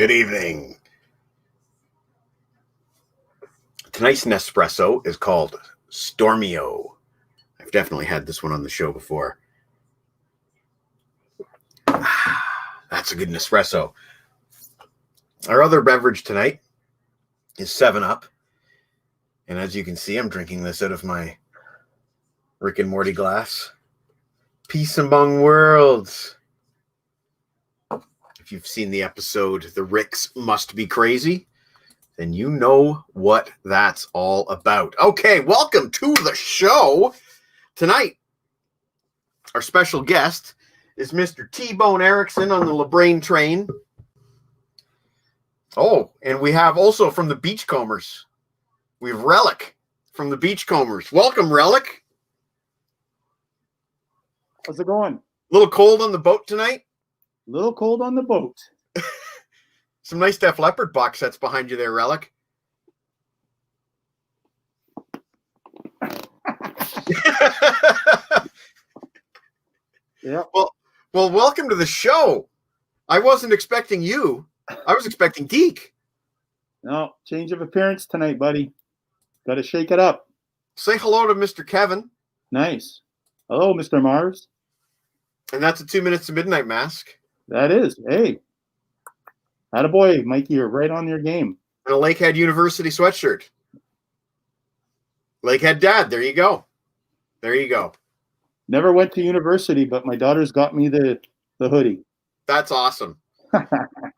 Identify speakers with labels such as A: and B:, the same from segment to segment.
A: Good evening. Tonight's Nespresso is called Stormio. I've definitely had this one on the show before. That's a good Nespresso. Our other beverage tonight is 7-Up. And as you can see, I'm drinking this out of my Rick and Morty glass. Peace Among Worlds. If you've seen the episode, The Ricks Must Be Crazy, then you know what that's all about. Okay, welcome to the show. Tonight, our special guest is Mr. T-Bone Erickson on the LeBrain Train. Oh, and we have also from the Beachcombers, we have Relic from the Beachcombers. Welcome, Relic.
B: How's it going?
A: A little cold on the boat tonight?
B: A little cold on the boat.
A: Some nice Def Leppard box sets behind you there, Relic.
B: Yeah.
A: Well, welcome to the show. I wasn't expecting you. I was expecting Geek.
B: No, change of appearance tonight, buddy. Got to shake it up.
A: Say hello to Mr. Kevin.
B: Nice. Hello, Mr. Mars.
A: And that's a 2 minutes to midnight mask.
B: That is. Hey. Attaboy, Mikey, you're right on your game.
A: And a Lakehead University sweatshirt. Lakehead Dad, there you go. There you go.
B: Never went to university, but my daughter's got me the hoodie.
A: That's awesome.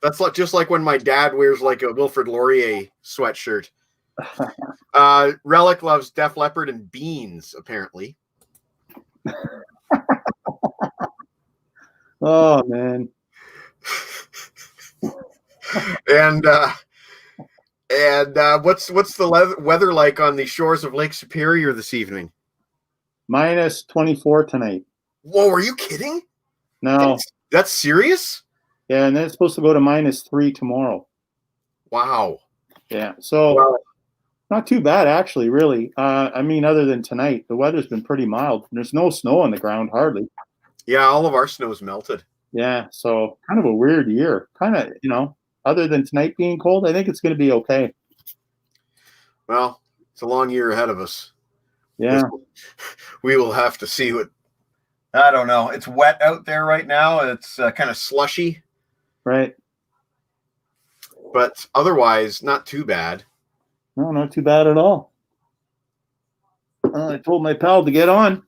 A: That's just like when my dad wears like a Wilfrid Laurier sweatshirt. Relic loves Def Leppard and beans, apparently.
B: Oh, man.
A: And what's the weather like on the shores of Lake Superior this evening?
B: Minus 24 tonight.
A: Whoa, are you kidding?
B: No.
A: That's serious?
B: Yeah, and then it's supposed to go to -3 tomorrow.
A: Wow.
B: Yeah, so
A: Wow.
B: Not too bad, actually, really. I mean, other than tonight, the weather's been pretty mild. There's no snow on the ground, hardly.
A: Yeah, all of our snow's melted.
B: Yeah, so kind of a weird year. Kind of, other than tonight being cold, I think it's going to be okay.
A: Well, it's a long year ahead of us.
B: Yeah.
A: We will have to see what, I don't know. It's wet out there right now. It's kind of slushy.
B: Right.
A: But otherwise, not too bad.
B: No, not too bad at all. I told my pal to get on.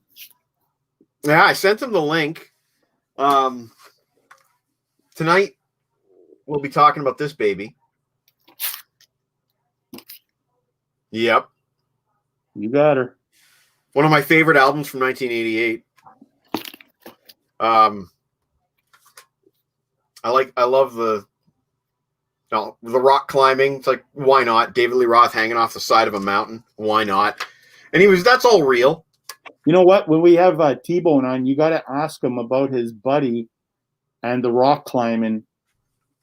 A: Yeah, I sent him the link. Tonight, we'll be talking about this baby. Yep.
B: You got her.
A: One of my favorite albums from 1988. I love the rock climbing. It's like, why not? David Lee Roth hanging off the side of a mountain. Why not? And that's all real.
B: You know what? When we have T-Bone on, you got to ask him about his buddy and the rock climbing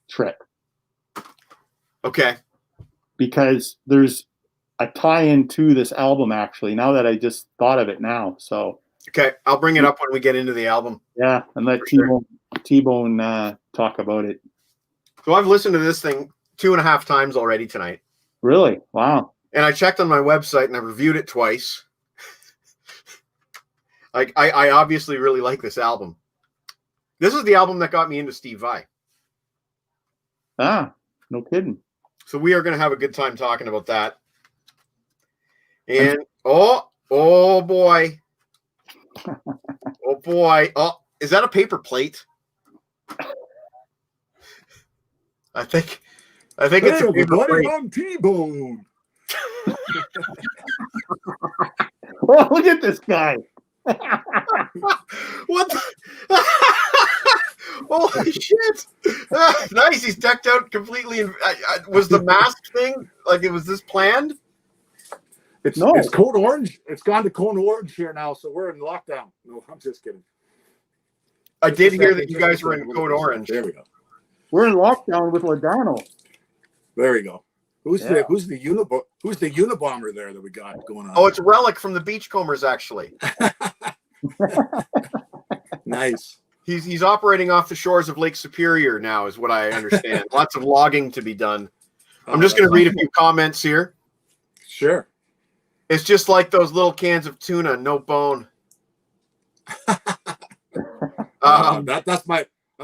B: trip.
A: Okay.
B: Because there's a tie-in to this album, actually, now that I just thought of it now. So.
A: Okay, I'll bring it up when we get into the album.
B: Yeah, and let T-Bone talk about it.
A: So I've listened to this thing 2.5 times already tonight.
B: Really? Wow.
A: And I checked on my website and I reviewed it twice. I obviously really like this album. This is the album that got me into Steve Vai.
B: Ah, no kidding.
A: So we are going to have a good time talking about that. And oh boy. Oh boy. Oh, is that a paper plate? I think it's a paper plate.
C: I'm T-Bone.
B: Oh, look at this guy.
A: What the? Holy shit. Nice. He's decked out completely. Was the mask thing, like, was this planned?
C: It's code orange. It's gone to code orange here now, so we're in lockdown. No, I'm just kidding.
A: I did hear that you guys were in code orange.
C: There we go.
B: We're in lockdown with Logano.
C: There we go. Who's the Unabomber there that we got going on?
A: Oh, it's Relic from the Beachcombers, actually.
C: Nice.
A: He's operating off the shores of Lake Superior now, is what I understand. Lots of logging to be done. I'm just going to read a few comments here.
C: Sure.
A: It's just like those little cans of tuna, no bone.
C: That's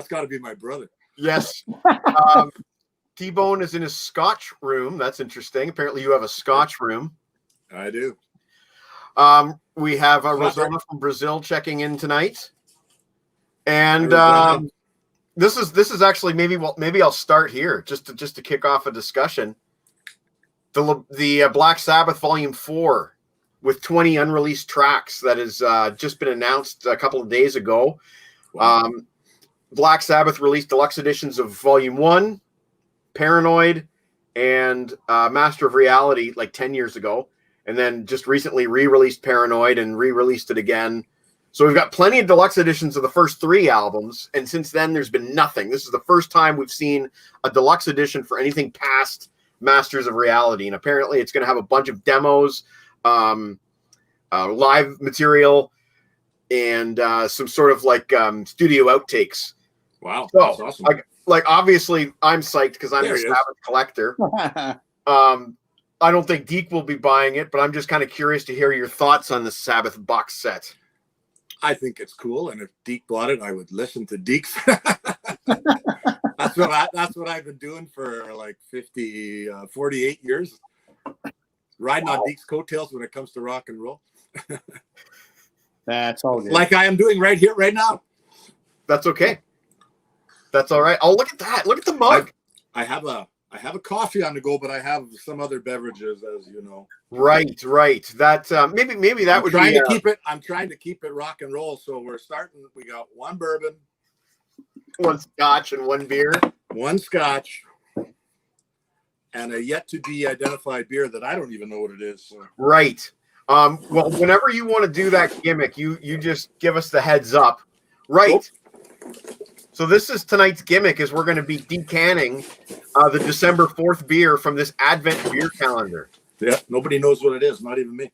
C: got to be my brother.
A: Yes. T-Bone is in his Scotch room. That's interesting. Apparently, you have a Scotch room.
C: I do.
A: We have Rosana from Brazil checking in tonight, and this is actually maybe I'll start here just to kick off a discussion. The Black Sabbath Volume 4 with 20 unreleased tracks that has just been announced a couple of days ago. Wow. Black Sabbath released deluxe editions of Volume 1, Paranoid, and Master of Reality like 10 years ago. And then just recently re-released Paranoid and re-released it again. So we've got plenty of deluxe editions of the first 3 albums. And since then, there's been nothing. This is the first time we've seen a deluxe edition for anything past Masters of Reality. And apparently it's going to have a bunch of demos, live material, and some sort of like studio outtakes.
C: Wow,
A: so,
C: that's awesome.
A: Like obviously I'm psyched because I'm a Sabbath collector. I don't think Deke will be buying it, but I'm just kind of curious to hear your thoughts on the Sabbath box set.
C: I think it's cool, and if Deke bought it, I would listen to Deke's. That's what I've been doing for like 48 years, riding on Deke's coattails when it comes to rock and roll.
B: That's all good.
C: Like I am doing right here, right now.
A: That's okay. That's all right. Oh, look at that! Look at the mug.
C: I have a coffee on the go, but I have some other beverages, as you know.
A: Right. That maybe that would
C: trying to keep it. I'm trying to keep it rock and roll. So we're starting. We got 1 bourbon,
A: 1 scotch, and 1 beer.
C: 1 scotch, and a yet to be identified beer that I don't even know what it is. So.
A: Right. Well, whenever you want to do that gimmick, you just give us the heads up. Right.
C: Nope.
A: So this is tonight's gimmick, is we're going to be decanning the December 4th beer from this Advent beer calendar.
C: Yeah, nobody knows what it is, not even me.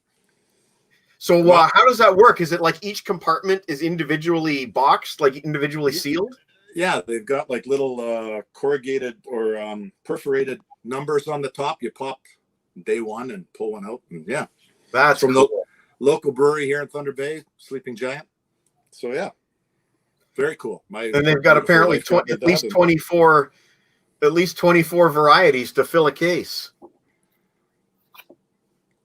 A: So how does that work? Is it like each compartment is individually boxed, like individually sealed?
C: Yeah, they've got like little corrugated or perforated numbers on the top. You pop day 1 and pull one out. And yeah,
A: that's
C: from
A: cool.
C: the local brewery here in Thunder Bay, Sleeping Giant. So yeah. Very cool.
A: And they've got apparently at least 24 varieties to fill a case.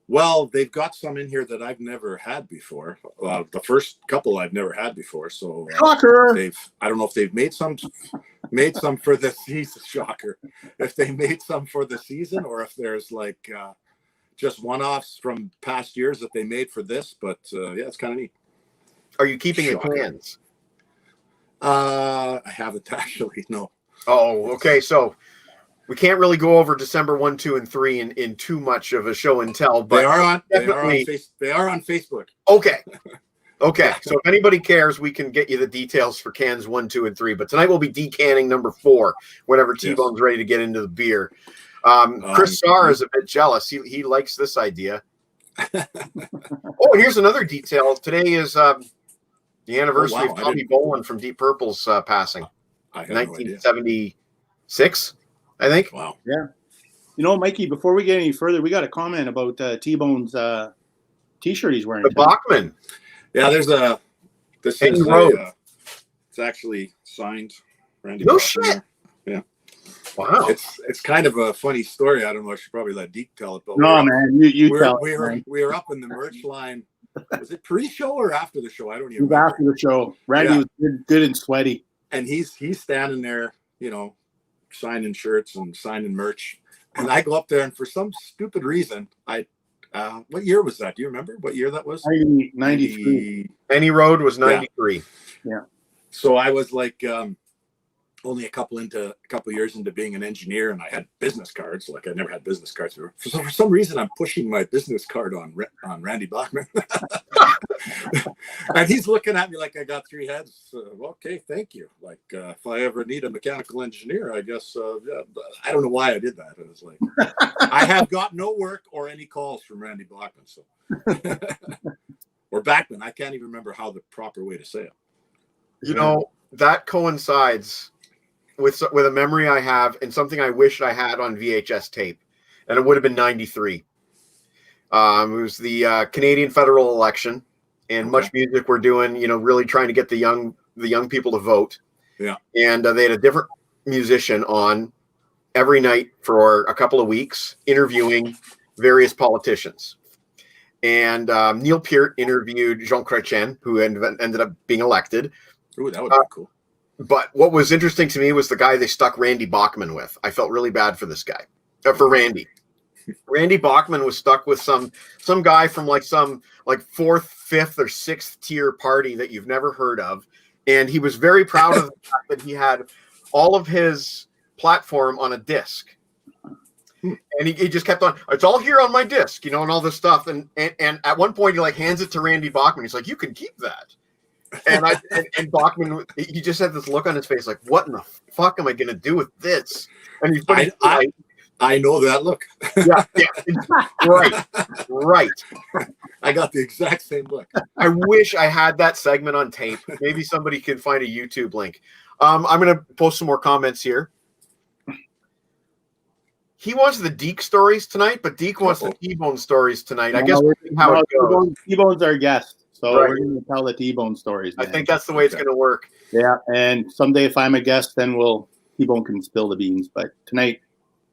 C: Well, they've got some in here that I've never had before. The first couple I've never had before. So
B: shocker.
C: I don't know if they've made some for the season. Shocker. If they made some for the season, or if there's like just one-offs from past years that they made for this. But yeah, it's kind of neat.
A: Are you keeping the cans?
C: I haven't actually, no.
A: Oh, okay. So we can't really go over December 1, 2, and 3 in too much of a show and tell, but
C: they are on Facebook.
A: Okay. So if anybody cares, we can get you the details for cans 1, 2, and 3. But tonight we'll be decanning number 4 whenever T-Bone's ready to get into the beer. Chris Starr is a bit jealous. He likes this idea. Oh, here's another detail. Today is the anniversary of Tommy Bolin from Deep Purple's passing. 1976, I think.
C: Wow.
B: Yeah. You know, Mikey, before we get any further, we got a comment about T-Bone's T-shirt he's wearing.
A: The Bachman.
C: Yeah, this is it's actually signed. Randy
A: no
C: Bachman.
A: shit.
C: Yeah.
A: Wow.
C: It's kind of a funny story. I don't know. I should probably let Deke tell it. But
B: no, man. You tell
C: it. We were up in the merch line. Was it pre-show or after the show? I don't even
B: remember. After the show. Randy was good and sweaty.
C: And he's standing there, signing shirts and signing merch. And I go up there, and for some stupid reason, what year was that? Do you remember what year that was?
B: 93.
A: Any Road was 93.
B: Yeah.
C: So I was like only a couple years into being an engineer, and I had business cards. Like I never had business cards. For some reason, I'm pushing my business card on Randy Bachman. And he's looking at me like I got 3 heads. Okay, thank you. Like if I ever need a mechanical engineer, I guess I don't know why I did that. It was like I have got no work or any calls from Randy Bachman. So or Bachman. I can't even remember how the proper way to say it.
A: that coincides with a memory I have and something I wished I had on VHS tape, and it would have been '93. It was the Canadian federal election, and Much Music were doing, really trying to get the young people to vote.
C: Yeah,
A: and they had a different musician on every night for a couple of weeks, interviewing various politicians. And Neil Peart interviewed Jean Chrétien, who ended up being elected.
C: Ooh, that would be cool.
A: But what was interesting to me was the guy they stuck Randy Bachman with. I felt really bad for this guy, for Randy. Randy Bachman was stuck with some guy from some fourth, fifth, or sixth tier party that you've never heard of, and he was very proud of the fact that he had all of his platform on a disc. And he just kept on, it's all here on my disc, and all this stuff. And at one point he hands it to Randy Bachman. He's like, you can keep that. And Bachman, he just had this look on his face like, what in the fuck am I going to do with this? And he's
C: I know that look.
A: Yeah, right.
C: I got the exact same look.
A: I wish I had that segment on tape. Maybe somebody can find a YouTube link. I'm going to post some more comments here. He wants the Deke stories tonight, but Deke wants the T-Bone stories tonight. I guess we'll see how it goes.
B: T-Bone's our guest, so we're going to tell the T-Bone stories. Man.
A: I think that's the way it's going to work.
B: Yeah, and someday if I'm a guest, then T-Bone can spill the beans. But tonight,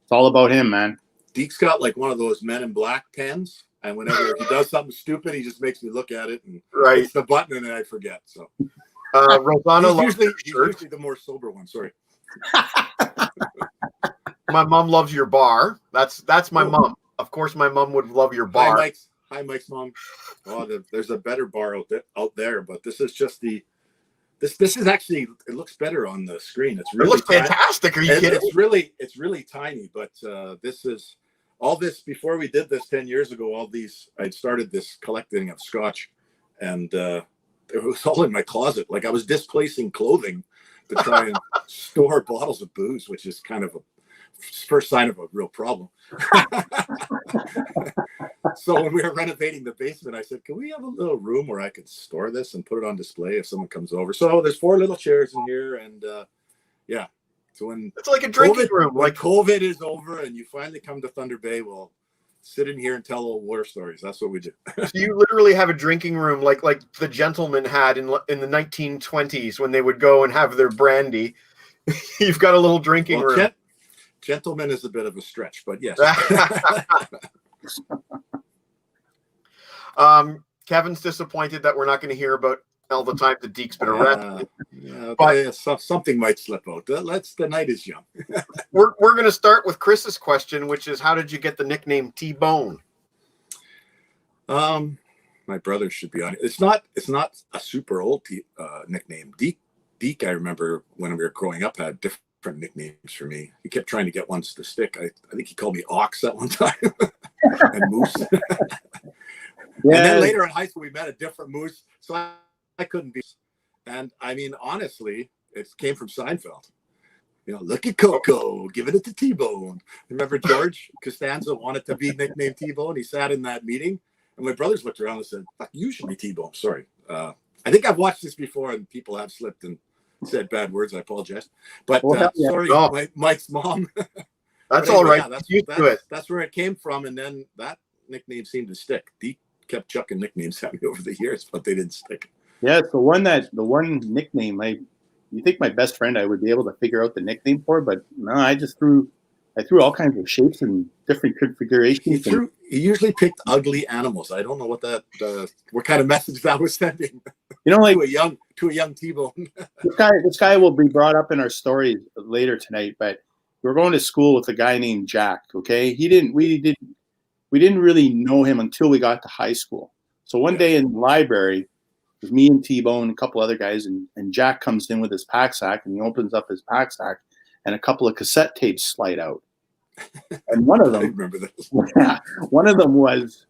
B: it's all about him, man.
C: Deke's got one of those Men in Black pens, and whenever he does something stupid, he just makes me look at it and hits the button, and then I forget. So,
A: Rosanna
C: he's usually the more sober one. Sorry.
A: My mom loves your bar. That's my mom. Of course, my mom would love your bar.
C: Hi, Mike's mom. Oh, there's a better bar out there, but this is just This is actually, it looks better on the screen. It
A: looks fantastic. Are you kidding?
C: It's really tiny, but this is all this before we did this 10 years ago. I'd started this collecting of scotch, and it was all in my closet. I was displacing clothing to try and store bottles of booze, which is kind of a first sign of a real problem. So when we were renovating the basement, I said, can we have a little room where I could store this and put it on display if someone comes over? So there's 4 little chairs in here, and so when
A: it's like a drinking room.
C: When COVID is over and you finally come to Thunder Bay, we'll sit in here and tell old war stories. That's what we do.
A: So you literally have a drinking room like the gentlemen had in the 1920s when they would go and have their brandy. You've got a little drinking room.
C: Gentleman is a bit of a stretch, but yes.
A: Kevin's disappointed that we're not going to hear about all the time that Deke's been arrested.
C: But something might slip out. The night is young.
A: We're going to start with Chris's question, which is, how did you get the nickname T-Bone?
C: My brother should be on it. It's not a super old nickname. Deke, I remember when we were growing up, had different nicknames for me. He kept trying to get ones to stick. I think he called me Ox at one time and Moose. And then later in high school, we met a different Moose, so I couldn't be. And I mean, honestly, it came from Seinfeld. Look at Coco, giving it to T-Bone. Remember George Costanza wanted to be nicknamed T-Bone? He sat in that meeting, and my brothers looked around and said, fuck, you should be T-Bone. Sorry. I think I've watched this before, and people have slipped and said bad words. I apologize. But sorry, Mike's mom.
A: That's all right.
C: That's where it came from, and then that nickname seemed to stick. Deke kept chucking nicknames at me over the years, but they didn't stick.
B: Yeah, the one nickname you think my best friend I would be able to figure out the nickname for, but no, I threw all kinds of shapes and different configurations.
C: He usually picked ugly animals. I don't know what kind of message that was sending. To a young T-Bone.
B: This guy will be brought up in our story later tonight, but we're going to school with a guy named Jack. Okay, we didn't really know him until we got to high school. So one day in the library, it was me and T-Bone and a couple other guys, and Jack comes in with his pack sack, and he opens up his pack sack, and a couple of cassette tapes slide out. And one of them,
C: I remember this.
B: Yeah, one of them was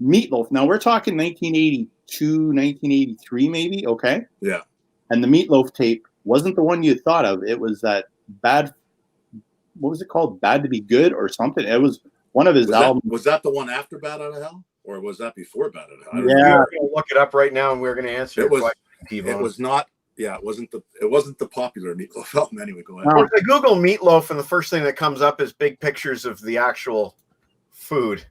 B: Meatloaf. Now we're talking 1982, 1983, maybe. Okay.
C: Yeah.
B: And the Meatloaf tape wasn't the one you thought of. It was that bad. What was it called? Bad to Be Good or something. It was one of his albums.
C: Was that the one after Bad Out of Hell, or was that before Bad Out of Hell?
A: We'll look it up right now, and we're going to answer.
C: It was not Yeah, it wasn't the popular Meatloaf album anyway. Go ahead.
A: Well, if I Google Meatloaf, and the first thing that comes up is big pictures of the actual food.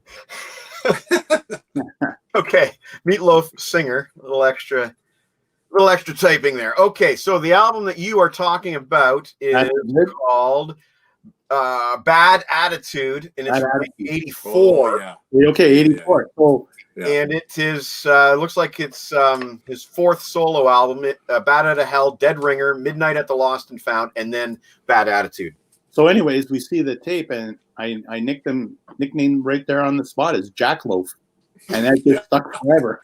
A: Okay, Meatloaf singer, a little extra typing there. Okay, so the album that you are talking about is called Bad Attitude, and it's from 84.
C: Oh, yeah.
B: Okay, 84. So,
A: yeah. And it is looks like it's his fourth solo album. Bad Out of Hell, Dead Ringer, Midnight at the Lost and Found, and then Bad Attitude.
B: So, anyways, we see the tape, and I nicknamed right there on the spot is Jackloaf, and that just stuck forever.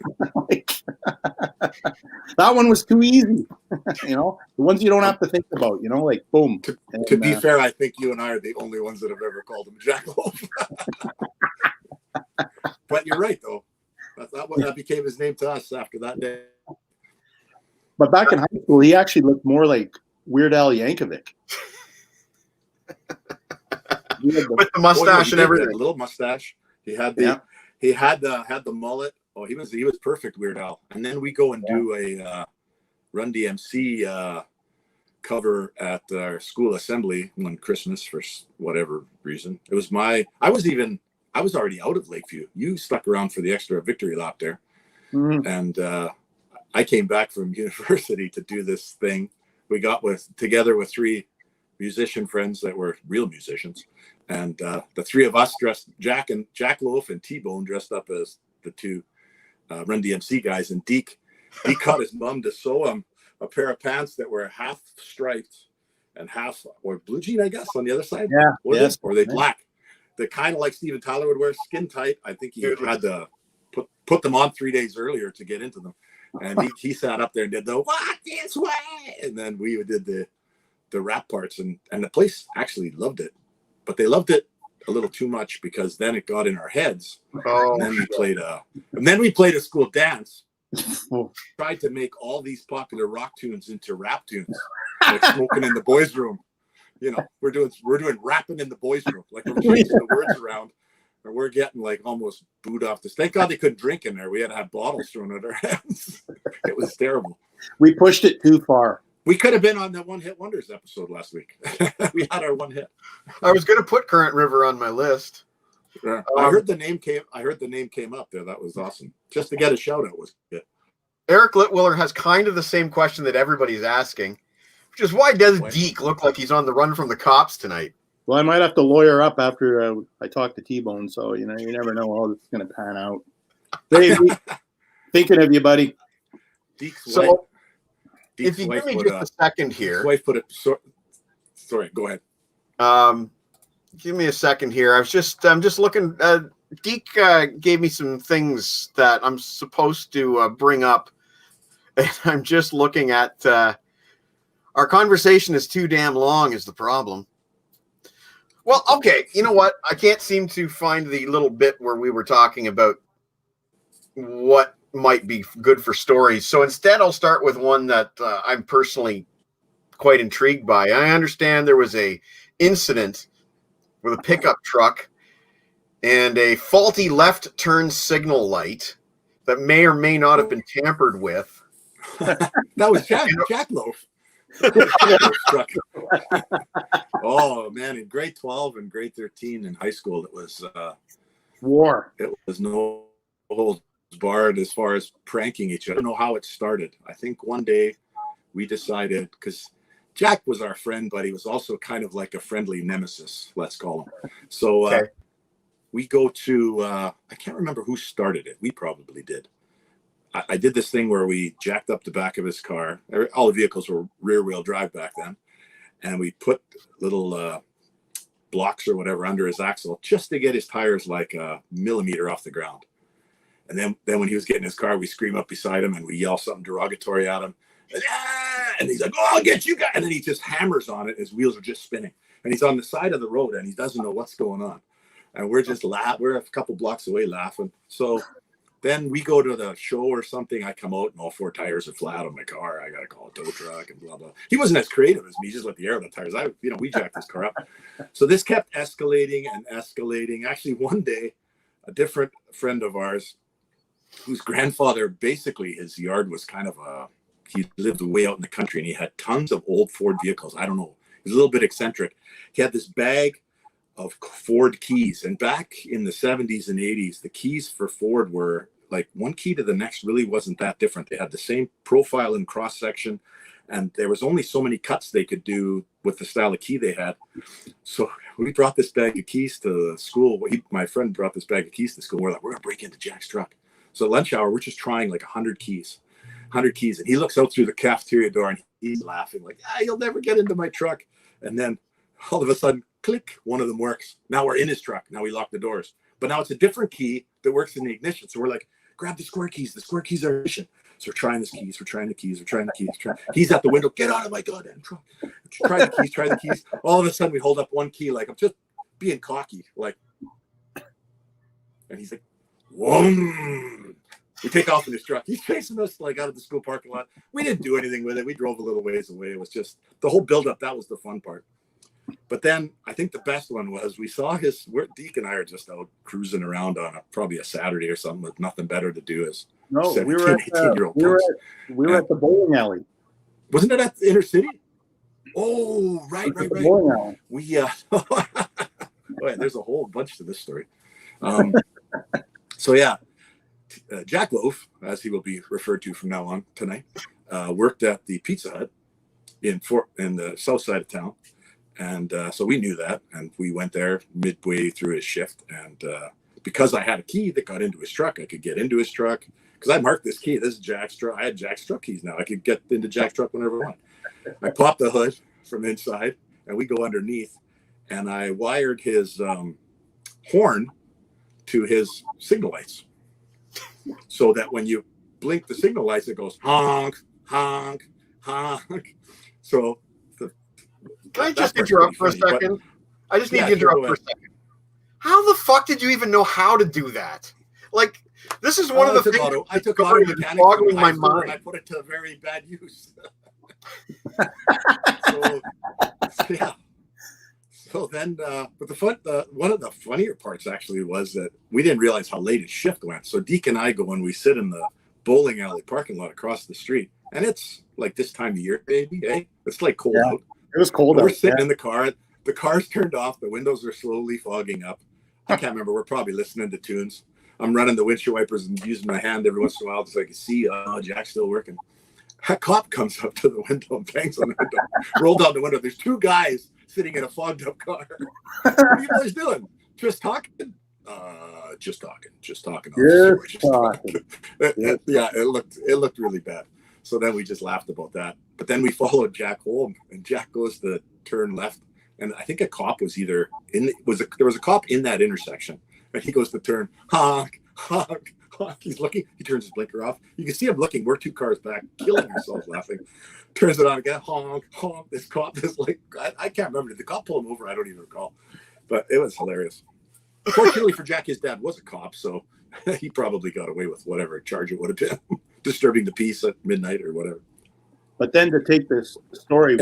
B: That one was too easy, the ones you don't have to think about, like boom.
C: To be fair, I think you and I are the only ones that have ever called him Jackalope. But you're right, though. That became his name to us after that day.
B: But back in high school, he actually looked more like Weird Al Yankovic.
A: With the mustache and everything.
C: A little mustache. He had the mullet. Oh, he was perfect, Weird Al. And then we go and do a Run DMC cover at our school assembly on Christmas for whatever reason. It was I was already out of Lakeview. You stuck around for the extra victory lap there. Mm-hmm. And I came back from university to do this thing. We got together with 3 musician friends that were real musicians. And the 3 of us dressed, Jack Loaf and T-Bone dressed up as the 2 Run DMC guys. And Deke got his mom to sew him a pair of pants that were half striped and half, or blue jean, I guess, on the other side.
B: Yeah.
C: Or they black. They're kind of like Steven Tyler would wear, skin tight. I think he had to put them on 3 days earlier to get into them. And he sat up there and did the "Walk This Way," and then we did the rap parts, and the place actually loved it, but they loved it a little too much because then it got in our heads. Oh, and then we played a school dance. Tried to make all these popular rock tunes into rap tunes, like Smoking in the Boys' Room. We're doing rapping in the boys' room, like we're changing the words around, and we're getting like almost booed off this. Thank God they couldn't drink in there. We had to have bottles thrown at our heads. It was terrible.
B: We pushed it too far.
C: We could have been on the One Hit Wonders episode last week. We had our one hit.
A: I was going to put Current River on my list.
C: Yeah. I heard the name came up there. That was awesome. Just to get a shout out was good.
A: Eric Litwiller has kind of the same question that everybody's asking. Which is, why does Deke look like he's on the run from the cops tonight?
B: Well, I might have to lawyer up after I talk to T-Bone, so you never know how this is going to pan out. Dave, thinking of you, buddy.
C: Deke's
A: wife,
C: if
A: you give me just a second here.
C: Wife put it. Sorry, go ahead.
A: Give me a second here. I'm just looking. Deke gave me some things that I'm supposed to bring up, and I'm just looking at. Our conversation is too damn long is the problem. Well, okay. You know what? I can't seem to find the little bit where we were talking about what might be good for stories. So instead, I'll start with one that I'm personally quite intrigued by. I understand there was a incident with a pickup truck and a faulty left turn signal light that may or may not have been tampered with.
C: That was Jackloaf. Oh man, in grade 12 and grade 13 in high school, it was
B: war.
C: It was no holds barred as far as pranking each other. I don't know how it started. I think one day we decided, because Jack was our friend, but he was also kind of like a friendly nemesis, let's call him. So we go to I can't remember who started it. We probably did. I did this thing where we jacked up the back of his car. All the vehicles were rear-wheel drive back then. And we put little blocks or whatever under his axle just to get his tires like a millimeter off the ground. And then when he was getting his car, we scream up beside him and we yell something derogatory at him. And he's like, "Oh, I'll get you guys." And then he just hammers on it. His wheels are just spinning. And he's on the side of the road and he doesn't know what's going on. And we're just laughing. We're a couple blocks away laughing. So then we go to the show or something. I come out and all 4 tires are flat on my car. I got to call a tow truck and blah, blah. He wasn't as creative as me. He just let the air on the tires. We jacked his car up. So this kept escalating and escalating. Actually, one day, a different friend of ours, whose grandfather, basically his yard was kind of a he lived way out in the country, and he had tons of old Ford vehicles. I don't know. He was a little bit eccentric. He had this bag of Ford keys. And back in the 70s and 80s, the keys for Ford were like one key to the next really wasn't that different. They had the same profile and cross section, and there was only so many cuts they could do with the style of key they had. So we brought this bag of keys to school. My friend brought this bag of keys to school. We're like, we're going to break into Jack's truck. So at lunch hour, we're just trying like 100 keys. And he looks out through the cafeteria door and he's laughing like, you'll never get into my truck. And then all of a sudden, click, one of them works. Now we're in his truck. Now we lock the doors. But now it's a different key that works in the ignition. So we're like, grab the square keys. The square keys are ignition. So we're trying the keys. We're trying the keys. He's at the window. Get out of my goddamn truck. Try the keys. All of a sudden we hold up one key like I'm just being cocky. Like, and he's like, whoa. We take off in his truck. He's chasing us like out of the school parking lot. We didn't do anything with it. We drove a little ways away. It was just the whole buildup. That was the fun part. But then I think the best one was we saw Deke and I are just out cruising around on probably a Saturday or something with nothing better to do as
B: No,
C: 17,
B: we were at
C: 18-year-old
B: we were at the bowling alley.
C: Wasn't it at the inner city? Oh, right.
B: Bowling alley.
C: We there's a whole bunch to this story. So yeah, Jack Loaf, as he will be referred to from now on tonight, worked at the Pizza Hut in the south side of town. And so we knew that, and we went there midway through his shift. And because I had a key that got into his truck, I could get into his truck because I marked this key. This is Jack's truck. I had Jack's truck keys now. I could get into Jack's truck whenever I want. I popped the hood from inside, and we go underneath, and I wired his horn to his signal lights so that when you blink the signal lights, it goes honk, honk, honk. So
A: can I just interrupt for a second? I just need to interrupt for a second. How the fuck did you even know how to do that? Like, this is one of the things
C: I took auto mechanics
A: boggling my mind.
C: And I put it to very bad use. So yeah. So then, but one of the funnier parts actually was that we didn't realize how late his shift went. So Deke and I go and we sit in the bowling alley parking lot across the street, and it's like this time of year, baby. Eh? It's like cold out.
B: It was cold out.
C: We're sitting in the car. The car's turned off. The windows are slowly fogging up. I can't remember. We're probably listening to tunes. I'm running the windshield wipers and using my hand every once in a while so I can see, Jack's still working. A cop comes up to the window and bangs on the window. Roll down the window. There's two guys sitting in a fogged up car. What are you guys doing? Just talking? Just talking. Just talking. Yeah, it looked really bad. So then we just laughed about that. But then we followed Jack home, and Jack goes to turn left. And I think a cop was there was a cop in that intersection, and he goes to turn, honk, honk, honk. He's looking, he turns his blinker off. You can see him looking, we're two cars back, killing ourselves laughing. Turns it on again, honk, honk. This cop is like, I can't remember. Did the cop pull him over? I don't even recall. But it was hilarious. Fortunately for Jack, his dad was a cop, so he probably got away with whatever charge it would have been. Disturbing the peace at midnight or whatever.
B: But then to take this story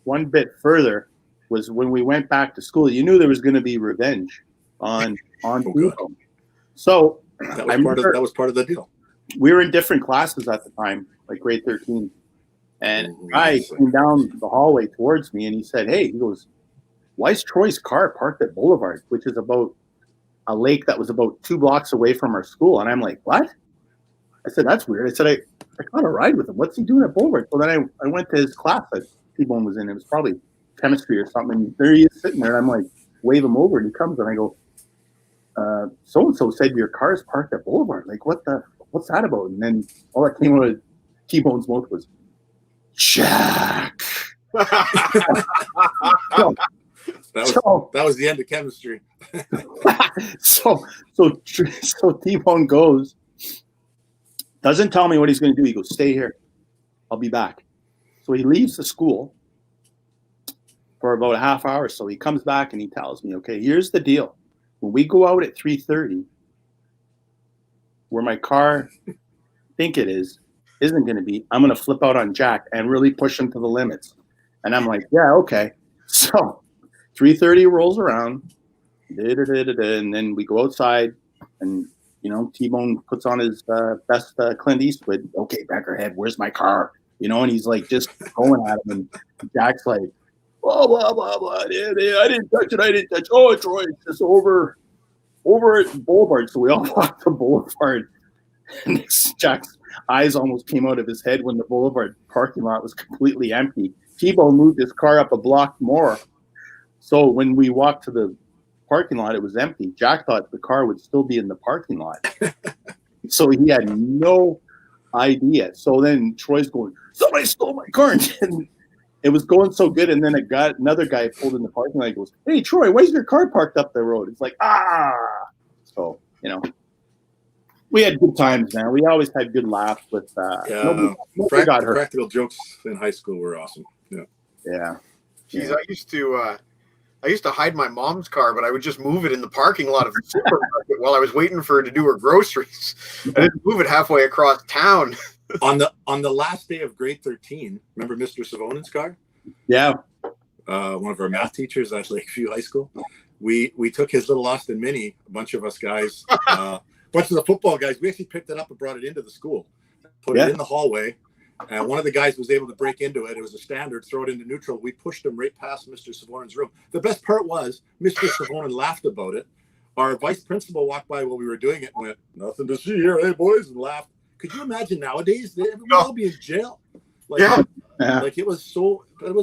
B: one bit further was when we went back to school, you knew there was going to be revenge on people. So
C: that was part of the deal.
B: We were in different classes at the time, like grade 13. And a guy came down the hallway towards me and he said, hey, he goes, why is Troy's car parked at Boulevard, which is about a lake that was about 2 blocks away from our school? And I'm like, what? I said, that's weird. I said, I got a ride with him. What's he doing at Boulevard? So then I went to his class that T-Bone was in. It was probably chemistry or something. And there he is sitting there. And I'm like, wave him over. And he comes and I go, so-and-so said your car is parked at Boulevard. Like, what's that about? And then all that came out of T-Bone's mouth was, Jack.
C: That was the end of chemistry.
B: So T-Bone goes, doesn't tell me what he's going to do. He goes, stay here. I'll be back. So he leaves the school for about a half hour. So he comes back and he tells me, okay, here's the deal. When we go out at 3:30, where my car think it isn't going to be, I'm going to flip out on Jack and really push him to the limits. And I'm like, yeah, okay. So 3:30 rolls around, and then we go outside and, T-Bone puts on his best Clint Eastwood. Okay, Beckerhead, where's my car? you know, and he's like just going at him, and Jack's like, blah blah blah blah. I didn't touch it. Oh, Troy, it's just over at Boulevard. So we all walked to Boulevard, and Jack's eyes almost came out of his head when the Boulevard parking lot was completely empty. T-Bone moved his car up a block more. So when we walked to the parking lot, it was empty. Jack thought the car would still be in the parking lot. So he had no idea. So then Troy's going, somebody stole my car. And it was going so good. And then another guy pulled in the parking lot and goes, hey, Troy, why's your car parked up the road? It's like, So, you know, we had good times, man. We always had good laughs with nobody got hurt.
C: Practical jokes in high school were awesome.
B: Yeah.
A: Geez, I used to hide my mom's car, but I would just move it in the parking lot of the supermarket while I was waiting for her to do her groceries. I didn't move it halfway across town.
C: On the last day of grade 13, remember Mr. Savonen's car?
B: Yeah.
C: One of our math teachers at Lakeview High School. We took his little Austin Mini, a bunch of us guys, a bunch of the football guys. We actually picked it up and brought it into the school, put it in the hallway. And one of the guys was able to break into it. It was a standard, throw it into neutral. We pushed him right past Mr. Savonen's room. The best part was Mr. Savonen laughed about it. Our vice principal walked by while we were doing it and went, nothing to see here, hey, boys, and laughed. Could you imagine nowadays? They would all be in jail. Like it was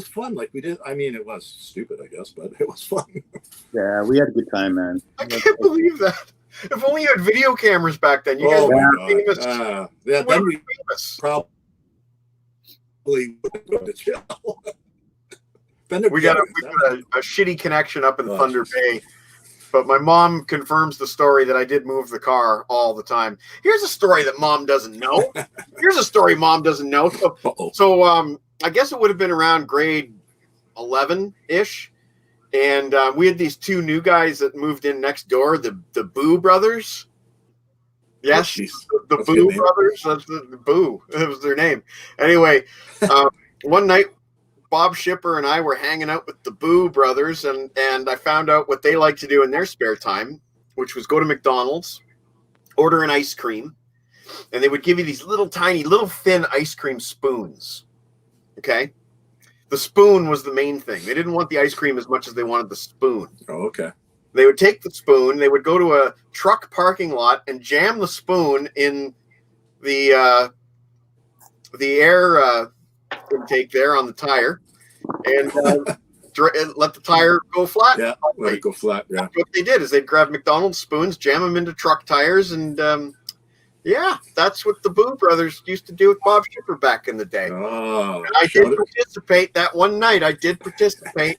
C: fun. Like we did. I mean, it was stupid, I guess, but it was fun.
B: Yeah, we had a good time, man.
A: I can't believe that. If only you had video cameras back then. You guys were famous.
C: Then we probably would go to jail.
A: we got a shitty connection up in Thunder Bay, but my mom confirms the story that I did move the car all the time. Here's a story that mom doesn't know. So I guess it would have been around grade 11-ish, and we had these two new guys that moved in next door, the Boo brothers. Yes, the Boo brothers. That's the Boo. That was their name. Anyway, one night, Bob Shipper and I were hanging out with the Boo brothers, and I found out what they like to do in their spare time, which was go to McDonald's, order an ice cream, and they would give you these little thin ice cream spoons. Okay? The spoon was the main thing. They didn't want the ice cream as much as they wanted the spoon.
C: Oh, okay.
A: They would take the spoon, they would go to a truck parking lot and jam the spoon in the air intake there on the tire, and let the tire go flat.
C: Yeah, let it go flat. Yeah.
A: What they did is they'd grab McDonald's spoons, jam them into truck tires, and that's what the Boo brothers used to do with Bob Shipper back in the day.
C: Oh,
A: I did participate that one night. I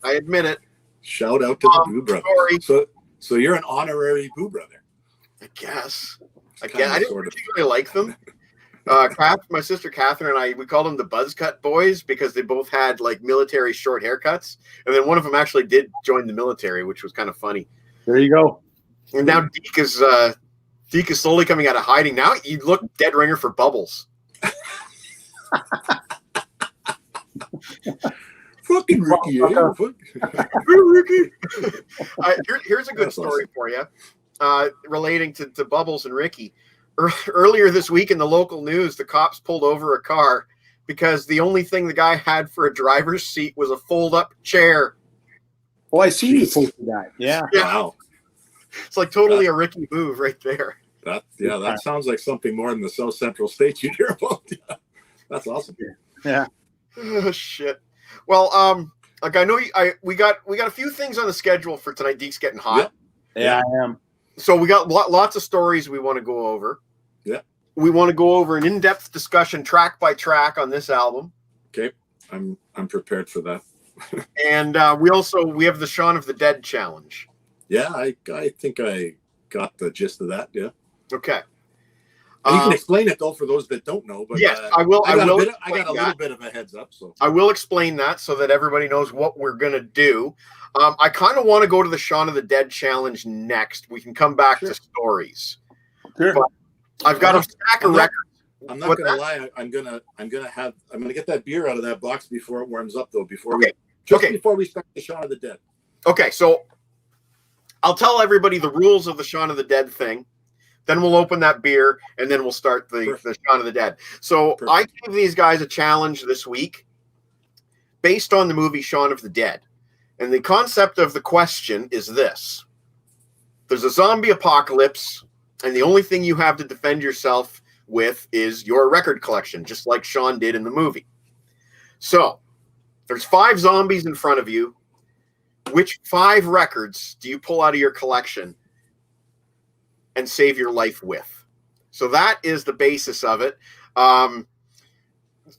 A: admit it.
C: Shout out to the Boo brother. So you're an honorary Boo brother.
A: I guess. I didn't particularly like them. My sister Catherine and we called them the buzz cut boys because they both had like military short haircuts, and then one of them actually did join the military, which was kind of funny.
B: There you go.
A: And now Deke is slowly coming out of hiding. Now you look dead ringer for Bubbles.
C: Fucking Ricky,
A: Ricky. Here's a good story for you, relating to Bubbles and Ricky. Earlier this week in the local news, the cops pulled over a car because the only thing the guy had for a driver's seat was a fold-up chair.
B: Oh, I see you posted that. Yeah.
C: Wow.
A: It's like totally a Ricky move right there.
C: That sounds like something more than the South Central States you'd hear about. Yeah. That's awesome.
B: Yeah.
A: Oh, shit. Well, like I know we got a few things on the schedule for tonight. Deke's getting hot.
B: Yeah, I am.
A: So we got lots of stories we want to go over.
C: Yeah.
A: We want to go over an in-depth discussion track by track on this album.
C: Okay. I'm prepared for that.
A: And we have the Shaun of the Dead challenge.
C: Yeah, I think I got the gist of that. Yeah.
A: Okay.
C: You can explain it though for those that don't know. But
A: yes, I will. I got a
C: little bit of a heads up. So
A: I will explain that so that everybody knows what we're gonna do. I kind of want to go to the Shaun of the Dead challenge next. We can come back to stories. Sure. But I've got a stack of records.
C: I'm not gonna lie. I'm gonna get that beer out of that box before it warms up though. Before we start the Shaun of the Dead.
A: Okay, so I'll tell everybody the rules of the Shaun of the Dead thing. Then we'll open that beer, and then we'll start the Shaun of the Dead. So
C: Perfect.
A: I gave these guys a challenge this week based on the movie Shaun of the Dead. And the concept of the question is this. There's a zombie apocalypse, and the only thing you have to defend yourself with is your record collection, just like Shaun did in the movie. So there's 5 zombies in front of you. Which 5 records do you pull out of your collection and save your life with? So that is the basis of it.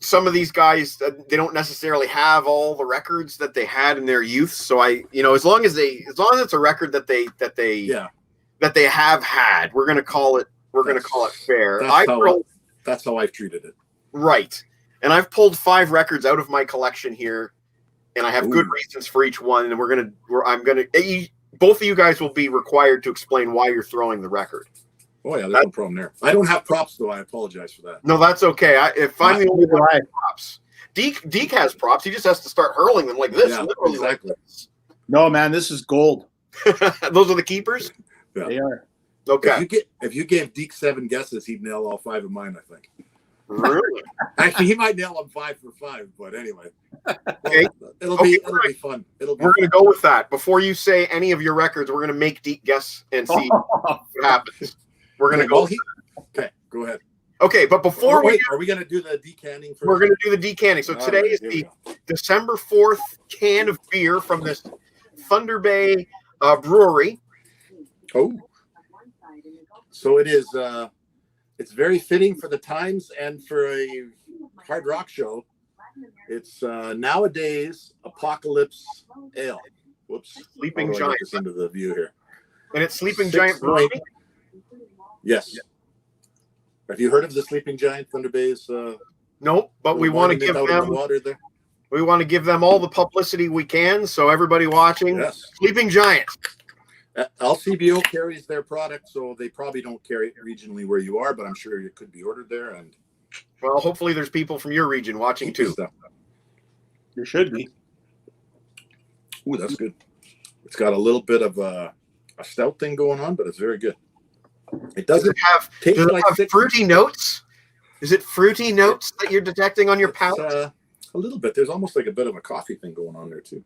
A: Some of these guys, they don't necessarily have all the records that they had in their youth. So as long as it's a record that they have had, we're gonna call it fair.
C: That's how I've treated it.
A: Right, and I've pulled 5 records out of my collection here. And I have good reasons for each one, and both of you guys will be required to explain why you're throwing the record.
C: Oh yeah, there's no problem there. I don't have props though. I apologize for that.
A: No, that's okay. If I'm the only one with props, Deke has props. He just has to start hurling them like this.
C: Yeah,
A: literally
C: exactly.
A: Like this.
B: No, man, this is gold.
A: Those are the keepers.
C: Yeah.
B: They are.
A: Okay.
C: If you gave Deke 7 guesses, he'd nail all 5 of mine, I think.
A: Really?
C: Actually, he might nail them 5 for 5, but anyway.
A: Okay.
C: It'll be fun.
A: We're going to go with that. Before you say any of your records, we're going to make Deke guess and see what happens. We're going to go.
C: Okay, go ahead.
A: Okay, but before
C: are we going to do the decanning first?
A: We're going to do the decanning. So today is the December 4th can of beer from this Thunder Bay brewery.
C: Oh. So it is it's very fitting for the times and for a hard rock show. It's nowadays Apocalypse Ale. Whoops.
A: Sleeping Giant.
C: Get this into the view here.
A: And it's Sleeping Giant Brewery?
C: Yes. Have you heard of the Sleeping Giant Thunder Bay's?
A: Nope, but we want to give them all the publicity we can. So everybody watching,
C: yes.
A: Sleeping Giant.
C: LCBO carries their product, so they probably don't carry it regionally where you are, but I'm sure it could be ordered there. And
A: well, hopefully there's people from your region watching too.
B: There should be.
C: Ooh, that's good. It's got a little bit of a stout thing going on, but it's very good. It doesn't have
A: fruity notes. Is it fruity notes that you're detecting on your palate?
C: A little bit. There's almost like a bit of a coffee thing going on there too.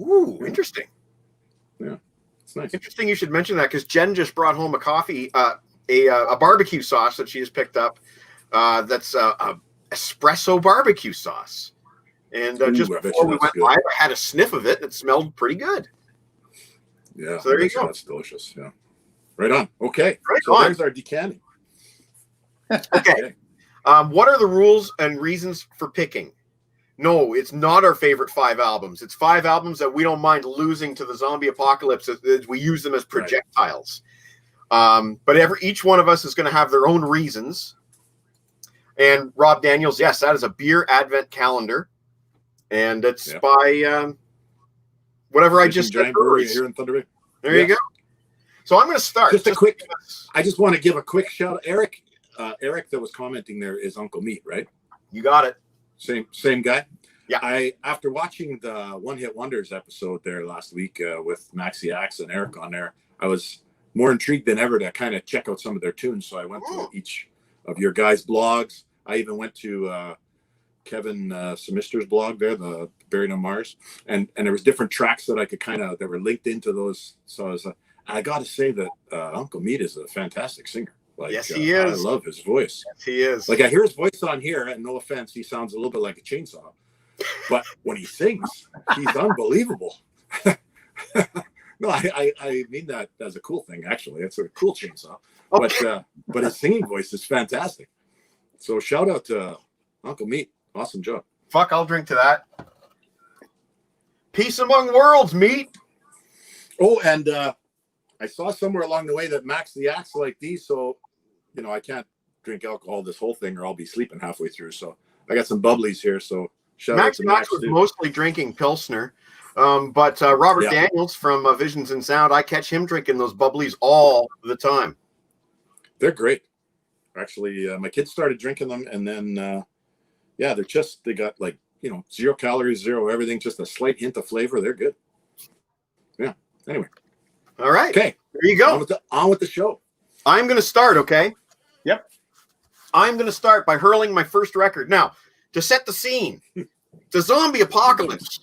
A: Ooh, interesting.
C: Yeah. Nice.
A: Interesting you should mention that because Jen just brought home a coffee, a barbecue sauce that she has picked up. That's a espresso barbecue sauce. And just before we went live, I had a sniff of it and it smelled pretty good.
C: Yeah.
A: So there you go.
C: That's delicious. Yeah. Right on. Okay. There's our decanting.
A: Okay. What are the rules and reasons for picking? No, it's not our favorite 5 albums. It's 5 albums that we don't mind losing to the zombie apocalypse as we use them as projectiles. Right. But each one of us is going to have their own reasons. And Rob Daniels, yes, that is a beer advent calendar. And it's by whatever I just said.
C: Here in Thunder Bay.
A: There you go. So I'm going to start.
C: I just want to give a quick shout out. Eric that was commenting there is Uncle Meat, right?
A: You got it.
C: Same guy.
A: Yeah.
C: After watching the One Hit Wonders episode there last week with Maxi Axe and Eric on there, I was more intrigued than ever to kind of check out some of their tunes. So I went to each of your guys' blogs. I even went to Kevin Semister's blog there, the Buried on Mars, and there was different tracks that I could that were linked into those. So I got to say that Uncle Meat is a fantastic singer.
A: Yes, he is.
C: I love his voice.
A: Yes, he is.
C: Like I hear his voice on here, and no offense, he sounds a little bit like a chainsaw. But when he sings, he's unbelievable. No, I mean that as a cool thing, actually. It's a cool chainsaw. Okay. But his singing voice is fantastic. So shout out to Uncle Meat. Awesome job.
A: Fuck, I'll drink to that. Peace among worlds, Meat.
C: Oh, and I saw somewhere along the way that Max the Axe like these, so I can't drink alcohol this whole thing or I'll be sleeping halfway through. So I got some bubblies here. So shout out to Max.
A: Was mostly drinking Pilsner. But Robert Daniels from Visions and Sound, I catch him drinking those bubblies all the time.
C: They're great. Actually, my kids started drinking them, and then, they got 0 calories, 0 everything, just a slight hint of flavor. They're good. Yeah. Anyway.
A: All right.
C: Okay.
A: There you go.
C: On with the show.
A: I'm going to start, okay?
B: Yep.
A: I'm going to start by hurling my first record. Now, to set the scene, the zombie apocalypse,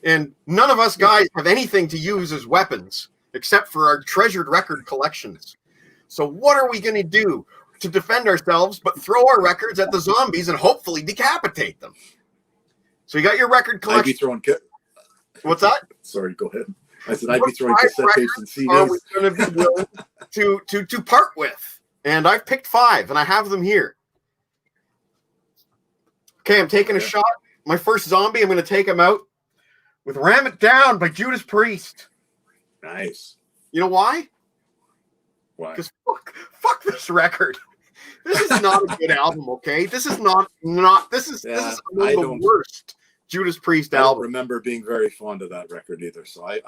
A: and none of us guys have anything to use as weapons except for our treasured record collections. So what are we going to do to defend ourselves but throw our records at the zombies and hopefully decapitate them? So you got your record
C: I'd
A: collection.
C: be throwing.
A: What's that?
C: Sorry, go ahead. I said I'd be throwing cassette tapes and CDs.
A: Are we going to be willing to part with? And I've picked 5, and I have them here. Okay, I'm taking a shot. My first zombie, I'm going to take him out with Ram It Down by Judas Priest.
C: Nice.
A: You know why?
C: Why?
A: Because fuck this record. This is not a good album, okay? This is not this is one of the worst Judas Priest
C: I don't
A: album.
C: remember being very fond of that record either, so I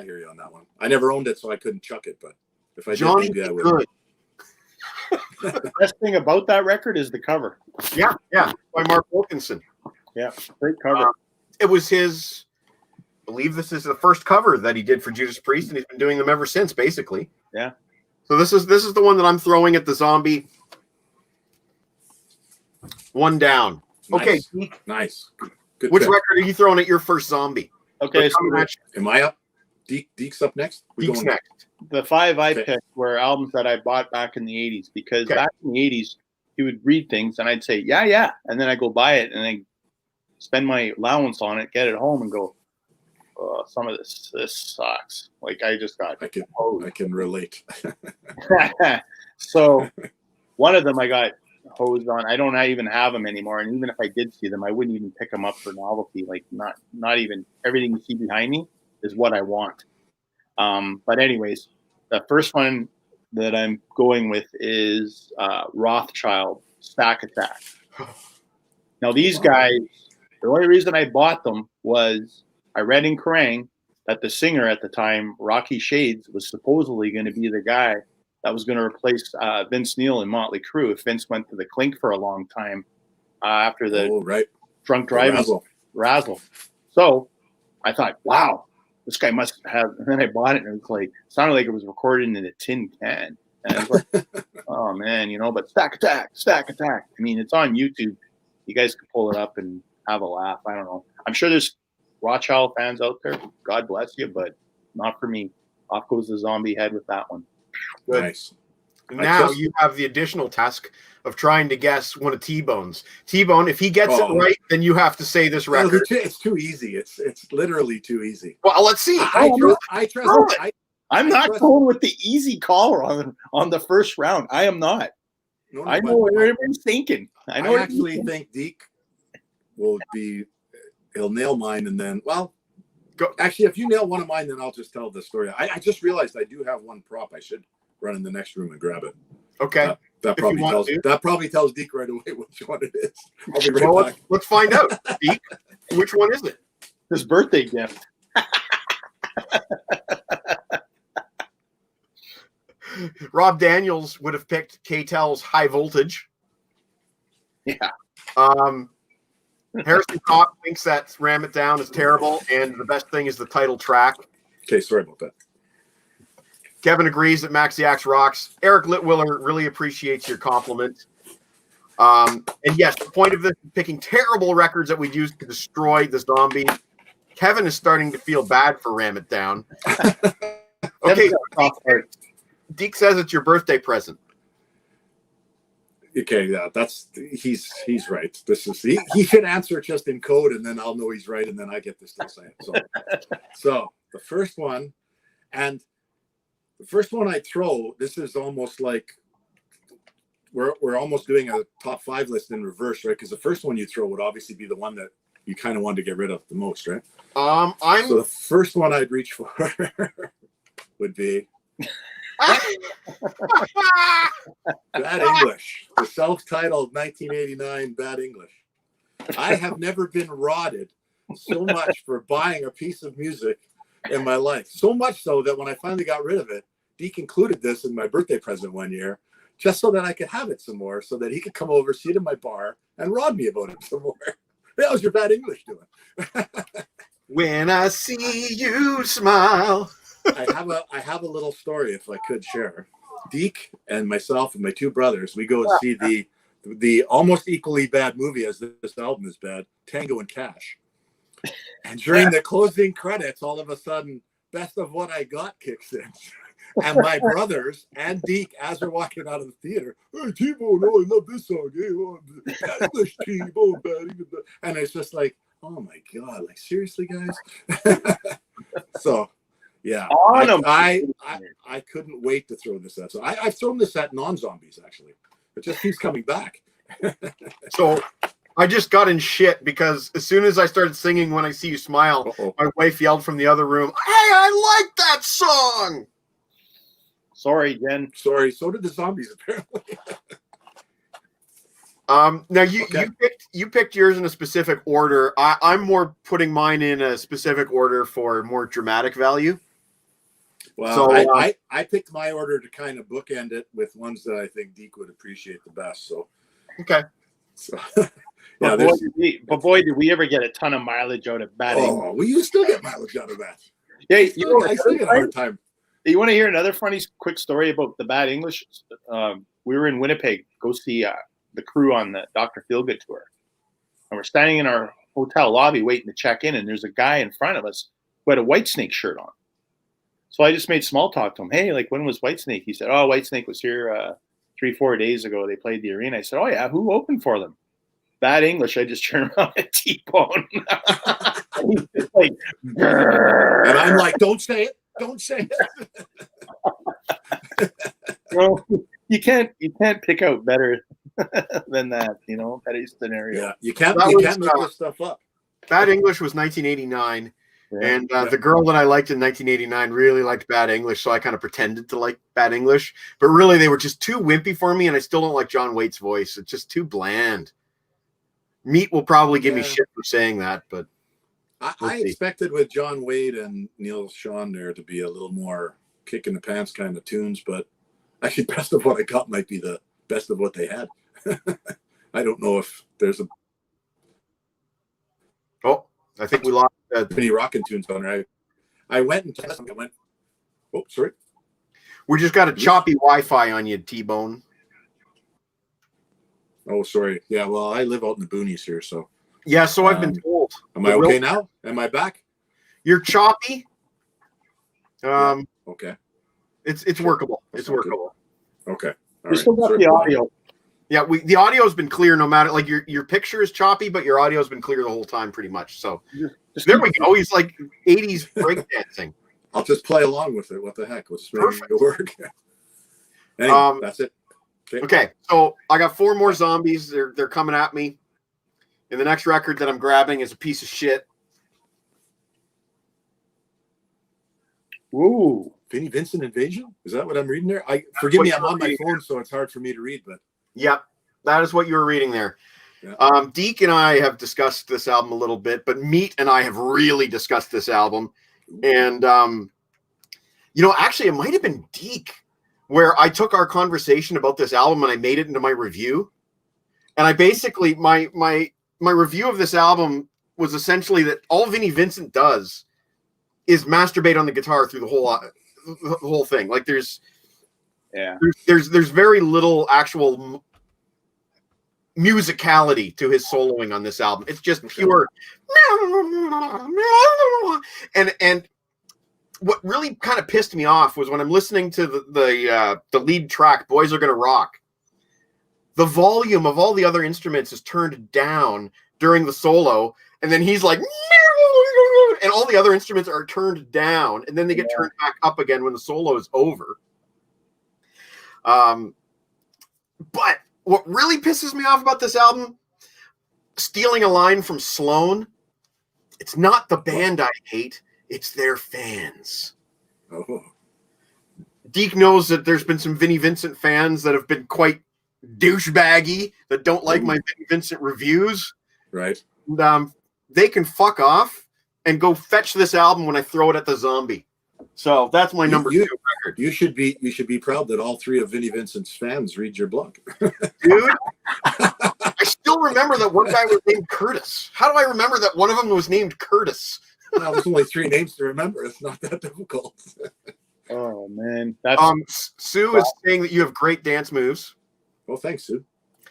C: hear you on that one. I never owned it, so I couldn't chuck it, but if I
A: Johnny
C: did, maybe I would.
A: good.
B: The best thing about that record is the cover.
A: Yeah, by Mark Wilkinson.
B: Yeah, great cover.
A: It was his, I believe this is the first cover that he did for Judas Priest, and he's been doing them ever since, basically.
B: Yeah.
A: So this is the one that I'm throwing at the zombie. One down.
C: Nice.
A: Okay.
C: Nice. Good
A: Which
C: pick.
A: record are you throwing at your first zombie?
B: Okay, so
C: Am I up? Deke's up next?
A: Deke's next.
B: the 5 I
C: Okay.
B: picked were albums that I bought back in the 80s because back in the 80s, he would read things and I'd say, yeah. And then I go buy it and I spend my allowance on it, get it home and go, oh, some of this sucks. Like I just got
C: I can relate.
B: So one of them I got hosed on. I don't even have them anymore. And even if I did see them, I wouldn't even pick them up for novelty. Like not even everything you see behind me is what I want. But anyways, the first one that I'm going with is Rothschild Stack Attack. Now these guys, the only reason I bought them was I read in Kerrang that the singer at the time, Rocky Shades, was supposedly going to be the guy that was going to replace Vince Neil in Motley Crue if Vince went to the Clink for a long time after the drunk driving razzle. So I thought, wow, this guy must have. And then I bought it, and it was like sounded like it was recorded in a tin can. And I was like, oh man, But Stack Attack. I mean, it's on YouTube. You guys can pull it up and have a laugh. I don't know. I'm sure there's Rothschild fans out there. God bless you, but not for me. Off goes the zombie head with that one.
A: Good.
C: Nice.
A: Now you have the additional task of trying to guess one of T-Bone's. T-Bone, if he gets it right, then you have to say this record.
C: It's too easy. It's literally too easy.
A: Well, let's see.
B: I'm not going with the easy caller on the first round. I am not.
C: No,
B: I know what everybody's thinking.
C: I actually think Deke he'll nail mine, and then actually, if you nail one of mine, then I'll just tell the story. I just realized I do have one prop. I should run in the next room and grab it.
A: Okay.
C: That probably tells Deke right away which one it is. I'll be
A: Well,
C: back.
A: let's find out. Deke, which one is it?
B: His birthday gift.
A: Rob Daniels would have picked K-Tel's High Voltage.
B: Yeah.
A: Harrison Cox thinks that Ram It Down is terrible, and the best thing is the title track.
C: Okay, sorry about that.
A: Kevin agrees that Maxi Axe rocks. Eric Litwiller really appreciates your compliment. And yes, the point of this is picking terrible records that we use to destroy the zombie. Kevin is starting to feel bad for Ram It Down. Okay, Deke says it's your birthday present.
C: Okay, yeah, he's right. This is he should answer just in code, and then I'll know he's right, and then I get to still say it. So the first one I throw. This is almost like we're almost doing a top 5 list in reverse, right? Because the first one you throw would obviously be the one that you kind of wanted to get rid of the most, right?
A: So
C: the first one I'd reach for would be Bad English, the self-titled 1989 Bad English. I have never been rotted so much for buying a piece of music in my life. So much so that when I finally got rid of it, Deke included this in my birthday present one year, just so that I could have it some more, so that he could come over, see it in my bar, and rod me about it some more. That was your Bad English doing.
A: When I see you smile.
C: I have a little story if I could share. Deke and myself and my two brothers, we go and see the almost equally bad movie as this album is bad, Tango and Cash. And during the closing credits, all of a sudden, Best of What I Got kicks in. And my brothers and Deke, as we're walking out of the theater, hey, T-Bone, oh, I love this song. Hey, oh, English T-Bone, and it's just like, oh my God, like seriously, guys. So, yeah, I couldn't wait to throw this at. So I've thrown this at non-zombies actually. It just keeps coming back.
A: So I just got in shit because as soon as I started singing "When I See You Smile," my wife yelled from the other room, "Hey, I like that song!"
B: Sorry, Jen.
C: Sorry. So did the zombies, apparently.
A: Now you picked yours in a specific order. I'm more putting mine in a specific order for more dramatic value.
C: Well, so, I picked my order to kind of bookend it with ones that I think Deke would appreciate the best. So
A: okay.
C: So
B: yeah, but boy, did we ever get a ton of mileage out of batting.
C: Oh, well, you still get mileage out of that.
B: Yeah,
C: I still get a hard time.
B: You want to hear another funny quick story about the bad English? We were in Winnipeg, go see the crew on the Dr. Feelgood tour. And we're standing in our hotel lobby waiting to check in, and there's a guy in front of us who had a Whitesnake shirt on. So I just made small talk to him. Hey, like, when was Whitesnake? He said, oh, Whitesnake was here 3-4 days ago. They played the arena. I said, oh, yeah, who opened for them? Bad English. I just turned around and T-Bone. Like,
C: and I'm like, don't say it. Don't say
B: it. Well, you can't pick out better than that, you know, that is scenario.
C: Yeah, you can't make this stuff up.
A: Bad English was 1989, and the girl that I liked in 1989 really liked Bad English, so I kind of pretended to like Bad English, but really they were just too wimpy for me, and I still don't like John Waite's voice. It's just too bland. Meat will probably give me shit for saying that, but
C: I expected with John Wade and Neil Sean there to be a little more kick in the pants kind of tunes, but actually Best of What I Got might be the best of what they had. I don't know if there's a...
A: Oh, I think we lost
C: many rockin' tunes on there. I went and tested them. I went, oh, sorry.
A: We just got a choppy Wi-Fi on you, T-Bone.
C: Oh, sorry. Yeah, well, I live out in the boonies here, so...
A: Yeah, so I've been told.
C: Am I okay now? Am I back?
A: You're choppy.
C: Okay.
A: It's workable. It's workable.
C: Okay.
B: We still got the audio.
A: Yeah, the audio has been clear no matter, like your picture is choppy, but your audio has been clear the whole time pretty much. So there we go. He's like 80s breakdancing.
C: I'll just play along with it. What the heck? Let's make it work. Anyway, that's it.
A: Okay, so I got 4 more zombies. They're coming at me. And the next record that I'm grabbing is a piece of shit.
B: Ooh.
C: Vinnie Vincent Invasion? Is that what I'm reading there? Forgive me, I'm on my phone, so it's hard for me to read, but...
A: Yep, that is what you were reading there. Yeah. Deke and I have discussed this album a little bit, but Meat and I have really discussed this album. And, you know, actually, it might have been Deke where I took our conversation about this album and I made it into my review. And I basically, my review of this album was essentially that all Vinnie Vincent does is masturbate on the guitar through the whole thing. Like there's very little actual musicality to his soloing on this album. It's just pure. And what really kind of pissed me off was when I'm listening to the lead track, "Boys Are Gonna Rock." The volume of all the other instruments is turned down during the solo, and then he's like, and all the other instruments are turned down, and then they get turned back up again when the solo is over. But what really pisses me off about this album, stealing a line from Sloan, it's not the band I hate, it's their fans.
C: Oh.
A: Deke knows that there's been some Vinnie Vincent fans that have been quite douchebaggy, that don't like my Vinnie Vincent reviews.
C: Right.
A: And, they can fuck off and go fetch this album when I throw it at the zombie. So that's my number 2 record.
C: You should be proud that all 3 of Vinnie Vincent's fans read your blog.
A: Dude, I still remember that one guy was named Curtis. How do I remember that one of them was named Curtis?
C: Well, there's only 3 names to remember. It's not that difficult.
B: Oh man, that's
A: Sue is saying that you have great dance moves.
C: Well, thanks, Sue.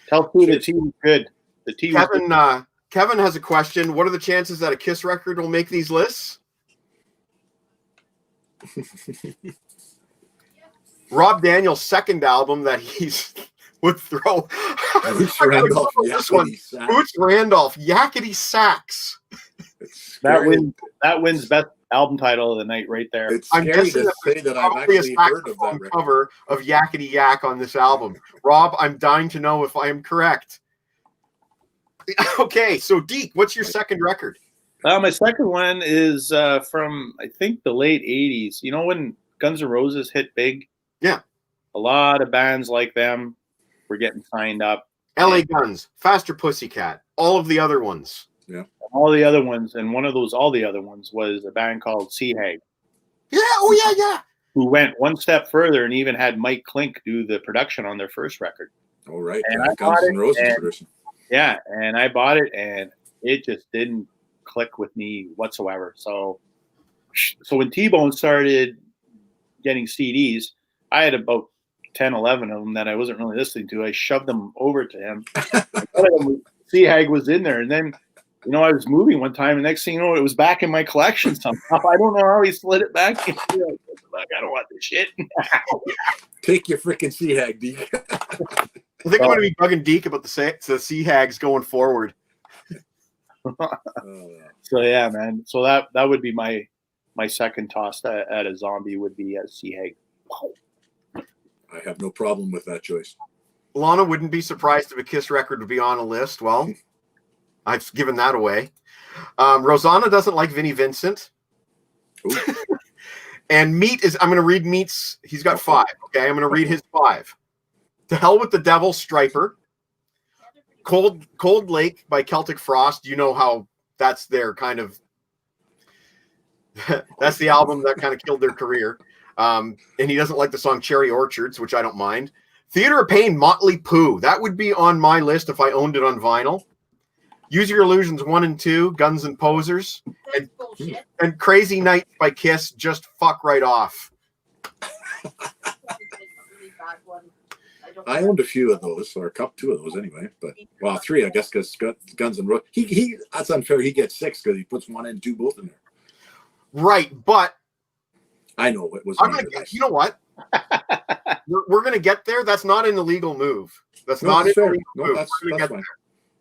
B: tell Sue the tea was good. The tea was good.
A: Kevin has a question. What are the chances that a Kiss record will make these lists? Rob Daniels' second album that he's would throw.
C: Boots Randolph,
A: This one, Boots Randolph, Yakety Sax.
B: That wins best album title of the night right there.
C: It's scary to say that I've actually heard of that record.
A: Cover of Yakety Yak on this album. Rob, I'm dying to know if I am correct. Okay, so Deke, what's your second record?
B: My second one is from, I think, the late 80s. You know when Guns N' Roses hit big?
A: Yeah.
B: A lot of bands like them were getting signed up.
A: LA Guns, Faster Pussycat, all of the other ones.
C: Yeah.
B: All the other ones, and one of those, all the other ones, was a band called Sea Hag.
A: Yeah, oh yeah.
B: Who went one step further and even had Mike Klink do the production on their first record.
C: Oh, right.
B: And I
C: Guns N' Roses production.
B: Yeah, and I bought it, and it just didn't click with me whatsoever. So when T-Bone started getting CDs, I had about 10, 11 of them that I wasn't really listening to. I shoved them over to him. Sea Hag was in there, and then I was moving one time, and next thing you know, it was back in my collection somehow. I don't know how he slid it back. Like, I don't want this shit.
C: Take your freaking Sea Hag, Deke.
A: I think I'm going to be bugging Deke about the Sea Hags going forward.
B: So yeah, man. So that would be my second toss at a zombie would be a Sea Hag.
C: I have no problem with that choice.
A: Lana wouldn't be surprised if a Kiss record would be on a list. Well, I've given that away. Rosanna doesn't like Vinnie Vincent. And Meat is, I'm going to read Meat's, he's got 5. Okay, I'm going to read his 5. To Hell with the Devil, Striper. Cold Lake by Celtic Frost. You know how that's their kind of, that's the album that kind of killed their career. And he doesn't like the song Cherry Orchards, which I don't mind. Theater of Pain, Motley Poo. That would be on my list if I owned it on vinyl. Use Your Illusions 1 and 2, Guns and Posers. And Crazy Night by Kiss, just fuck right off.
C: I owned a few of those, or two of those anyway. But well, 3, I guess, because Guns and Roses. He that's unfair. He gets 6 because he puts 1 and 2 both in there.
A: Right, but
C: I know it was.
A: You know what? we're gonna get there. That's not an illegal move. That's not an illegal move.
C: That's fine.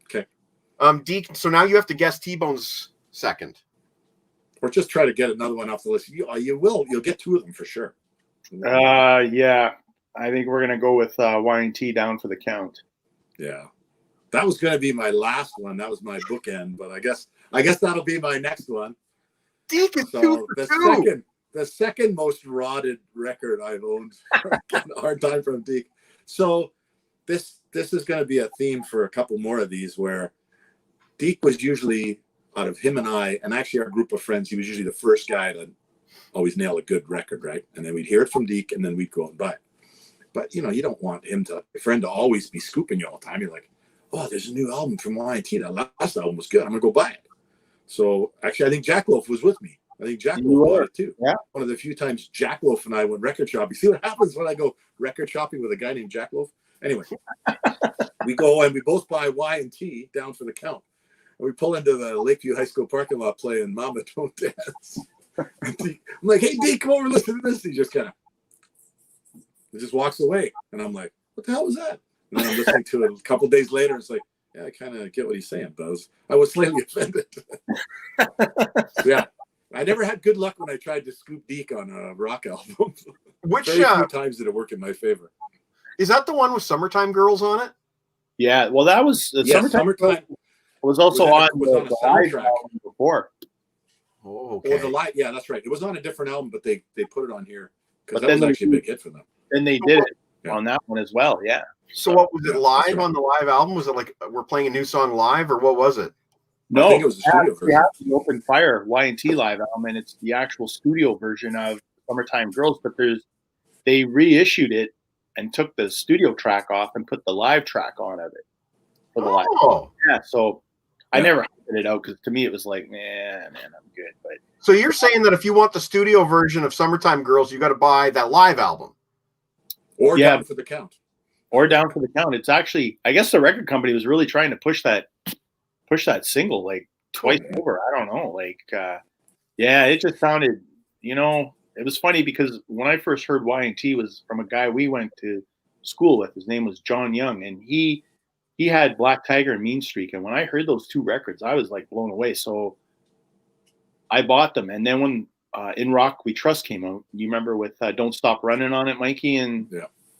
C: Okay.
A: Deke. So now you have to guess T-Bone's second,
C: or just try to get another one off the list. You will. You'll get 2 of them for sure.
B: Yeah. I think we're gonna go with Y&T Down for the Count.
C: Yeah, that was gonna be my last one. That was my bookend, but I guess that'll be my next one.
A: Deke is 2 for 2.
C: The second most rotted record I've owned. A hard time from Deke. So this is going to be a theme for a couple more of these where Deke was usually, out of him and I, and actually our group of friends, he was usually the first guy to always nail a good record, right? And then we'd hear it from Deke, and then we'd go and buy it. But, you don't want your friend to always be scooping you all the time. You're like, oh, there's a new album from Y&T. That last album was good. I'm going to go buy it. So actually, I think Jackloaf was with me. I think Jackloaf bought it too. Yeah. One of the few times Jackloaf and I went record shopping. See what happens when I go record shopping with a guy named Jackloaf? Anyway, we go and we both buy Y&T Down for the Count. And we pull into the Lakeview High School parking lot playing Mama Don't Dance. I'm like, hey, Deke, come over, listen to this. He just just walks away. And I'm like, what the hell was that? And then I'm listening to it a couple days later. It's like, yeah, I kind of get what he's saying, but I was slightly offended. Yeah. I never had good luck when I tried to scoop Deke on a rock album.
A: Which
C: very few times did it work in my favor.
A: Is that the one with Summertime Girls on it?
B: Yeah, well, that was Summertime. Was also on the live album before.
A: Oh, okay.
C: The live, yeah, that's right. It was on a different album, but they put it on here because that was actually a big hit for them.
B: And they did it on that one as well. Yeah.
A: So what was it live on the live album? Was it like we're playing a new song live, or what was it?
C: No, I think it was the studio version.
B: We have the Open Fire Y&T live album, and it's the actual studio version of Summertime Girls. But they reissued it and took the studio track off and put the live track on of it for the live.
A: Oh,
B: yeah. So I never had it out because to me it was like, man, I'm good. But
A: So you're saying that if you want the studio version of Summertime Girls, you got to buy that live album,
C: Or
B: Yeah.
C: Down for the Count.
B: or Down for the Count. It's actually, I guess the record company was really trying to push that single like twice over. I don't know, like yeah, it just sounded, it was funny because when I first heard Y&T was from a guy we went to school with. His name was John Young, and he had Black Tiger and Mean Streak. And when I heard those two records, I was like blown away. So I bought them. And then when In Rock We Trust came out, you remember with Don't Stop Running on it, Mikey, and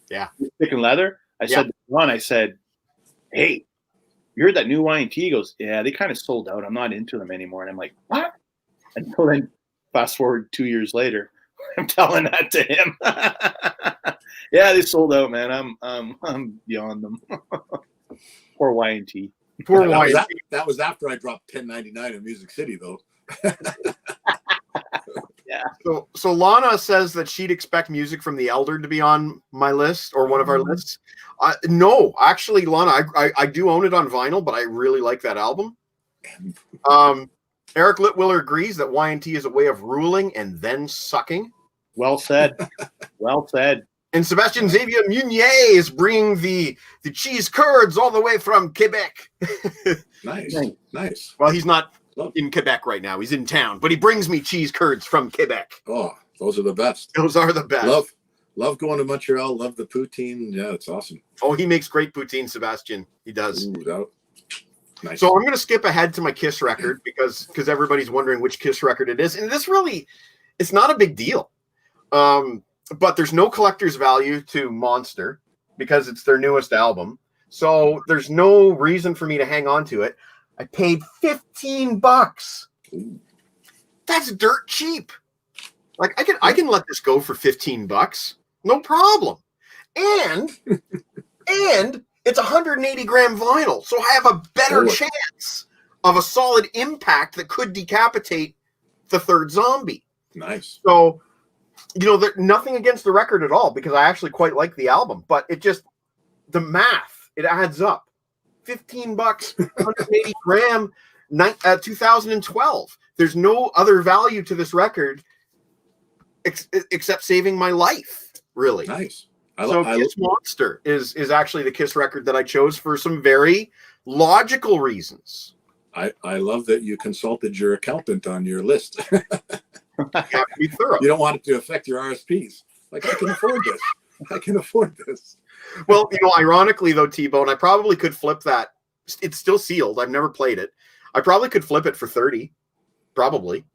B: Stick and Leather? I said to Ron, I said, hey, you heard that new Y&T? He goes, yeah, they kind of sold out. I'm not into them anymore. And I'm like, what? And so then fast forward 2 years later, I'm telling that to him. Yeah, they sold out, man. I'm beyond them. Poor Y&T.
A: Poor Y&T.
C: That was after I dropped $10.99 in Music City, though.
B: Yeah.
A: So Lana says that she'd expect Music from the Elder to be on my list or one of our lists. No, actually, Lana, I do own it on vinyl, but I really like that album. Eric Litwiller agrees that Y&T is a way of ruling and then sucking.
B: Well said. Well said.
A: And Sebastian Xavier Meunier is bringing the cheese curds all the way from Quebec.
C: Nice.
A: Well, he's not in Quebec right now. He's in town, but he brings me cheese curds from Quebec.
C: Oh, those are the best.
A: Those are the best.
C: Love going to Montreal. Love the poutine. Yeah, it's awesome.
A: Oh, he makes great poutine, Sebastian. He does.
C: Ooh, nice.
A: So I'm going to skip ahead to my Kiss record because everybody's wondering which Kiss record it is. And this really, it's not a big deal. But there's no collector's value to Monster because it's their newest album. So there's no reason for me to hang on to it. I paid $15.
C: Ooh.
A: That's dirt cheap. Like I can let this go for $15. No problem. And it's 180 gram vinyl. So I have a better chance of a solid impact that could decapitate the third zombie.
C: Nice.
A: So, nothing against the record at all because I actually quite like the album, but the math, it adds up. $15, 180 gram, 2012. There's no other value to this record except saving my life, really.
C: Nice.
A: Kiss Monster is actually the Kiss record that I chose for some very logical reasons.
C: I love that you consulted your accountant on your list.
A: You have to be thorough.
C: You don't want it to affect your RSPs. Like, I can afford this. I can afford this.
A: Well, ironically, though, T-Bone, I probably could flip that. It's still sealed. I've never played it. I probably could flip it for 30. Probably.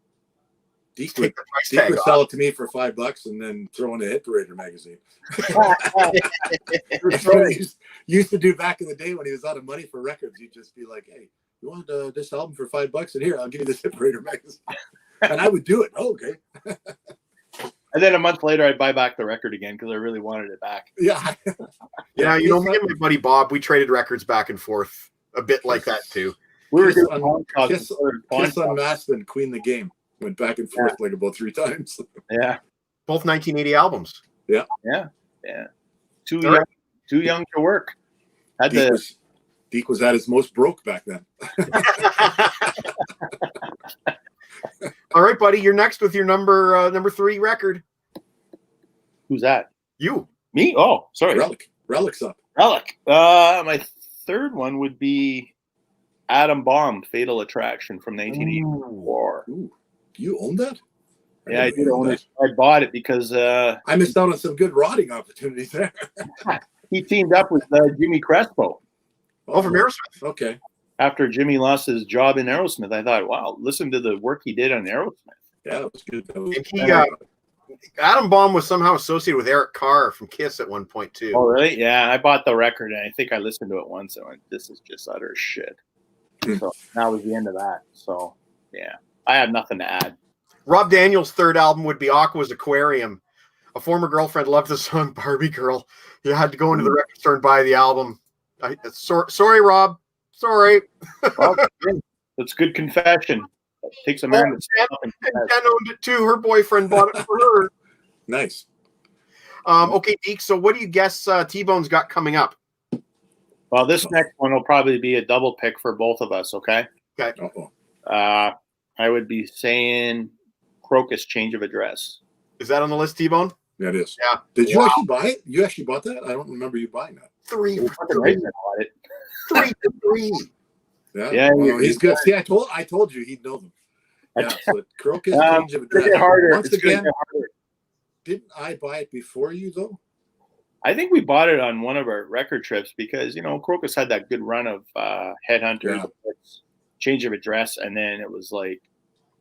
C: Deke would sell it to me for $5 and then throw in a Hit Parader magazine. That's what he used to do back in the day when he was out of money for records. He'd just be like, hey, you want this album for $5? And here, I'll give you this Hit Parader magazine. And I would do it. Oh, okay.
B: And then a month later, I'd buy back the record again because I really wanted it back.
C: Yeah.
A: Yeah, me and my buddy Bob, we traded records back and forth a bit like that, too.
B: We were
C: Kiss Unmasked and Queen the Game. Went back and forth like about 3 times.
B: Yeah.
A: Both 1980 albums.
C: Yeah.
B: Too young to work.
C: Deke was at his most broke back then.
A: All right, buddy, you're next with your number 3 record.
B: Who's that?
A: You.
B: Me? Oh, sorry.
C: Relic's up.
B: Relic. My third one would be Atom Bomb, Fatal Attraction from 1984.
C: Ooh. You own that?
B: Yeah, I did own it. I bought it because
C: I missed out on some good rotting opportunities there.
B: He teamed up with Jimmy Crespo.
A: Oh, from Aerosmith.
C: Okay.
B: After Jimmy lost his job in Aerosmith, I thought, wow, listen to the work he did on Aerosmith.
C: Yeah, it was good.
A: Atom Bomb was somehow associated with Eric Carr from Kiss at one point, too.
B: Oh, really? Yeah, I bought the record, and I think I listened to it once, and I went, this is just utter shit. So that was the end of that. So, yeah, I have nothing to add.
A: Rob Daniels' third album would be Aqua's Aquarium. A former girlfriend loved the song Barbie Girl. You had to go into the record store and buy the album. Sorry, Rob. Sorry.
B: Well, that's good confession. It takes a man to step up and
A: Jen owned it too. Her boyfriend bought it for her.
C: Nice.
A: Okay, Deke, so what do you guess T-Bone's got coming up?
B: Well, this next one will probably be a double pick for both of us, okay?
A: Okay.
C: Uh-oh.
B: I would be saying Crocus, Change of Address.
A: Is that on the list, T-Bone?
C: Yeah, it is.
A: Yeah.
C: Did you actually buy it? You actually bought that? I don't remember you buying that.
A: 3 for
B: Fucking
A: 3.
B: right, I bought it.
A: 3 for 3.
C: Yeah, well, he's good. See, I told you he'd know them. Yeah, so Crocus, Change of Address. Once again, didn't I buy it before you though?
B: I think we bought it on one of our record trips because Crocus had that good run of Headhunters, Change of Address, and then it was like,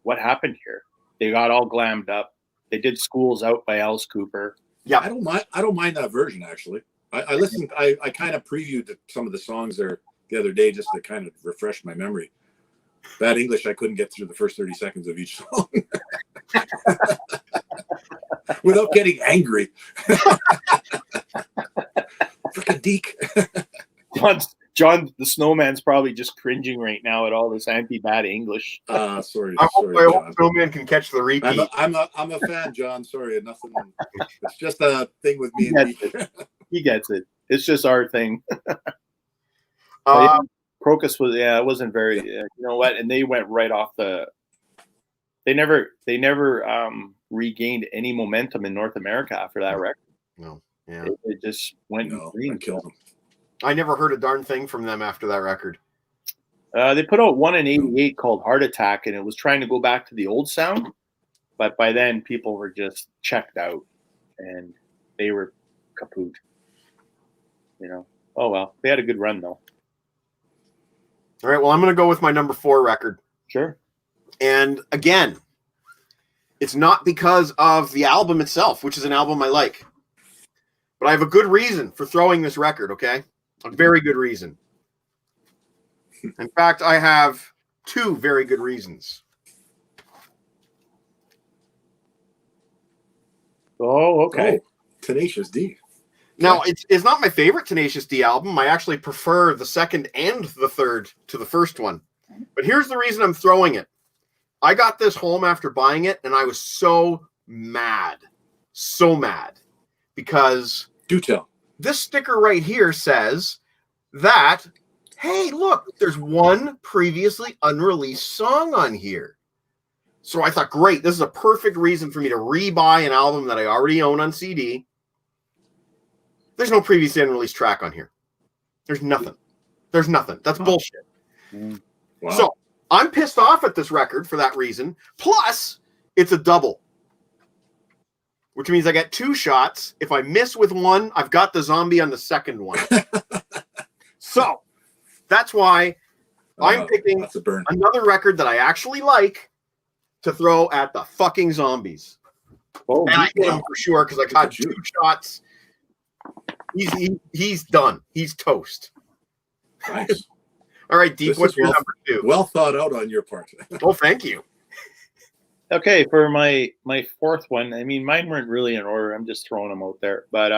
B: what happened here? They got all glammed up. They did Schools Out by Alice Cooper.
C: Yeah, I don't mind that version actually. I listened. I kind of previewed some of the songs there the other day just to kind of refresh my memory. Bad English, I couldn't get through the first 30 seconds of each song without getting angry. Freaking Deke.
B: John the Snowman's probably just cringing right now at all this anti-bad English.
C: Sorry.
A: I hope Snowman can catch the repeat.
C: I'm a fan, John. Sorry, nothing. It's just a thing with me and Deke.
B: He gets it. It's just our thing. Crocus was it wasn't very you know what, and they went right off the. They never regained any momentum in North America after that record.
A: No, yeah,
B: it just went green.
C: Killed them.
A: I never heard a darn thing from them after that record.
B: They put out one in '88 called Heart Attack, and it was trying to go back to the old sound, but by then people were just checked out, and they were kaput. Oh well, they had a good run though.
A: All right, well, I'm going to go with my number 4 record.
B: Sure.
A: And again, it's not because of the album itself, which is an album I like. But I have a good reason for throwing this record, okay? A very good reason. In fact, I have 2 very good reasons.
B: Oh, okay.
C: Oh, Tenacious D.
A: Now, it's not my favorite Tenacious D album. I actually prefer the second and the third to the first one. But here's the reason I'm throwing it. I got this home after buying it, and I was so mad. So mad. Because
C: do tell.
A: This sticker right here says that, hey, look, there's one previously unreleased song on here. So I thought, great, this is a perfect reason for me to rebuy an album that I already own on CD. There's no previously unreleased track on here. There's nothing. That's bullshit.
C: Wow.
A: So I'm pissed off at this record for that reason. Plus, it's a double, which means I get 2 shots. If I miss with one, I've got the zombie on the second one. So that's why I'm picking another record that I actually like to throw at the fucking zombies.
B: Oh,
A: and I hit him for sure because I got 2 shots. He's done. He's toast.
C: Nice.
A: All right, Deep, what's your number 2?
C: Well thought out on your part.
A: Oh, thank you.
B: Okay, for my 4th one, I mean, mine weren't really in order. I'm just throwing them out there. But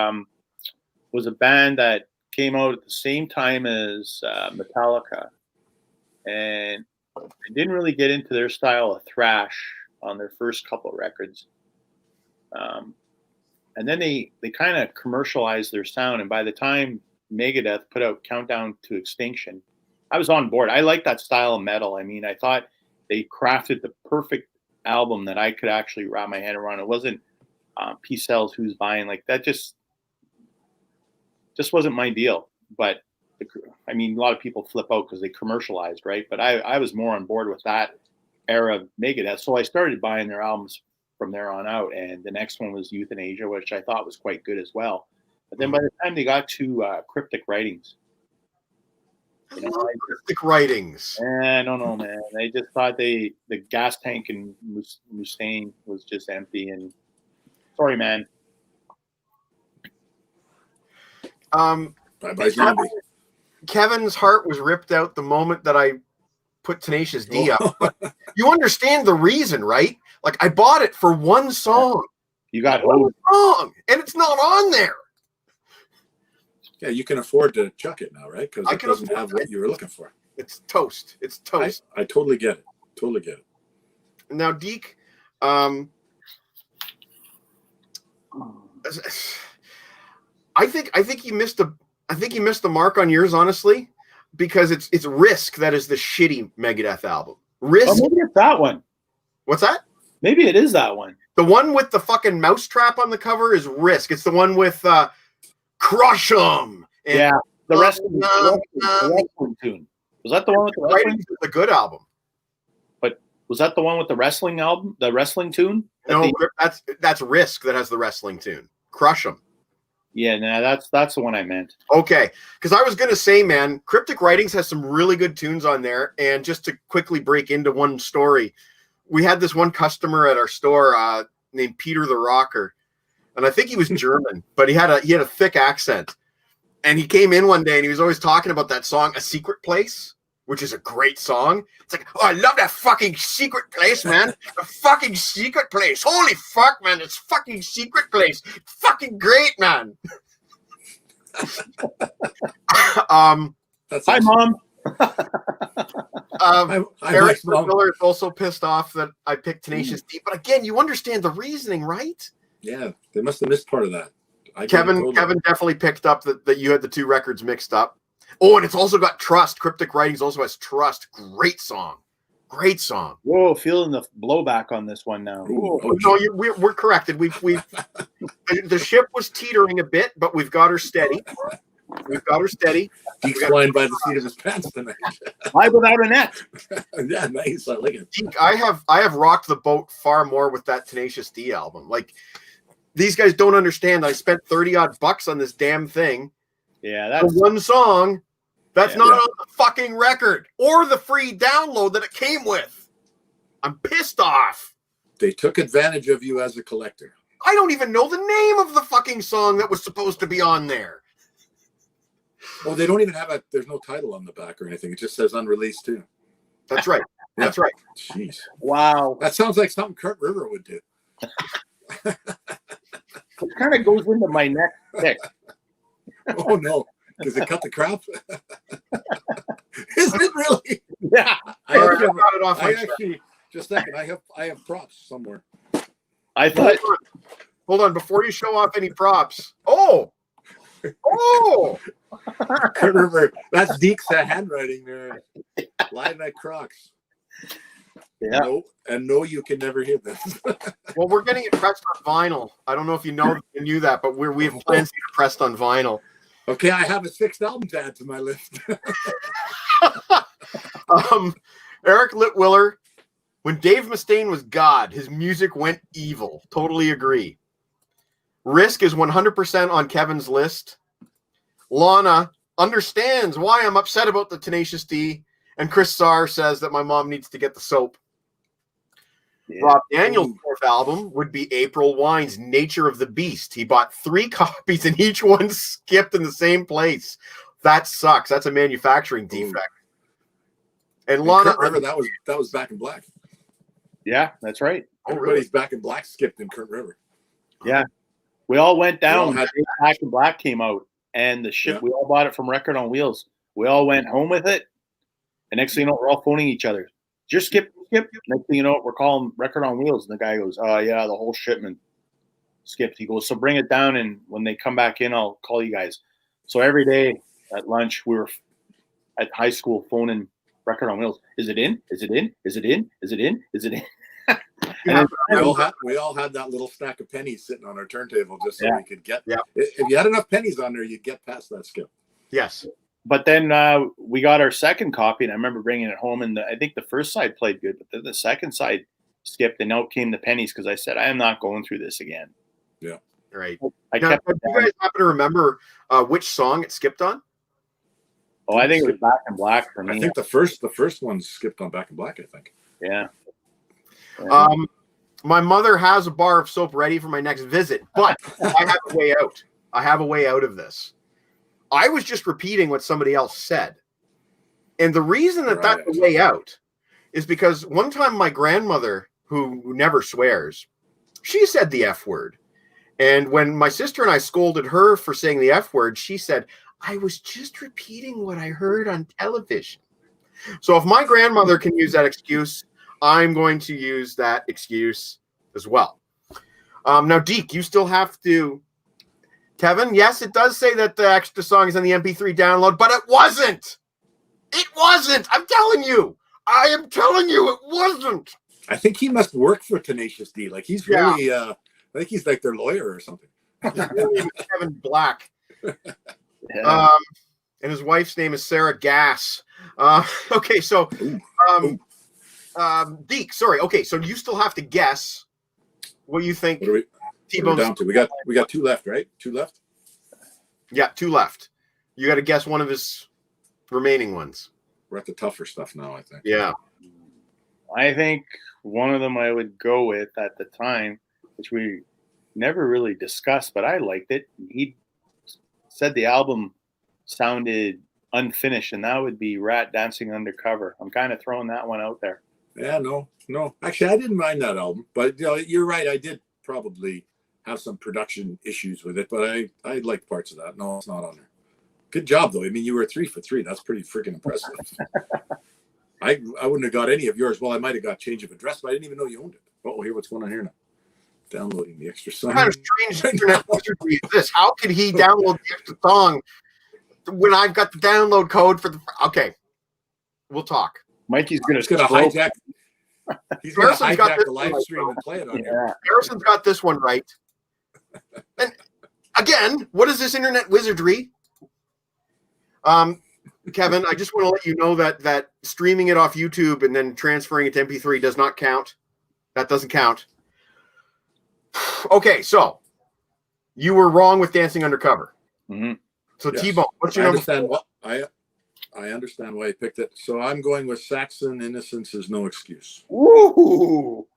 B: was a band that came out at the same time as Metallica. And I didn't really get into their style of thrash on their first couple of records. And then they kind of commercialized their sound. And by the time Megadeth put out Countdown to Extinction, I was on board. I like that style of metal. I mean, I thought they crafted the perfect album that I could actually wrap my head around. It wasn't Peace Sells, Who's Buying. Like that just wasn't my deal. But I mean, a lot of people flip out because they commercialized, right? But I was more on board with that era of Megadeth. So I started buying their albums from there on out, and the next one was Euthanasia, which I thought was quite good as well. But then by the time they got to Cryptic Writings,
A: Cryptic Writings.
B: I don't know, man. I just thought the gas tank in Mustaine was just empty. And sorry, man.
C: Bye-bye, zombie.
A: Kevin's heart was ripped out the moment that I put Tenacious D up. But you understand the reason, right? Like, I bought it for one song.
B: You got
A: one song, and it's not on there.
C: Yeah, you can afford to chuck it now, right? Because it doesn't have what you were looking for.
A: It's toast. It's toast.
C: I totally get it. Totally get it.
A: Now, Deke, I think you missed the mark on yours, honestly. because it's Risk that is the shitty Megadeth album. Risk.
B: Oh, maybe it's that one.
A: What's that?
B: Maybe it is that one.
A: The one with the fucking mousetrap on the cover is Risk. It's the one with Crush 'em.
B: Yeah, the wrestling tune. Was that the one with the wrestling?
A: It's a good album.
B: But was that the one with the wrestling album? The wrestling tune?
A: No, that's Risk that has the wrestling tune. Crush 'em.
B: Yeah, no, that's the one I meant.
A: Okay, because I was gonna say, man, Cryptic Writings has some really good tunes on there. And just to quickly break into one story, we had this one customer at our store named Peter the Rocker, and I think he was German, but he had a thick accent. And he came in one day and he was always talking about that song, A Secret Place, which is a great song. It's like, oh, I love that fucking secret place, man. A fucking secret place. Holy fuck, man. It's fucking secret place. Fucking great, man.
B: Hi, Mom.
A: Eric Miller is also pissed off that I picked Tenacious D. But again, you understand the reasoning, right?
C: Yeah, they must have missed part of that.
A: Kevin definitely picked up that you had the two records mixed up. Oh, and it's also got Trust. Cryptic Writings also has Trust. Great song. Great song.
B: Whoa, feeling the blowback on this one now.
A: No, we're corrected. The ship was teetering a bit, but we've got her steady.
C: Deke's flying by the seat of his pants tonight.
B: Fly without a net.
C: Yeah, nice. I like it.
A: Deke, I have rocked the boat far more with that Tenacious D album. Like, these guys don't understand. I spent $30-odd on this damn thing.
B: Yeah, that's
A: one song that's not on the fucking record or the free download that it came with. I'm pissed off.
C: They took advantage of you as a collector.
A: I don't even know the name of the fucking song that was supposed to be on there.
C: Well, they don't even have there's no title on the back or anything. It just says unreleased too.
A: That's right. That's right.
C: Jeez.
B: Wow.
C: That sounds like something Kurt River would do.
B: It kind of goes into my next pick.
C: Oh no, because it cut the crap. Is it really?
B: Yeah.
C: I actually just a second. I have props somewhere.
B: I thought.
A: Hold on, before you show off any props. Oh.
C: Kurt River. That's Deke's handwriting there. Live at Crocs.
B: Yeah.
C: No, you can never hear this.
A: Well, we're getting it pressed on vinyl. I don't know if you knew that, but we have plans to get it pressed on vinyl.
C: Okay, I have a 6th album to add to my list.
A: Eric Litwiller, when Dave Mustaine was God, his music went evil. Totally agree. Risk is 100% on Kevin's list. Lana understands why I'm upset about the Tenacious D. And Chris Sarr says that my mom needs to get the soap. Yeah. Rob Daniels' 4th album would be April Wine's Nature of the Beast. He bought 3 copies and each one skipped in the same place. That sucks. That's a manufacturing defect. And Lana,
C: Kurt River, that was Back in Black.
B: Yeah, that's right.
C: Everybody's Back in Black skipped in Kurt River.
B: Yeah. We all went down when Back in Black came out, and the ship, we all bought it from Record on Wheels. We all went home with it. And next thing you know, we're all phoning each other. Just skip. Next thing you know, we're calling Record on Wheels. And the guy goes, yeah, the whole shipment skipped. He goes, so bring it down. And when they come back in, I'll call you guys. So every day at lunch, we were at high school phoning Record on Wheels. Is it in? Is it in? Is it in? Is it in? Is it in?
C: And we all had that little stack of pennies sitting on our turntable just so we could get.
A: Yeah.
C: If you had enough pennies on there, you'd get past that skip.
A: Yes.
B: But then we got our second copy, and I remember bringing it home, and I think the first side played good, but then the second side skipped, and out came the pennies because I said, I am not going through this again.
C: Yeah.
A: Right.
B: Do
A: you guys happen to remember which song it skipped on?
B: Oh, I think it was Back in Black for me.
C: I think the first one skipped on Back in Black, I think.
B: Yeah.
A: My mother has a bar of soap ready for my next visit, but I have a way out. I have a way out of this. I was just repeating what somebody else said. And the reason that's the way out is because one time my grandmother, who never swears, she said the F word. And when my sister and I scolded her for saying the F word, she said, I was just repeating what I heard on television. So if my grandmother can use that excuse, I'm going to use that excuse as well. Now, Deke, you still have to... Kevin, yes, it does say that the extra song is on the MP3 download, but it wasn't. It wasn't. I'm telling you. I am telling you it wasn't.
C: I think he must work for Tenacious D. Like he's really, I think he's like their lawyer or something.
A: His real name is Kevin Black.
B: Yeah.
A: And his wife's name is Sarah Gass. Okay, so Deke, sorry. Okay, so you still have to guess what you think.
C: What are we
A: T-Bone's
C: down to? We got 2 left, right? 2 left.
A: Yeah, 2 left. You got to guess one of his remaining ones.
C: We're at the tougher stuff now, I think.
A: Yeah.
B: I think one of them I would go with at the time, which we never really discussed, but I liked it. He said the album sounded unfinished, and that would be Rat Dancing Undercover. I'm kind of throwing that one out there.
C: Yeah, no. Actually, I didn't mind that album, but you're right. I did probably have some production issues with it, but I like parts of that. No, it's not on there. Good job, though. I mean, you were 3 for 3. That's pretty freaking impressive. I wouldn't have got any of yours. Well, I might have got Change of Address, but I didn't even know you owned it. Oh, here, what's going on here now? Downloading the extra song.
A: What kind of strange internet wizardry is this? How could he download the extra song when I've got the download code for the? Okay, we'll talk.
B: Mikey's going
C: to hijack. He's going to hijack the live stream and play it on here.
A: Harrison's got this one right. And again, what is this internet wizardry? Kevin, I just want to let you know that streaming it off YouTube and then transferring it to MP3 does not count. That doesn't count. Okay, so you were wrong with Dancing Undercover.
B: Mm-hmm.
A: So yes. T-Bone, what's your number?
C: I understand why he picked it. So I'm going with Saxon. Innocence is no excuse.
B: Ooh.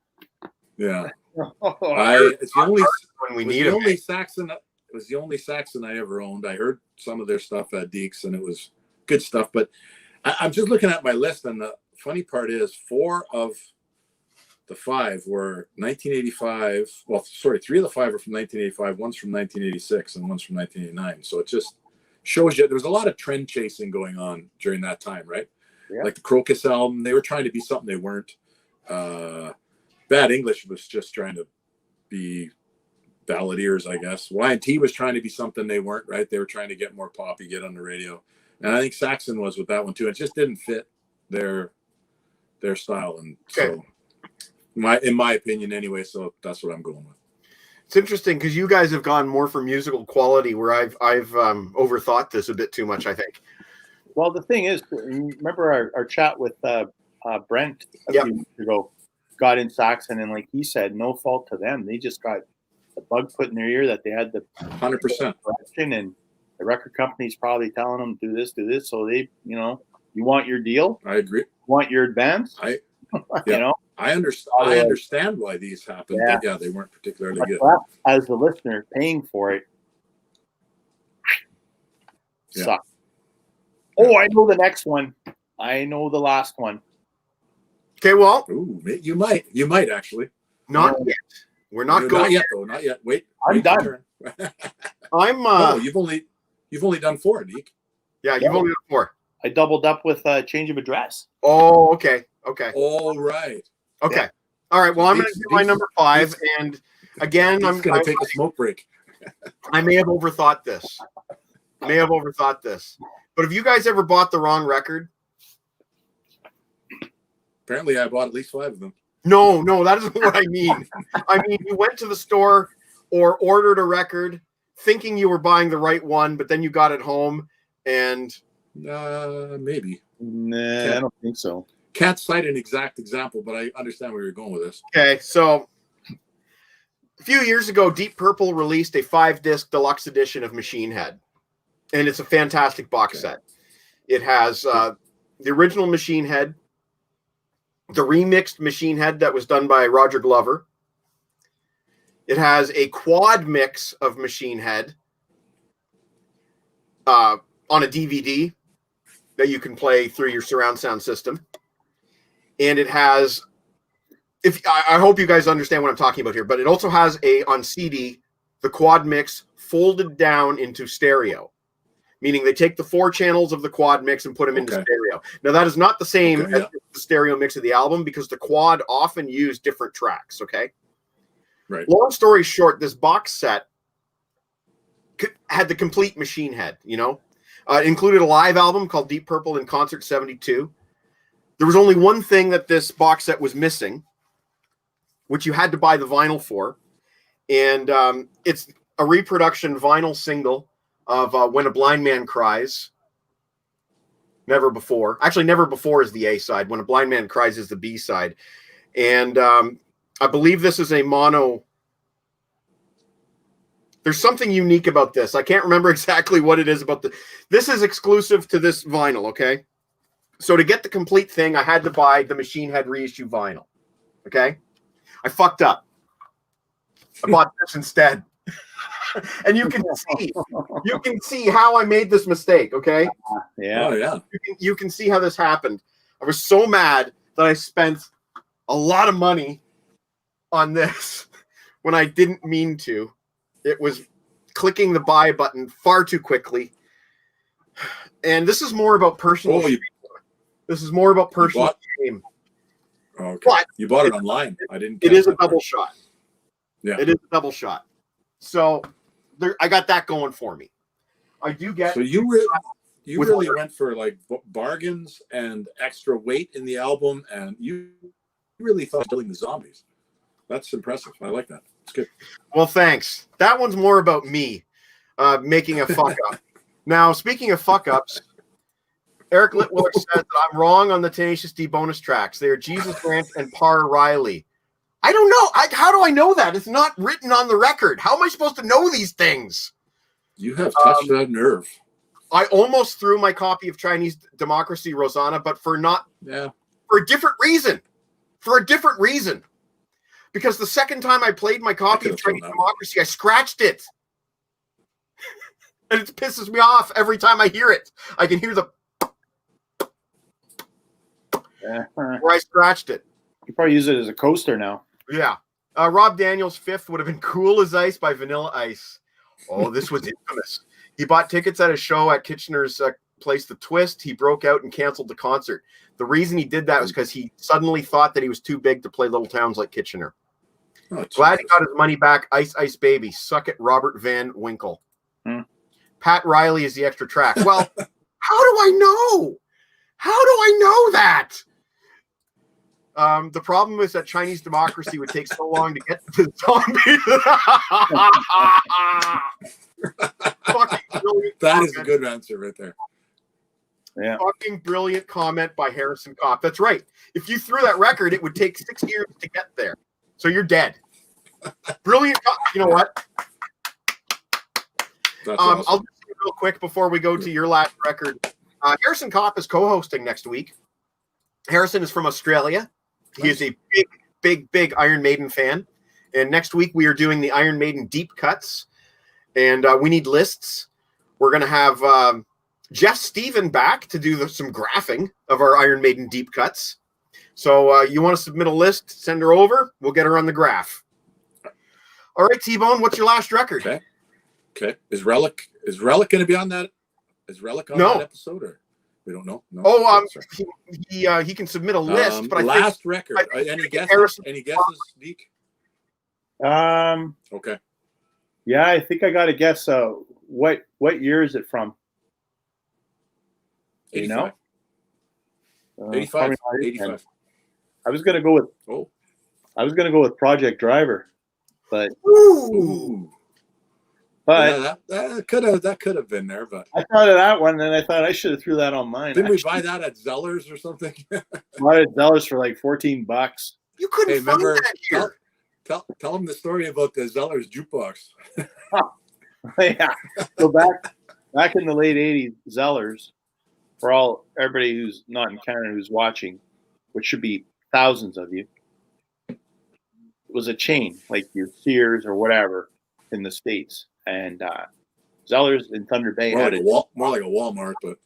C: Yeah. It's the only
A: when we need it.
C: Saxon. It was the only Saxon I ever owned. I heard some of their stuff at Deeks, and it was good stuff. But I'm just looking at my list, and the funny part is 4 of the 5 were 1985. Well, sorry, 3 of the 5 are from 1985. One's from 1986, and one's from 1989. So it just shows you there was a lot of trend chasing going on during that time, right? Yeah. Like the Crocus album, they were trying to be something they weren't. Bad English was just trying to be balladeers, I guess. Y&T was trying to be something they weren't, right? They were trying to get more poppy, get on the radio. And I think Saxon was with that one too. It just didn't fit their style. And so in my opinion anyway, so that's what I'm going with.
A: It's interesting because you guys have gone more for musical quality, where I've overthought this a bit too much, I think.
B: Well, the thing is, remember our chat with Brent a few weeks ago, got in Saxon, and like he said, no fault to them. They just got the bug put in their ear that they had the
C: 100%,
B: and the record company's probably telling them do this. So they, you want your deal.
C: I agree.
B: You want your advance.
C: I understand why these happened. Yeah. But they weren't particularly good.
B: As the listener, paying for it sucks. Oh, I know the next one. I know the last one.
A: Okay, well,
C: you might actually.
A: Not yet. We're not going
C: yet, though. Not yet. Wait.
B: I'm done.
A: I'm.
C: No, you've only done 4, Deke.
A: Yeah, you've only done 4.
B: I doubled up with Change of Address.
A: Oh, okay.
C: All right.
A: Okay. Yeah. All right. Well, I'm going to do my number 5, and again, I'm
C: going to take a smoke break.
A: I may have overthought this. But have you guys ever bought the wrong record?
C: Apparently, I bought at least 5 of them.
A: No, that isn't what I mean. I mean, you went to the store or ordered a record thinking you were buying the right one, but then you got it home and...
C: maybe.
B: Nah, I don't think so.
C: Can't cite an exact example, but I understand where you're going with this.
A: Okay, so a few years ago, Deep Purple released a 5-disc deluxe edition of Machine Head, and it's a fantastic box set. It has the original Machine Head, the remixed Machine Head that was done by Roger Glover. It has a quad mix of Machine Head on a DVD that you can play through your surround sound system. And it has, I hope you guys understand what I'm talking about here, but it also has on CD, the quad mix folded down into stereo, meaning they take the 4 channels of the quad mix and put them into stereo. Now, that is not the same as the stereo mix of the album because the quad often use different tracks, okay?
C: Right.
A: Long story short, this box set had the complete Machine Head, It included a live album called Deep Purple in Concert 72. There was only one thing that this box set was missing, which you had to buy the vinyl for. And it's a reproduction vinyl single of When a Blind Man Cries. Never Before. Actually, Never Before is the A side. When a Blind Man Cries is the B side. And I believe this is a mono. There's something unique about this. I can't remember exactly what it is about this is exclusive to this vinyl, okay? So to get the complete thing, I had to buy the Machine Head reissue vinyl. Okay? I fucked up. I bought this instead. And you can see how I made this mistake, okay?
B: Yeah.
C: Oh, yeah.
A: You can see how this happened. I was so mad that I spent a lot of money on this when I didn't mean to. It was clicking the buy button far too quickly. And this is more about personal shame. This is more about personal shame.
C: Okay.
A: But
C: you bought it online. I didn't.
A: It is a double shot.
C: Yeah.
A: It is a double shot. So I got that going for me. I do get.
C: So you really went for like bargains and extra weight in the album, and you really thought killing the zombies. That's impressive. I like that. It's good.
A: Well, thanks. That one's more about me making a fuck up. Now, speaking of fuck ups, Eric Litwiller says that I'm wrong on the Tenacious D bonus tracks. They are Jesus Grant and Par Riley. I don't know. How do I know that? It's not written on the record. How am I supposed to know these things?
C: You have touched that nerve.
A: I almost threw my copy of Chinese Democracy, Rosanna, but for a different reason. For a different reason. Because the second time I played my copy of Chinese Democracy, I scratched it. And it pisses me off every time I hear it. I can hear the where I scratched it.
B: You probably use it as a coaster now.
A: Yeah. Rob Daniels' Fifth would have been Cool as Ice by Vanilla Ice. Oh, this was infamous. He bought tickets at a show at Kitchener's place, The Twist. He broke out and canceled the concert. The reason he did that was because he suddenly thought that he was too big to play little towns like Kitchener.
C: Oh,
A: Glad he got his money back. Ice Ice Baby. Suck it, Robert Van Winkle. Pat Riley is the extra track. Well, how do I know? How do I know that? The problem is that Chinese Democracy would take so long to get to the zombies.
C: That is a good answer right there.
B: Yeah.
A: Fucking brilliant comment by Harrison Kopp. That's right. If you threw that record, it would take 6 years to get there. So you're dead. Brilliant. You know what?
C: Awesome.
A: I'll just say real quick before we go to your last record. Harrison Kopp is co-hosting next week. Harrison is from Australia. He is a big Iron Maiden fan. And next week we are doing the Iron Maiden deep cuts. And we need lists. We're going to have Jeff Steven back to do some graphing of our Iron Maiden deep cuts. So you want to submit a list, send her over. We'll get her on the graph. All right, T-Bone, what's your last record?
C: Okay. Is Relic going to be on that? Is Relic on that episode, or we don't know? No.
A: Oh, he can submit a list, but I think
C: record. Any guesses? Any guesses, Deke? Okay.
B: Yeah, I think I got to guess. What year is it from?
C: 85.
B: You know?
C: 85. 85.
B: I was gonna go with Project Driver, but
C: But that could have been there. But
B: I thought of that one, and I thought I should have threw that on mine.
C: Didn't we buy that at Zellers or something?
B: Bought it at Zellers for like $14.
A: You couldn't find that here.
C: Tell them the story about the Zellers jukebox.
B: Yeah. So back in the late '80s, Zellers, for everybody who's not in Canada who's watching, which should be thousands of you, it was a chain like your Sears or whatever in the States. And Zellers in Thunder Bay
C: more
B: had
C: like a Walmart, but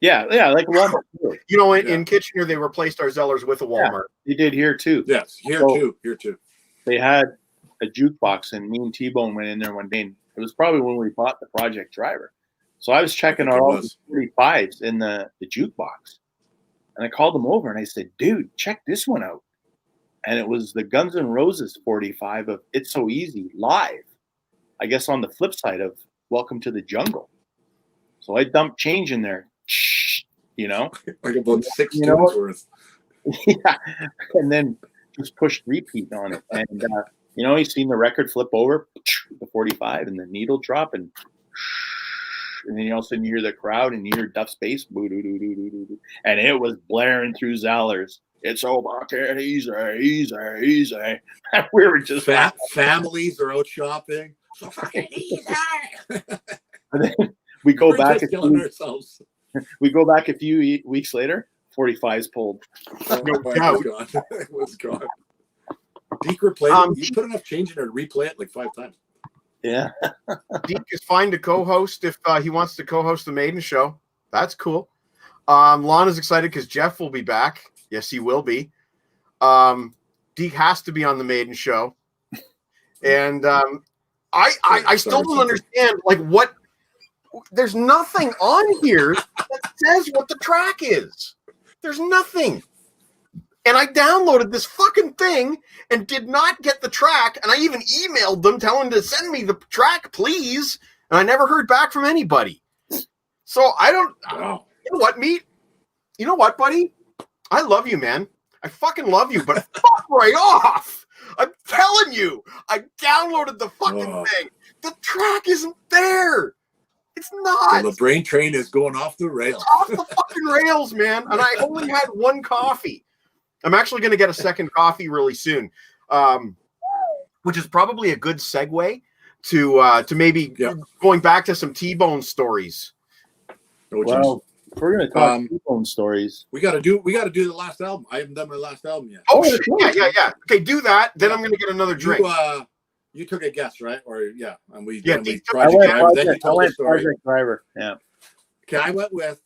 B: yeah, like a Walmart.
A: You know, in Kitchener they replaced our Zellers with a Walmart.
B: You did here too.
C: Yes, here too.
B: They had a jukebox, and me and T-Bone went in there one day. And it was probably when we bought the Project Driver. So I was checking out all the 45s in the jukebox, and I called them over and I said, "Dude, check this one out." And it was the Guns N' Roses 45 of "It's So Easy" live. I guess on the flip side of Welcome to the Jungle. So I dumped change in there,
C: Like about 6
B: You know
C: tunes
B: what?
C: worth.
B: Yeah, and then just pushed repeat on it, and you seen the record flip over, the 45, and the needle drop, and then all of a sudden you hear the crowd, and you hear Duff's bass, and it was blaring through Zellers. It's over, easy, easy, easy. And we were just
C: families are out shopping. So fucking easy.
B: And then we go back. We go back a few weeks later. 45's pulled.
C: No doubt. It was gone. Deke replayed it. You put enough change in there to replay it like 5 times.
B: Yeah.
A: Deke is fine to co-host if he wants to co-host the Maiden show. That's cool. Lana's excited because Jeff will be back. Yes, he will be. Deke has to be on the Maiden show. And I still don't understand, like, what. There's nothing on here that says what the track is. There's nothing. And I downloaded this fucking thing and did not get the track. And I even emailed them telling them to send me the track, please. And I never heard back from anybody. So I don't.
C: Wow.
A: You know what, Meat? You know what, buddy? I love you, man. I fucking love you, but fuck right off. I'm telling you. I downloaded the fucking thing. The track isn't there. It's not.
C: The LeBrain Train is going off the rails.
A: Off the fucking rails, man. And I only had one coffee. I'm actually going to get a second coffee really soon, which is probably a good segue to maybe going back to some T-Bone stories.
B: Well, if we're going to talk T-Bone stories,
C: we got to do the last album. I haven't done my last album yet.
A: Oh, yeah. Okay, do that. Then I'm going to get another drink.
C: You took a guess, right? Or and we
B: Project Driver. Yeah.
C: Okay, I went with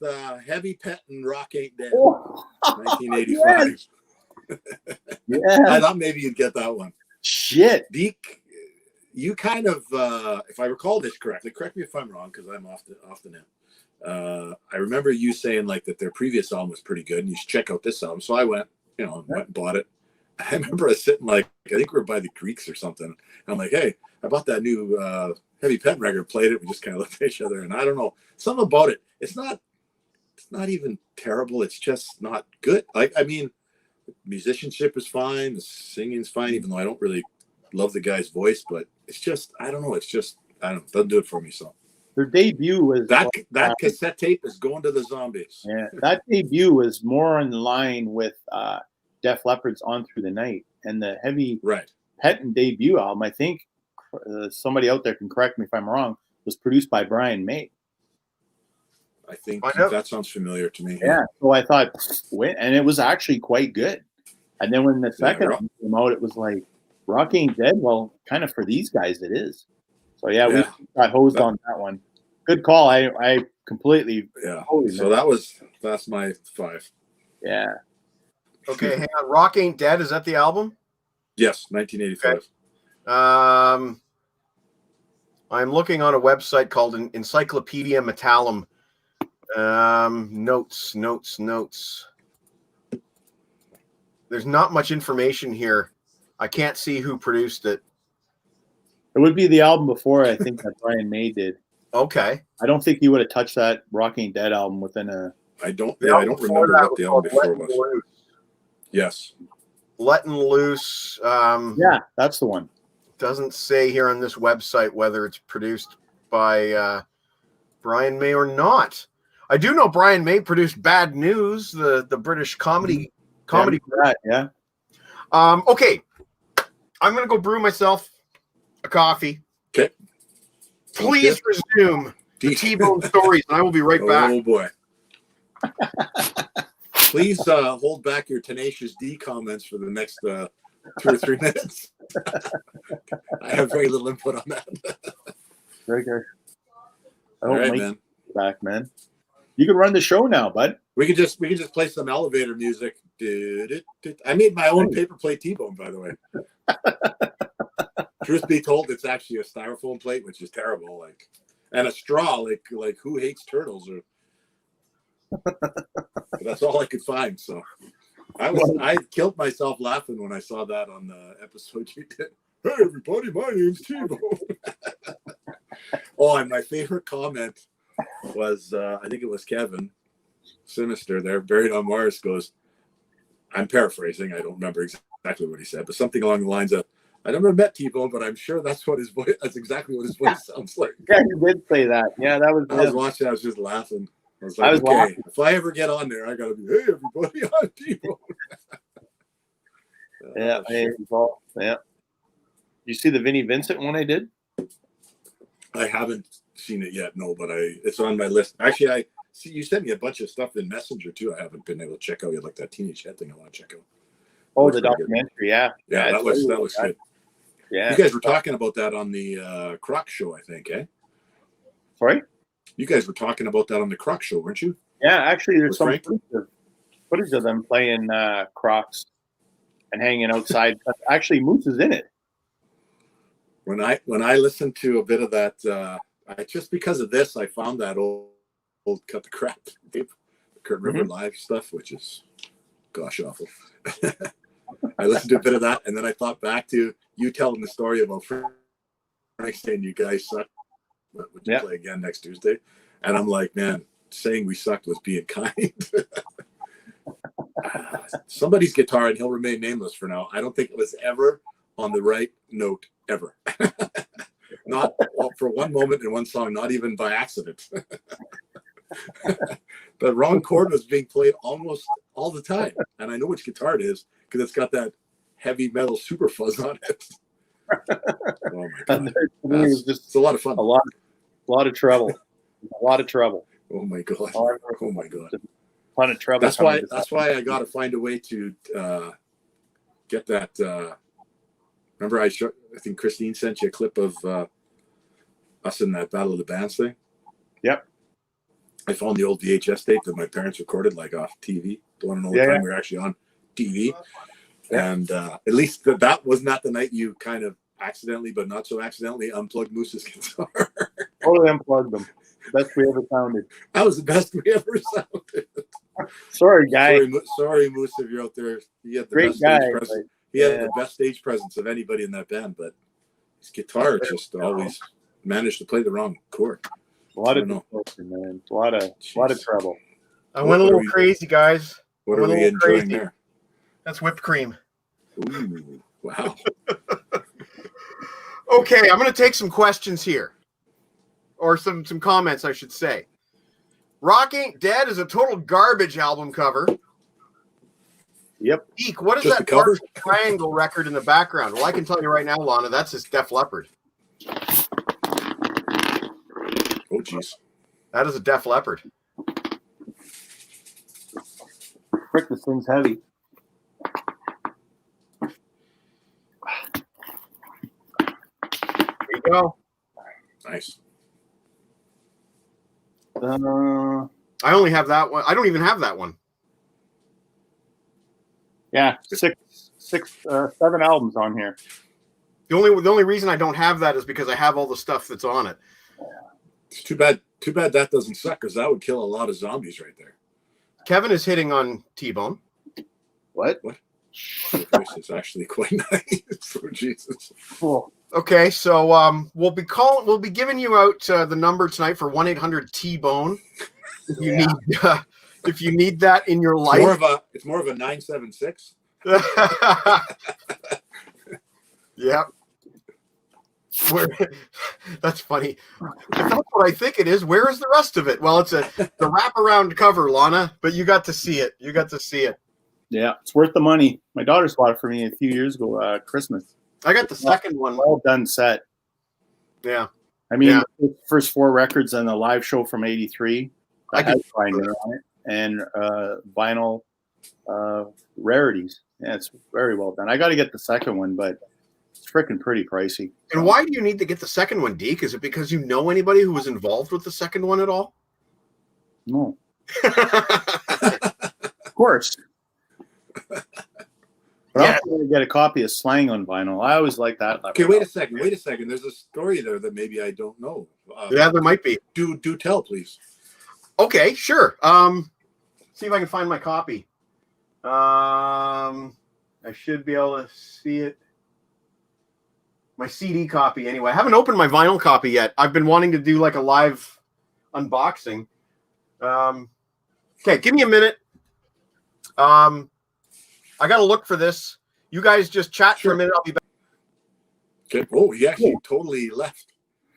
C: Heavy Pet and Rock Ain't Dead,
B: 1985. Yeah,
C: I thought maybe you'd get that one.
B: Shit,
C: Deke, you kind of, if I recall this correctly, correct me if I'm wrong because I'm off the net. I remember you saying like that their previous album was pretty good, and you should check out this album. So I went, went and bought it. I remember us sitting I think we were by the Greeks or something. And I'm like, hey, I bought that new Heavy Pet record, played it. We just kind of looked at each other, and I don't know, something about it. It's not even terrible. It's just not good. Like, I mean, musicianship is fine. The singing's fine, even though I don't really love the guy's voice, but it's just, I don't know. It's just, doesn't do it for me. So
B: their debut was
C: that cassette tape is going to the zombies.
B: Yeah, that debut was more in line with Def Leppard's On Through the Night, and the Heavy Pet and debut album, I think somebody out there can correct me if I'm wrong, was produced by Brian May.
C: I think that sounds familiar to me.
B: Yeah, so I thought, and it was actually quite good. And then when the second album came out, it was like, Rock Ain't Dead. Well, kind of for these guys, it is. So we got hosed on that one. Good call. I completely.
C: Yeah. So that's my 5.
B: Yeah.
A: Okay, hang on. Rock Ain't Dead. Is that the album?
C: Yes, 1985.
A: Okay. I'm looking on a website called Encyclopedia Metallum. Notes. There's not much information here. I can't see who produced it.
B: It would be the album before, I think, that Brian May did.
A: Okay.
B: I don't think he would have touched that Rock Ain't Dead album within a.
C: I don't remember what the album before was. Yes.
A: Letting Loose.
B: Yeah, that's the one.
A: Doesn't say here on this website whether it's produced by Brian May or not. I do know Brian May produced Bad News, the British comedy.
B: Yeah.
A: Okay. I'm going to go brew myself a coffee.
C: Okay.
A: Please resume the T-Bone stories, and I will be right back.
C: Oh, boy. Please hold back your Tenacious D comments for the next 2 or 3 minutes. I have very little input on that.
B: Very good.
C: All right, man.
B: Back, man. You can run the show now, bud.
C: We could just play some elevator music. I made my own paper plate T-bone, by the way. Truth be told, it's actually a styrofoam plate, which is terrible. Like, and a straw. Like who hates turtles? But that's all I could find. So I killed myself laughing when I saw that on the episode you did. Hey everybody, my name's T-Bone. Oh, and my favorite comment was I think it was Kevin Sinister there, Buried on Mars, goes, I'm paraphrasing, I don't remember exactly what he said, but something along the lines of, I never met T-Bone, but I'm sure that's exactly what his voice sounds like.
B: Yeah, you did say that. Yeah, that was.
C: I was watching, I was just laughing. I was like, okay, laughing. If I ever get on there, I gotta be, hey everybody, I'm T-Bone.
B: Yeah. You see the Vinnie Vincent one I did?
C: I haven't seen it yet, no, but it's on my list. Actually, I see you sent me a bunch of stuff in Messenger too. I haven't been able to check out yet, like that Teenage Head thing I want to check out.
B: Oh, the documentary,
C: yeah, that was good. Yeah, you guys were talking about that on the Croc Show, I think, eh?
B: Sorry,
C: you guys were talking about that on the Croc Show, weren't you?
B: Yeah, actually, there's some footage of them playing Crocs and hanging outside. Actually, Moose is in it.
C: When I listened to a bit of that, just because of this, I found that old Cut the Crap tape, the Kurt River Live stuff, which is gosh awful. I listened to a bit of that, and then I thought back to you telling the story about Frank saying you guys suck, but would you play again next Tuesday? And I'm like, man, saying we sucked was being kind. Somebody's guitar, and he'll remain nameless for now. I don't think it was ever on the right note ever. Not for one moment in one song, not even by accident. The wrong chord was being played almost all the time, and I know which guitar it is because it's got that heavy metal super fuzz on it. Oh my god, it's a lot of fun.
B: A lot of trouble. A lot of trouble.
C: Oh my god. Oh my god.
B: A ton of trouble.
C: That's why I got to find a way to get that. Remember, I think Christine sent you a clip of us in that Battle of the Bands thing.
B: Yep.
C: I found the old VHS tape that my parents recorded, like off TV. The one and only time we were actually on TV. Yeah. And at least that was not the night you kind of accidentally, but not so accidentally, unplugged Moose's guitar.
B: Totally unplugged them. Best we ever sounded.
C: That was the best we ever sounded.
B: Sorry, guy.
C: Sorry, Moose, if you're out there. He had the
B: great
C: best
B: guy.
C: Stage presence. He had the best stage presence of anybody in that band, but his guitar just always managed to play the wrong chord.
B: A lot of distortion, man. A lot of trouble.
A: I went a little crazy, guys.
C: What are we enjoying there?
A: That's whipped cream.
C: Ooh, wow.
A: Okay, I'm going to take some questions here. Or some comments, I should say. Rock Ain't Dead is a total garbage album cover.
B: Yep.
A: Eek, what is just that dark triangle record in the background? Well, I can tell you right now, Lana, that's his Def Leppard.
C: Oh, jeez.
A: That is a Def Leppard.
B: Frick, this thing's heavy.
A: There you go.
C: Nice.
A: I only have that one. I don't even have that one.
B: Yeah, 7 albums on here.
A: The only reason I don't have that is because I have all the stuff that's on it.
C: It's too bad that doesn't suck, because that would kill a lot of zombies right there.
A: Kevin is hitting on T-Bone.
B: What?
C: It's actually quite nice. Oh, Jesus.
B: Cool.
A: Okay, so we'll be giving you out the number tonight for 1-800-T-Bone. If you need that in your life.
C: It's more of a 976.
A: Yep. That's funny. If that's what I think it is, where is the rest of it? Well, it's the wraparound cover, Lana, but you got to see it.
B: Yeah, it's worth the money. My daughter bought it for me a few years ago, Christmas.
A: I got the second one.
B: Well done set.
A: Yeah.
B: I mean, the first 4 records on the live show from '83. I had Binder on it, and vinyl rarities. Yeah, it's very well done. I got to get the second one, but it's freaking pretty pricey.
A: And why do you need to get the second one, Deke? Is it because you know anybody who was involved with the second one at all?
B: No. Of course. But I'm going to get a copy of Slang on vinyl. I always like that.
C: Okay, wait a second. There's a story there that maybe I don't know.
A: Yeah, there might be.
C: Do tell, please.
A: Okay, sure. See if I can find my copy. I should be able to see it. My CD copy, anyway. I haven't opened my vinyl copy yet. I've been wanting to do like a live unboxing. Okay, give me a minute. I got to look for this. You guys just chat for a minute. I'll be back.
C: Okay. Oh, he actually totally left.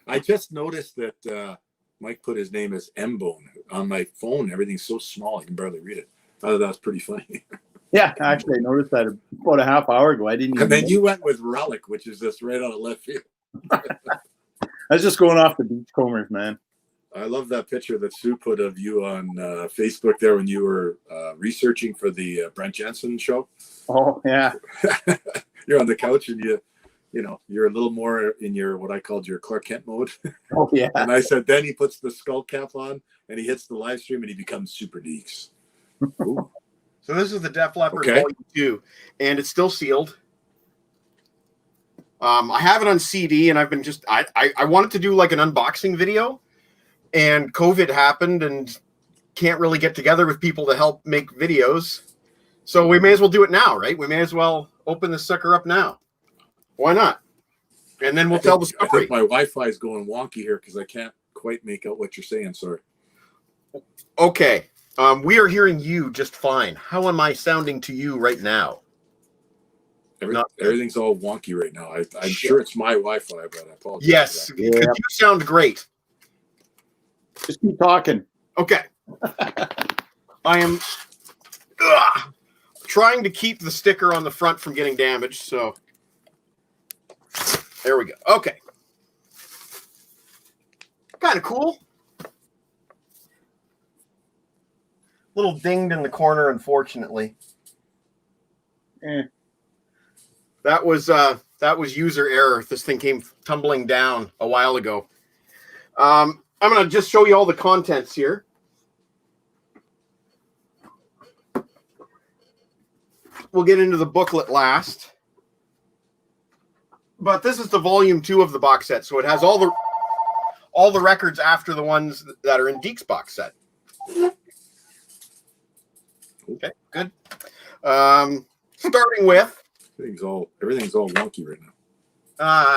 C: I just noticed that Mike put his name as M-Bone on my phone. Everything's so small, I can barely read it. I thought that was pretty funny.
B: Yeah, actually, I noticed that about a half hour ago. I didn't.
C: And then you went with Relic, which is just right out of left field.
B: I was just going off the beachcombers, man.
C: I love that picture that Sue put of you on Facebook there when you were researching for the Brent Jensen show.
B: Oh yeah.
C: You're on the couch and you're a little more in your what I called your Clark Kent mode.
B: Oh yeah.
C: And I said then he puts the skull cap on and he hits the live stream and he becomes Super Deeks.
A: So this is the Def Leppard Volume 2, and it's still sealed. I have it on CD, and I've been I wanted to do like an unboxing video, and COVID happened, and can't really get together with people to help make videos. So we may as well do it now, right? We may as well open this sucker up now. Why not? And then we'll tell the story.
C: I think my Wi-Fi is going wonky here because I can't quite make out what you're saying. Sorry.
A: Okay. We are hearing you just fine. How am I sounding to you right now?
C: Everything's all wonky right now. I'm sure it's my Wi-Fi, but I apologize.
A: Yes, you sound great.
B: Just keep talking.
A: Okay. I am trying to keep the sticker on the front from getting damaged, so there we go. Okay. Kind of cool. Little dinged in the corner, unfortunately. That was user error. This thing came tumbling down a while ago. I'm going to just show you all the contents here. We'll get into the booklet last. But this is the volume 2 of the box set, so it has all the records after the ones that are in Deke's box set. Okay, good. Starting with
C: everything's all wonky right now.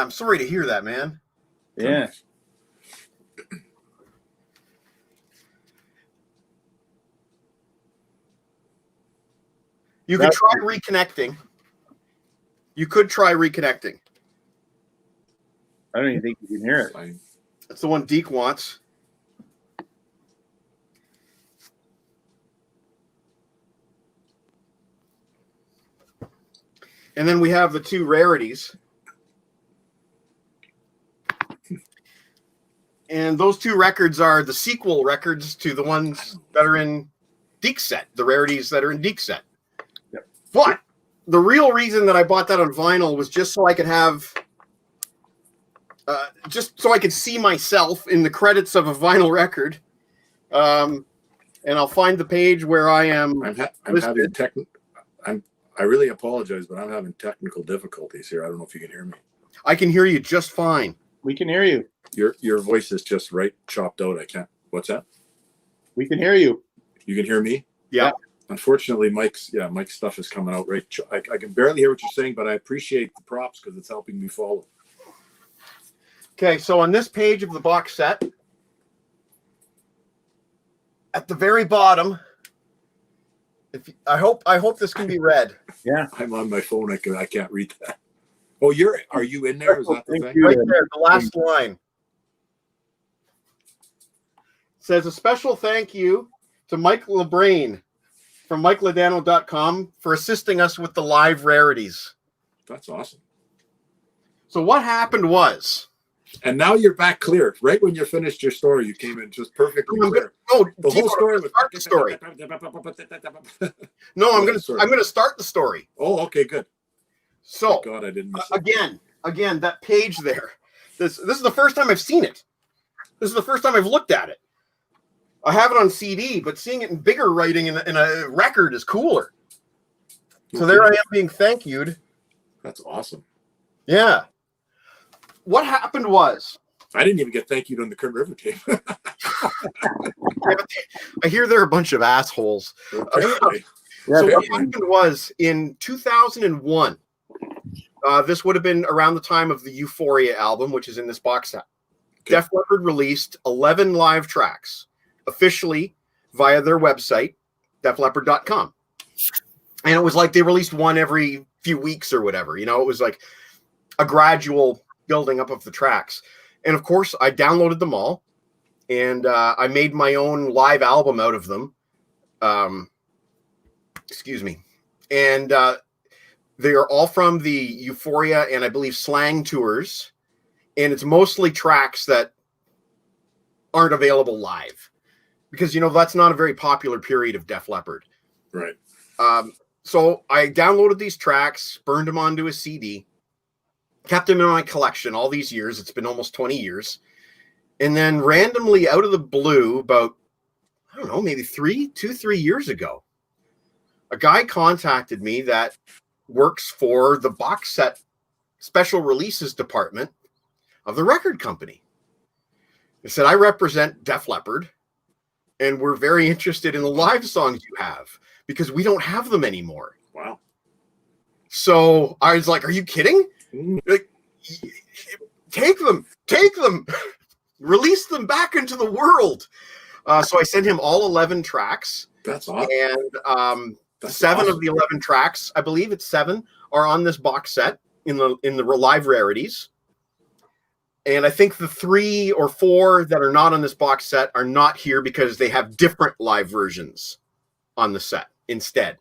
A: I'm sorry to hear that, man.
B: Yeah.
A: You could try reconnecting. You could try reconnecting.
B: I don't even think you can hear it.
C: Fine.
A: That's the one Deke wants. And then we have the 2 rarities. And those 2 records are the sequel records to the ones that are in Deke's set, the rarities that are in Deke's set.
B: Yep.
A: But the real reason that I bought that on vinyl was just so I could have, just so I could see myself in the credits of a vinyl record. And I'll find the page where I am.
C: I'm having I really apologize, but I'm having technical difficulties here. I don't know if you can hear me.
A: I can hear you just fine.
B: We can hear you.
C: Your voice is just right chopped out. I can't. What's that?
B: We can hear you.
C: You can hear me?
A: Yeah.
C: Unfortunately, Mike's stuff is coming out right. I can barely hear what you're saying, but I appreciate the props because it's helping me follow.
A: Okay, so on this page of the box set, at the very bottom, I hope this can be read.
B: Yeah,
C: I'm on my phone. I can't read that. Oh, are you in there? Is that the thing?
A: Right there, the last line. It says a special thank you to Mike LeBrain from MikeLadano.com for assisting us with the live rarities.
C: That's awesome.
A: So what happened was,
C: and now you're back clear. Right when you finished your story, you came in just perfectly clear.
A: The whole story was start the story. No, I'm going to start the story.
C: Oh, okay, good.
A: So,
C: thank God I didn't miss it.
A: Again, that page there. This is the first time I've seen it. This is the first time I've looked at it. I have it on CD, but seeing it in bigger writing in a record is cooler. So there I am being thank you'd.
C: That's awesome.
A: Yeah. What happened was,
C: I didn't even get thank you on the Kurt River tape.
A: I hear they're a bunch of assholes.
C: Okay.
A: So what happened was in 2001, this would have been around the time of the Euphoria album, which is in this box set.
C: Okay.
A: Def Leppard released 11 live tracks officially via their website, defleppard.com. And it was like they released one every few weeks or whatever. You know, it was like a gradual building up of the tracks. And of course, I downloaded them all, and I made my own live album out of them. Excuse me. And they are all from the Euphoria and I believe Slang tours. And it's mostly tracks that aren't available live because, you know, that's not a very popular period of Def Leppard.
C: Right.
A: So I downloaded these tracks, burned them onto a CD, kept them in my collection all these years. It's been almost 20 years. And then randomly out of the blue, about, I don't know, maybe 3 years ago, a guy contacted me that works for the box set special releases department of the record company. He said, I represent Def Leppard, and we're very interested in the live songs you have because we don't have them anymore.
C: Wow.
A: So I was like, are you kidding? Like, take them, release them back into the world. So I sent him all 11 tracks.
C: That's awesome.
A: And
C: That's
A: 7
C: awesome.
A: of the 11 tracks, I believe it's 7, are on this box set in the live rarities. And I think the 3 or 4 that are not on this box set are not here because they have different live versions on the set instead.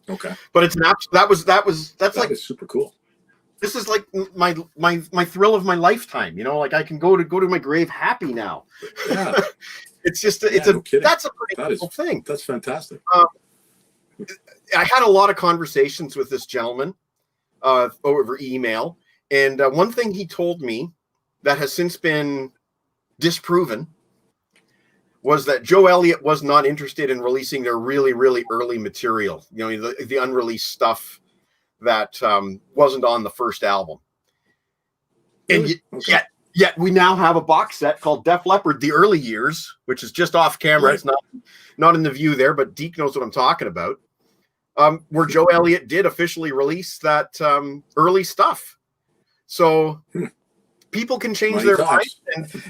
C: Okay.
A: But it's an that's like
C: super cool.
A: This is like my thrill of my lifetime. You know, like I can go to my grave happy now.
C: Yeah.
A: It's just
C: No kidding.
A: that's a pretty cool thing.
C: That's fantastic.
A: I had a lot of conversations with this gentleman over email, and one thing he told me that has since been disproven was that Joe Elliott was not interested in releasing their really, really early material. You know, the unreleased stuff that wasn't on the first album.
C: Really?
A: And
C: Okay.
A: yet we now have a box set called Def Leppard, The Early Years, which is just off camera.
C: Right.
A: It's not in the view there, but Deke knows what I'm talking about. Where Joe Elliott did officially release that early stuff. So people can change their minds.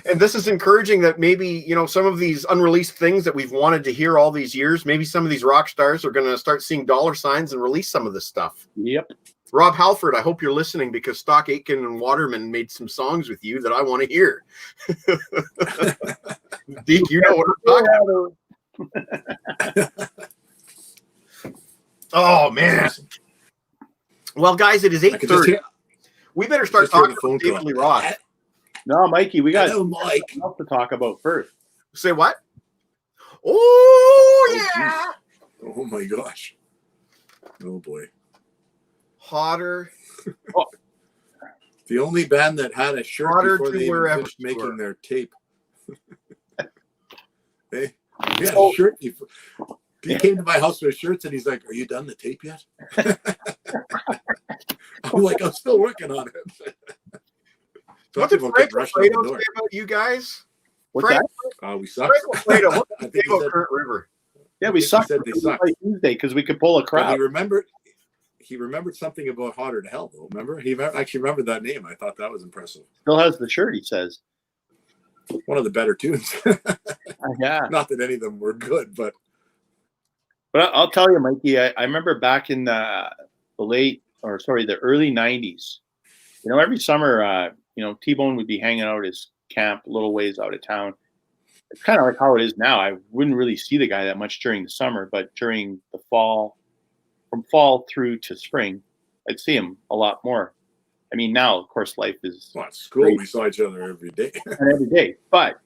A: And this is encouraging that maybe, you know, some of these unreleased things that we've wanted to hear all these years, maybe some of these rock stars are going to start seeing dollar signs and release some of this stuff.
B: Yep.
A: Rob Halford, I hope you're listening because Stock Aitken and Waterman made some songs with you that I want to hear. Deke, you know what I'm talking about. Oh, man. Well, guys, it is 8:30. We better start talking about David Lee Roth.
B: No, Mikey, we got
C: Mike
B: enough to talk about first.
A: Say what? Oh, yeah.
C: Oh, my gosh. Oh, boy.
A: Hotter.
C: The only band that had a shirt before they even finished making their tape. Hey, we had a shirt before. He came to my house with shirts and he's like, "Are you done the tape yet?" I'm like, "I'm still working on it."
A: What did Frank Alfredo say about you guys?
B: What's that?
C: We suck.
A: Frank Alfredo, what did he say about Kurt River?
B: Yeah, we sucked.
C: Said they sucked.
B: Tuesday because we could pull a crowd.
C: He remembered something about Hotter to Hell, though. Remember? He actually remembered that name. I thought that was impressive.
B: Still has the shirt, he says.
C: One of the better tunes.
B: Yeah.
C: Not that any of them were good, but
B: I'll tell you, Mikey, I remember back in the early 90s, you know, every summer, you know, T-Bone would be hanging out at his camp a little ways out of town. It's kind of like how it is now. I wouldn't really see the guy that much during the summer, but during the fall, from fall through to spring, I'd see him a lot more. I mean, now, of course, life is...
C: Well, at school, we saw each other every day.
B: And every day. But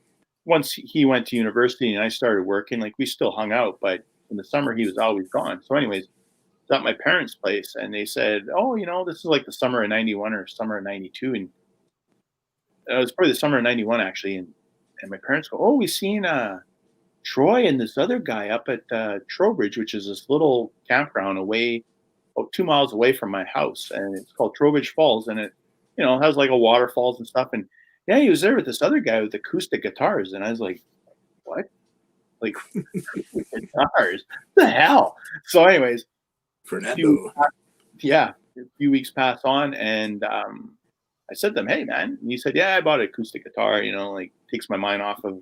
B: once he went to university and I started working, like, we still hung out, but in the summer, he was always gone. So anyways, I was at my parents' place, and they said, "Oh, you know, this is like the summer of 91 or summer of 92." And it was probably the summer of 91, actually. And my parents go, "Oh, we seen Troy and this other guy up at Trowbridge, which is this little campground away, 2 miles away from my house. And it's called Trowbridge Falls. And it, you know, has like a waterfalls and stuff. And yeah, he was there with this other guy with acoustic guitars." And I was like, "What? Like guitars? What the hell?" So anyways,
C: Fernando.
B: a few weeks pass on, and I said to him, hey, man. And he said, yeah, I bought an acoustic guitar, like takes my mind off of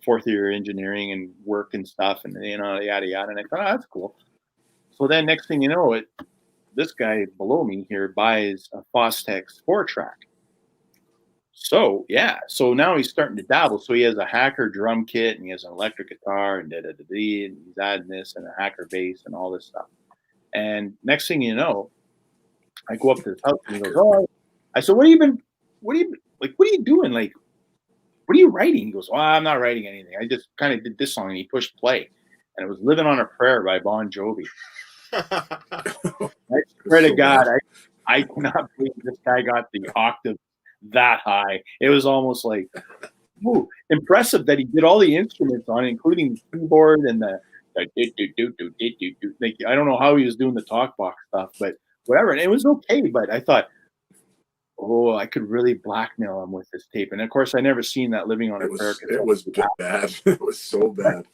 B: fourth year engineering and work and stuff and, yada, yada. And I thought, oh, that's cool. So then next thing you know, this guy below me here buys a Fostex 4-track. So, yeah. So now he's starting to dabble. So he has a hacker drum kit and he has an electric guitar and and he's adding this and a hacker bass and all this stuff. And next thing you know, I go up to his house and he goes, oh, I said, what are you doing? Like, what are you writing? He goes, well, I'm not writing anything. I just kind of did this song. And he pushed play. And it was Living on a Prayer by Bon Jovi. I swear to God, I cannot believe this guy got the octave that high. It was almost like, ooh, impressive that he did all the instruments on it, including the keyboard and the like, I don't know how he was doing the talk box stuff, but whatever. And it was okay, but I thought, oh, I could really blackmail him with this tape. And of course, I never seen that Living on a Prayer.
C: It was bad. It was so bad.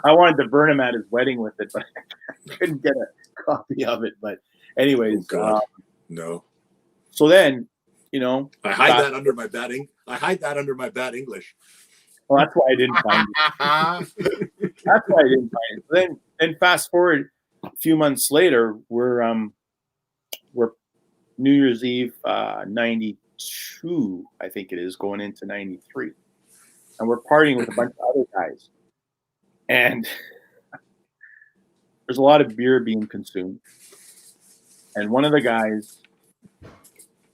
B: I wanted to burn him at his wedding with it, but I couldn't get a copy of it. But anyways,
C: oh God. No.
B: So then,
C: I hide that under my bad English.
B: Well, that's why I didn't find it. That's why I didn't find it. Then fast forward a few months later, we're New Year's Eve, 92, I think it is, going into 93. And we're partying with a bunch of other guys. And there's a lot of beer being consumed. And one of the guys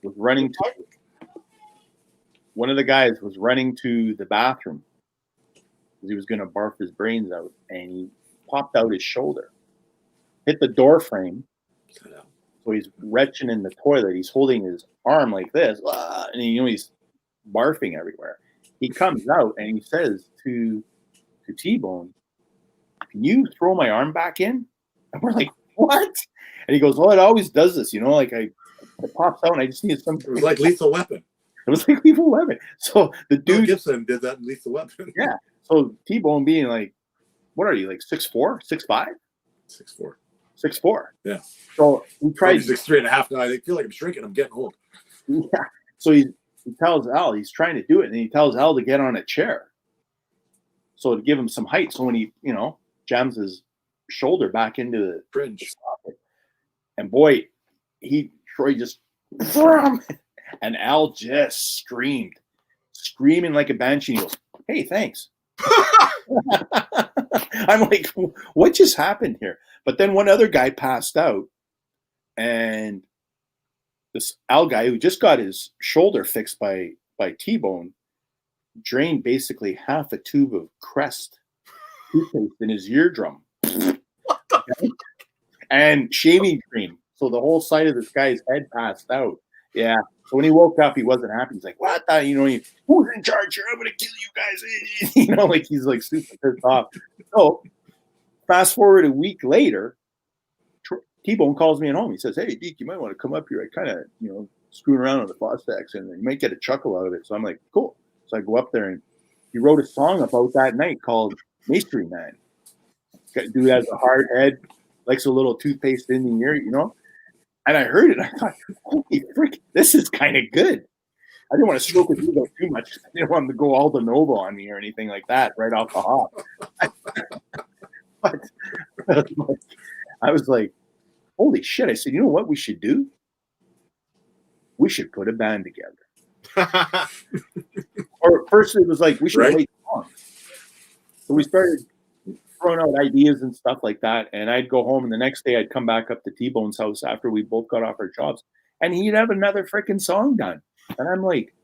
B: was running to the bathroom because he was going to barf his brains out. And he popped out his shoulder, hit the door frame. So he's retching in the toilet. He's holding his arm like this, and he's barfing everywhere. He comes out and he says to T-Bone, "Can you throw my arm back in?" And we're like, "What?" And he goes, "Well, it always does this, like it pops out, and I just need some."
C: It was like Lethal Weapon.
B: It was like Lethal Weapon. So the dude
C: Gibson did that in Lethal Weapon.
B: Yeah. So T-Bone being like, what are you, like 6'4", 6'5"?
C: 6'4".
B: 6'4".
C: Yeah.
B: So he tried.
C: 6'3.5". Now I feel like I'm shrinking. I'm getting old.
B: Yeah. So he tells Al he's trying to do it, and he tells Al to get on a chair. So to give him some height. So when he, jams his shoulder back into the
C: fringe,
B: and boy, Troy just, and Al just screaming like a banshee. He goes, "Hey, thanks." I'm like, what just happened here? But then one other guy passed out, and this Al guy who just got his shoulder fixed by T-Bone drained basically half a tube of Crest toothpaste in his eardrum.
A: What the?
B: And shaving cream. So the whole side of this guy's head passed out. Yeah. So when he woke up, he wasn't happy. He's like, "What the? Who's in charge here? I'm gonna kill you guys." Like he's like super pissed off. So fast forward a week later, T-Bone calls me at home. He says, "Hey, Deke, you might want to come up here. I kind of, screwing around on the Fostex, and you might get a chuckle out of it." So I'm like, "Cool." So I go up there, and he wrote a song about that night called "Mystery Man." Dude has a hard head, likes a little toothpaste in the ear, And I heard it. And I thought, holy frick, this is kind of good. I didn't want to stroke with ego too much. I didn't want him to go all de novo on me or anything like that right off the hop. But I was like, holy shit. I said, you know what we should do? We should put a band together. Or first it was like, we should write songs. So we started throwing out ideas and stuff like that. And I'd go home, and the next day I'd come back up to T-Bone's house after we both got off our jobs, and he'd have another freaking song done. And I'm like,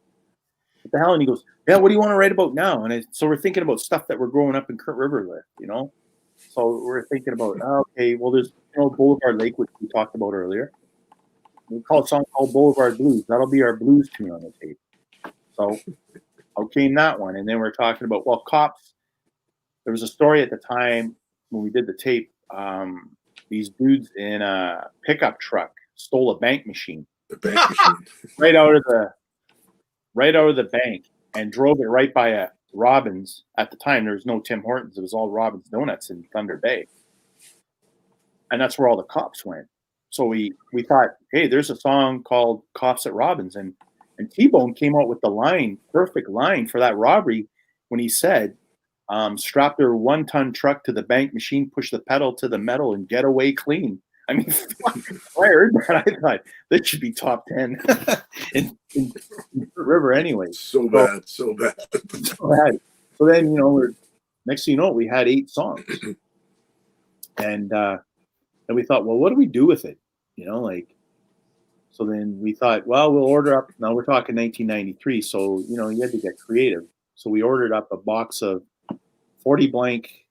B: what the hell? And he goes, "Yeah, what do you want to write about now?" And so we're thinking about stuff that we're growing up in Kurt River with, So we're thinking about, okay, well, there's, Boulevard Lake, which we talked about earlier. We call a song called Boulevard Blues. That'll be our blues tune on the tape. So okay, that one. And then we're talking about, well, cops. There was a story at the time when we did the tape. These dudes in a pickup truck stole a bank machine.
C: The bank machine.
B: right out of the bank, and drove it right by a Robbins. At the time, there was no Tim Hortons. It was all Robbins Donuts in Thunder Bay. And that's where all the cops went. So we thought, hey, there's a song called Cops at Robbins. And T-Bone came out with the perfect line for that robbery when he said, strap their 1-ton truck to the bank machine, push the pedal to the metal, and get away clean. I mean, I heard that. I thought that should be top 10 in the river anyway.
C: So bad.
B: So bad. So then, next thing you know, we had 8 songs. And we thought, well, what do we do with it? So then we thought, well, we'll order up. Now we're talking 1993. So, you had to get creative. So we ordered up a box of 40 blank.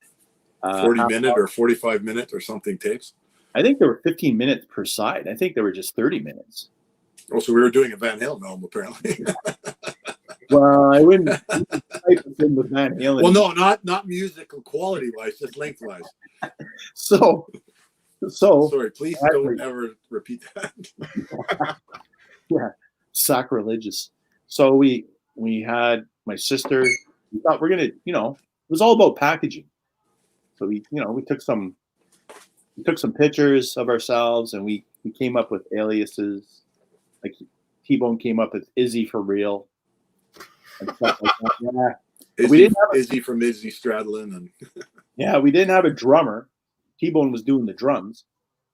C: 40-minute or 45-minute or something tapes.
B: I think there were 15 minutes per side. I think there were just 30 minutes.
C: Oh, so we were doing a Van Halen album, apparently.
B: Well, I wouldn't type it in with Van Halen.
C: Well, no, not musical quality-wise, just length-wise.
B: So
C: sorry, please don't ever repeat that.
B: Yeah, sacrilegious. So we had my sister. We thought we're gonna, it was all about packaging. So we took some pictures of ourselves, and we came up with aliases. Like T-Bone came up with Izzy for real. And stuff like that. Yeah.
C: Izzy from Izzy Stradlin, and
B: yeah, we didn't have a drummer. T-Bone was doing the drums,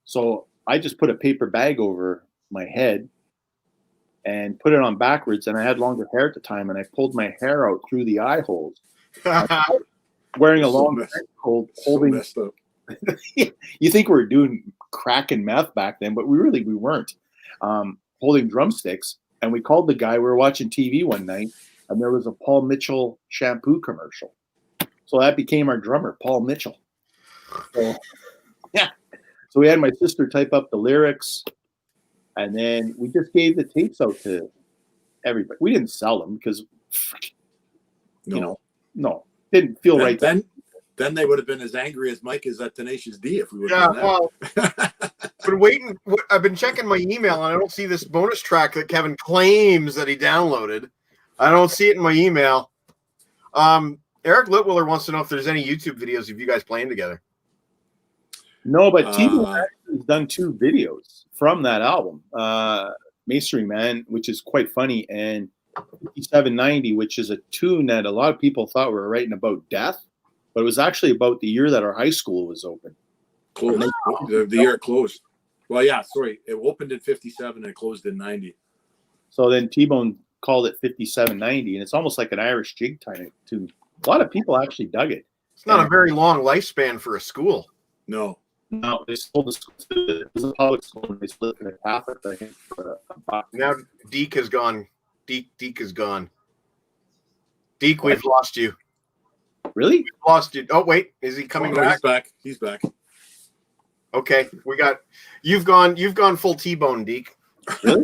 B: so I just put a paper bag over my head and put it on backwards. And I had longer hair at the time, and I pulled my hair out through the eye holes. Wearing a long coat, holding.
C: So messed up.
B: You think we were doing crack and meth back then, but we weren't. Holding drumsticks, and we called the guy. We were watching TV one night, and there was a Paul Mitchell shampoo commercial. So that became our drummer, Paul Mitchell. So, yeah. So we had my sister type up the lyrics, and then we just gave the tapes out to everybody. We didn't sell them because, no, didn't feel right.
C: Then they would have been as angry as Mike is at Tenacious D if we would
A: have
C: done that.
A: Well, been waiting. I've been checking my email, and I don't see this bonus track that Kevin claims that he downloaded. I don't see it in my email. Eric Litwiller wants to know if there's any YouTube videos of you guys playing together.
B: No, but T-Bone actually has done 2 videos from that album. Masonry Man, which is quite funny, and 5790, which is a tune that a lot of people thought we were writing about death, but it was actually about the year that our high school was open.
C: Closed. The year it closed. Well, yeah, sorry. It opened in 57 and closed in 90.
B: So then T-Bone called it 5790, and it's almost like an Irish jig tune. A lot of people actually dug it.
A: It's not a very long lifespan for a school.
C: No,
B: they sold the school to the public school, and they split it in half, I think.
A: Now Deke has gone. Deke is gone. Deke, we've lost you.
B: Really?
A: We've lost you. Oh wait, is he coming back?
C: He's back.
A: Okay, you've gone full T-Bone, Deke.
B: Really?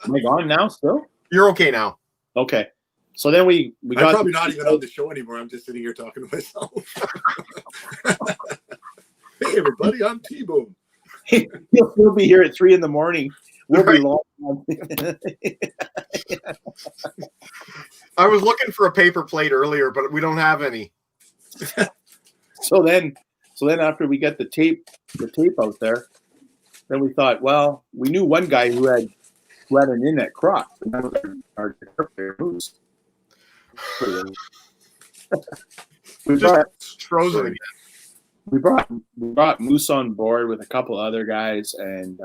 B: Am I gone now still?
A: You're okay now.
B: Okay. So then we got.
C: I'm probably not even on the show anymore. I'm just sitting here talking to myself. Hey everybody, I'm T-Bone.
B: He'll be here at 3 a.m. We'll be long.
A: I was looking for a paper plate earlier, but we don't have any.
B: So then after we get the tape out there, then we thought, well, we knew one guy who had an in at Croc. That was our Moose. We brought Moose on board with a couple other guys, and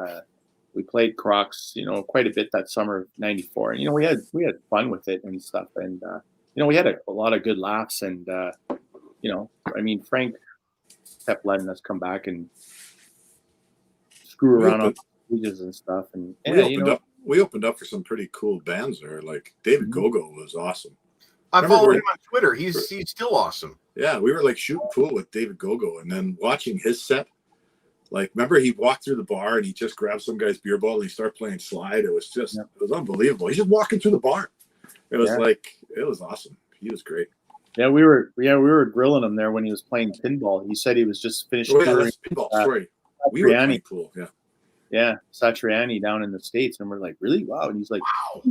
B: we played Crocs, quite a bit that summer of '94. And we had fun with it and stuff, and we had a lot of good laughs, and Frank kept letting us come back and screw around on stages and stuff, and
C: we opened up for some pretty cool bands there. Like David Gogo was awesome.
A: I follow him on Twitter. He's still awesome.
C: Yeah, we were like shooting pool with David Gogo, and then watching his set. Like, remember he walked through the bar and he just grabbed some guy's beer bottle and he started playing slide. It was just, It was unbelievable. He's just walking through the bar. It was it was awesome. He was great.
B: Yeah, we were grilling him there when he was playing pinball. He said he was just finished.
C: Pinball. Sorry, we were playing pool. Yeah.
B: Yeah, Satriani down in the States, and we're like, really? Wow. And he's like, wow.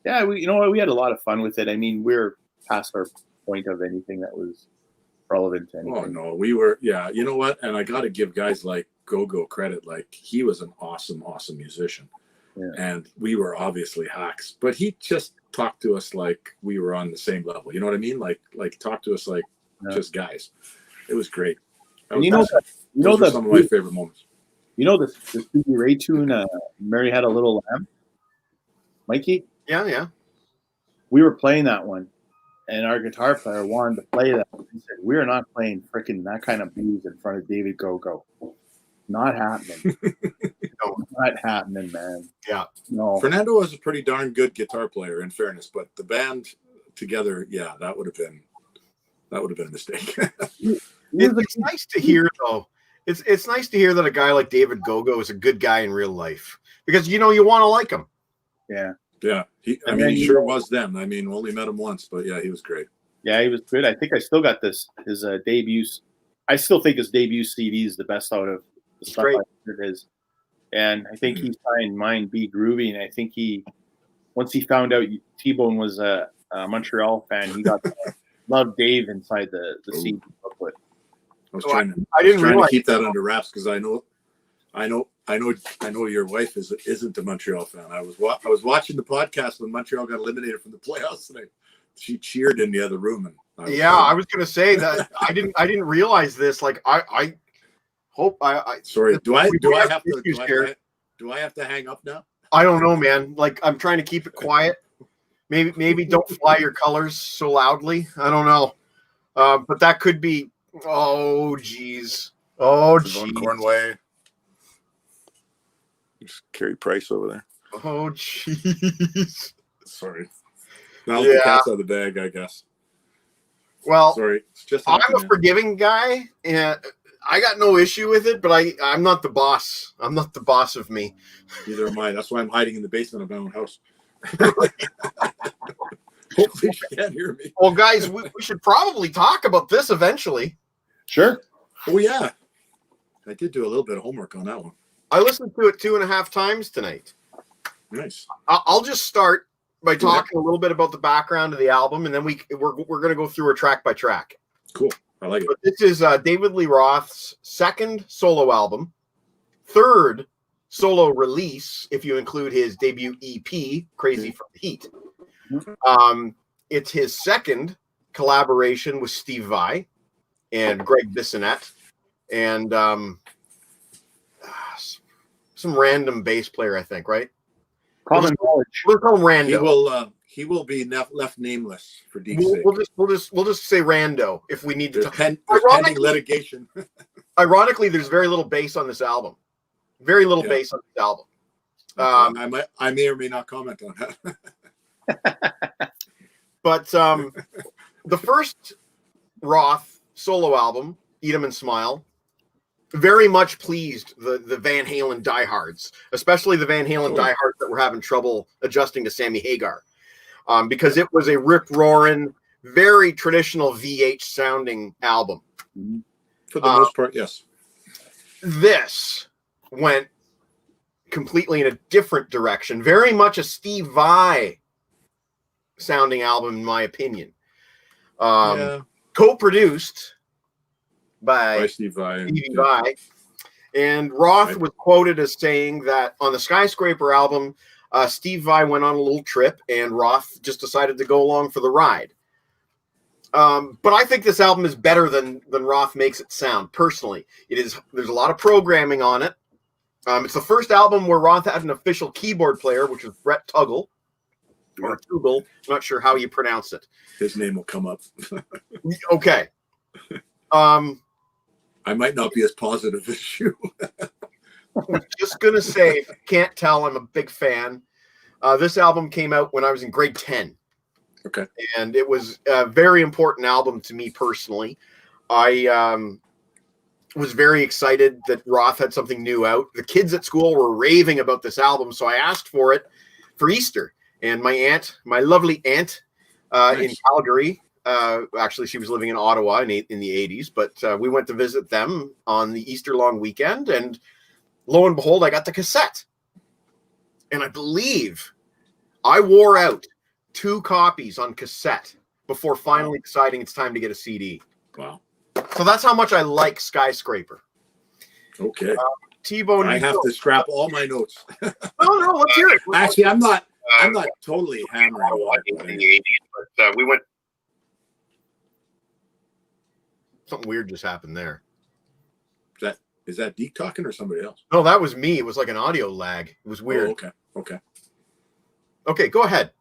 B: Yeah, we had a lot of fun with it. I mean, we're past our point of anything that was relevant to anything.
C: Oh no, we were. Yeah, you know what? And I got to give guys like Go-Go credit. Like, he was an awesome musician.
B: Yeah.
C: And we were obviously hacks, but he just talked to us like we were on the same level. You know what I mean? Like talk to us like just guys. It was great.
B: And
C: Those were some of my favorite moments.
B: You know this Stevie Ray tune, Mary Had a Little Lamb? Mikey?
A: Yeah.
B: We were playing that one, and our guitar player wanted to play that. He said, "We're not playing freaking that kind of blues in front of David Go-Go. Not happening." No, not happening, man.
A: Yeah.
B: No.
C: Fernando was a pretty darn good guitar player, in fairness, but the band together, yeah, that would have been a mistake.
A: It's nice to hear, though. It's nice to hear that a guy like David Go-Go is a good guy in real life, because you want to like him.
B: Yeah.
C: Yeah. He sure was then. I mean, only met him once, but yeah, he was great.
B: Yeah, he was good. I think I still got his debut. I still think his debut CD is the best out of the stuff I heard his. And I think he signed Mind Be Groovy, and I think once he found out T-Bone was a Montreal fan, he got loved Dave inside the CD booklet.
C: I didn't trying to keep that under wraps, because I know your wife isn't a Montreal fan. I was watching the podcast when Montreal got eliminated from the playoffs tonight. She cheered in the other room, and
A: I was going to say that I didn't realize this. Like I hope
C: sorry. Do I have to hang up now?
A: I don't know, man. Like, I'm trying to keep it quiet. Maybe don't fly your colors so loudly. I don't know. But that could be. Oh, geez. Oh, geez.
C: Cornway. Just Carey Price over there.
A: Oh, jeez.
C: Sorry. Now the cat's out of the bag, I guess.
A: Well,
C: sorry. It's just
A: I'm a forgiving guy, and I got no issue with it, but I'm not the boss. I'm not the boss of me.
C: Neither am I. That's why I'm hiding in the basement of my own house. Hopefully she can't hear me.
A: Well, guys, we should probably talk about this eventually.
B: Sure.
C: Oh, yeah. I did do a little bit of homework on that one.
A: I listened to it 2.5 times tonight.
C: Nice.
A: I'll just start by talking a little bit about the background of the album, and then we're going to go through it track by track.
C: Cool. I like it.
A: But this is David Lee Roth's second solo album, third solo release, if you include his debut EP, Crazy from the Heat. It's his second collaboration with Steve Vai and Greg Bissonette, and some random bass player, I think, right?
B: Common knowledge.
A: We'll call him Rando.
C: He will be left nameless for Deke's sake.
A: We'll just say Rando if we need to.
C: Pending litigation.
A: Ironically, there's very little bass on this album. Very little bass on this album.
C: I may or may not comment on that.
A: But the first Roth solo album, Eat 'Em and Smile, very much pleased the Van Halen diehards, especially the Van Halen diehards that were having trouble adjusting to Sammy Hagar, because it was a rip-roaring, very traditional VH sounding album.
C: For the most part, yes.
A: This went completely in a different direction, very much a Steve Vai sounding album, in my opinion. Co-produced by
C: Steve Vai.
A: And Roth was quoted as saying that on the Skyscraper album, Steve Vai went on a little trip and Roth just decided to go along for the ride. But I think this album is better than Roth makes it sound, personally. There's a lot of programming on it. It's the first album where Roth had an official keyboard player, which was Brett Tuggle. Or Tuggle. I'm not sure how you pronounce it.
C: His name will come up.
A: Okay.
C: I might not be as positive as you.
A: I'm just going to say, if you can't tell, I'm a big fan. This album came out when I was in grade 10.
C: Okay.
A: And it was a very important album to me personally. I was very excited that Roth had something new out. The kids at school were raving about this album, so I asked for it for Easter. And my lovely aunt in Calgary, actually she was living in Ottawa in the 80s, but we went to visit them on the Easter long weekend, and lo and behold, I got the cassette. And I believe I wore out 2 copies on cassette before finally deciding it's time to get a CD.
C: Wow.
A: So that's how much I like Skyscraper.
C: Okay.
A: T-Bone.
C: I have to scrap all my notes.
A: No, let's hear it.
C: Actually, I'm not totally hammering on it.
A: In the 80s, but we went. Something weird just happened there.
C: Is that Deke talking or somebody else?
A: No, that was me. It was like an audio lag. It was weird.
C: Oh,
A: Okay, go ahead.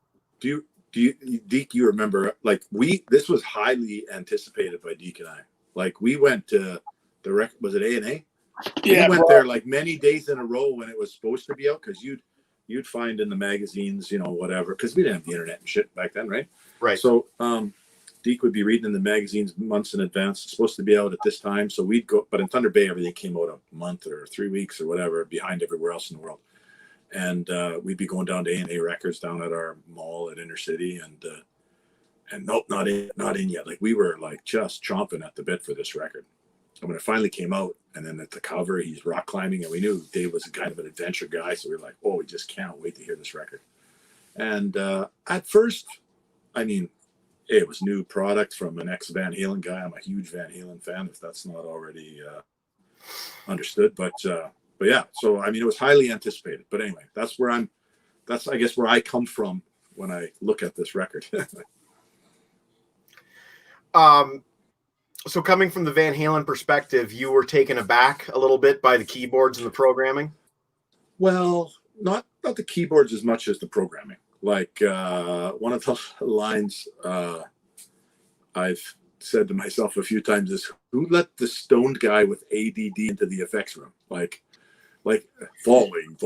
C: Do you, Deke, you remember, like, this was highly anticipated by Deke and I. Like, we went to was it A&A?
B: Yeah,
C: we went there like many days in a row when it was supposed to be out, because you'd find in the magazines, whatever, because we didn't have the internet and shit back then, right?
A: Right.
C: So Deke would be reading in the magazines months in advance. It's supposed to be out at this time, so we'd go. But in Thunder Bay, everything came out a month or 3 weeks or whatever behind everywhere else in the world. And we'd be going down to A&A Records down at our mall at Inner City, and nope, not in yet. Like, we were like just chomping at the bit for this record. And when it finally came out, and then at the cover, he's rock climbing, and we knew Dave was kind of an adventure guy, so we were like, oh, we just can't wait to hear this record. And at first, I mean, it was new product from an ex-Van Halen guy. I'm a huge Van Halen fan, if that's not already understood. But yeah, so I mean, it was highly anticipated. But anyway, that's I guess where I come from when I look at this record.
A: So coming from the Van Halen perspective, you were taken aback a little bit by the keyboards and the programming?
C: Well, not the keyboards as much as the programming. Like, one of the lines I've said to myself a few times is, who let the stoned guy with ADD into the effects room? Like falling.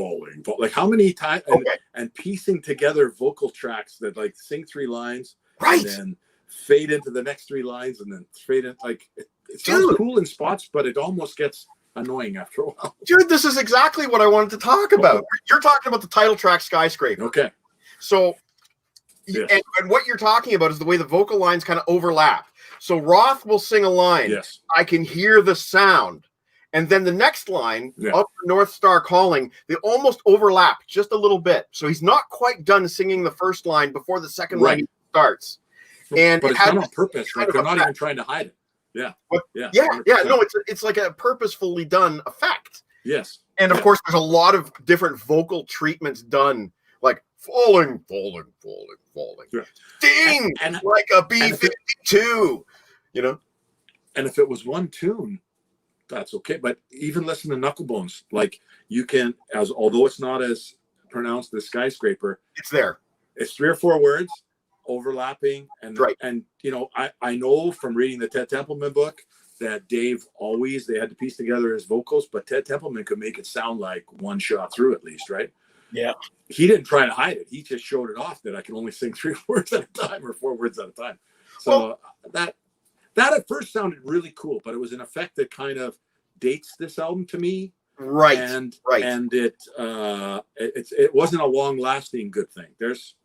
C: Like, how many times, and piecing together vocal tracks that like sing 3 lines,
A: right,
C: and then fade into the next 3 lines, and then fade in. Like, it sounds cool in spots, but it almost gets annoying after a while.
A: Dude, this is exactly what I wanted to talk about. You're talking about the title track Skyscraper.
C: Okay.
A: So,
C: yes.
A: and what you're talking about is the way the vocal lines kind of overlap. So Roth will sing a line.
C: Yes.
A: I can hear the sound. And then the next line, Up the North Star Calling, they almost overlap just a little bit. So he's not quite done singing the first line before the second line starts.
C: But it's done on purpose. Like, they're not even trying to hide it. Yeah.
A: Yeah. No, it's like a purposefully done effect.
C: Yes.
A: And of course, there's a lot of different vocal treatments done, like falling.
C: Yeah.
A: Ding! And like a B-52,
C: And if it was one tune, that's okay. But even listen to Knucklebones. Like, you can, although it's not as pronounced as Skyscraper,
A: it's there.
C: It's 3 or 4 words overlapping. And I know from reading the Ted Templeman book that Dave they had to piece together his vocals, but Ted Templeman could make it sound like one shot through at least, right?
B: Yeah.
C: He didn't try to hide it. He just showed it off that I can only sing 3 words at a time or 4 words at a time. So that at first sounded really cool, but it was an effect that kind of dates this album to me.
A: Right.
C: And it wasn't a long lasting good thing. There's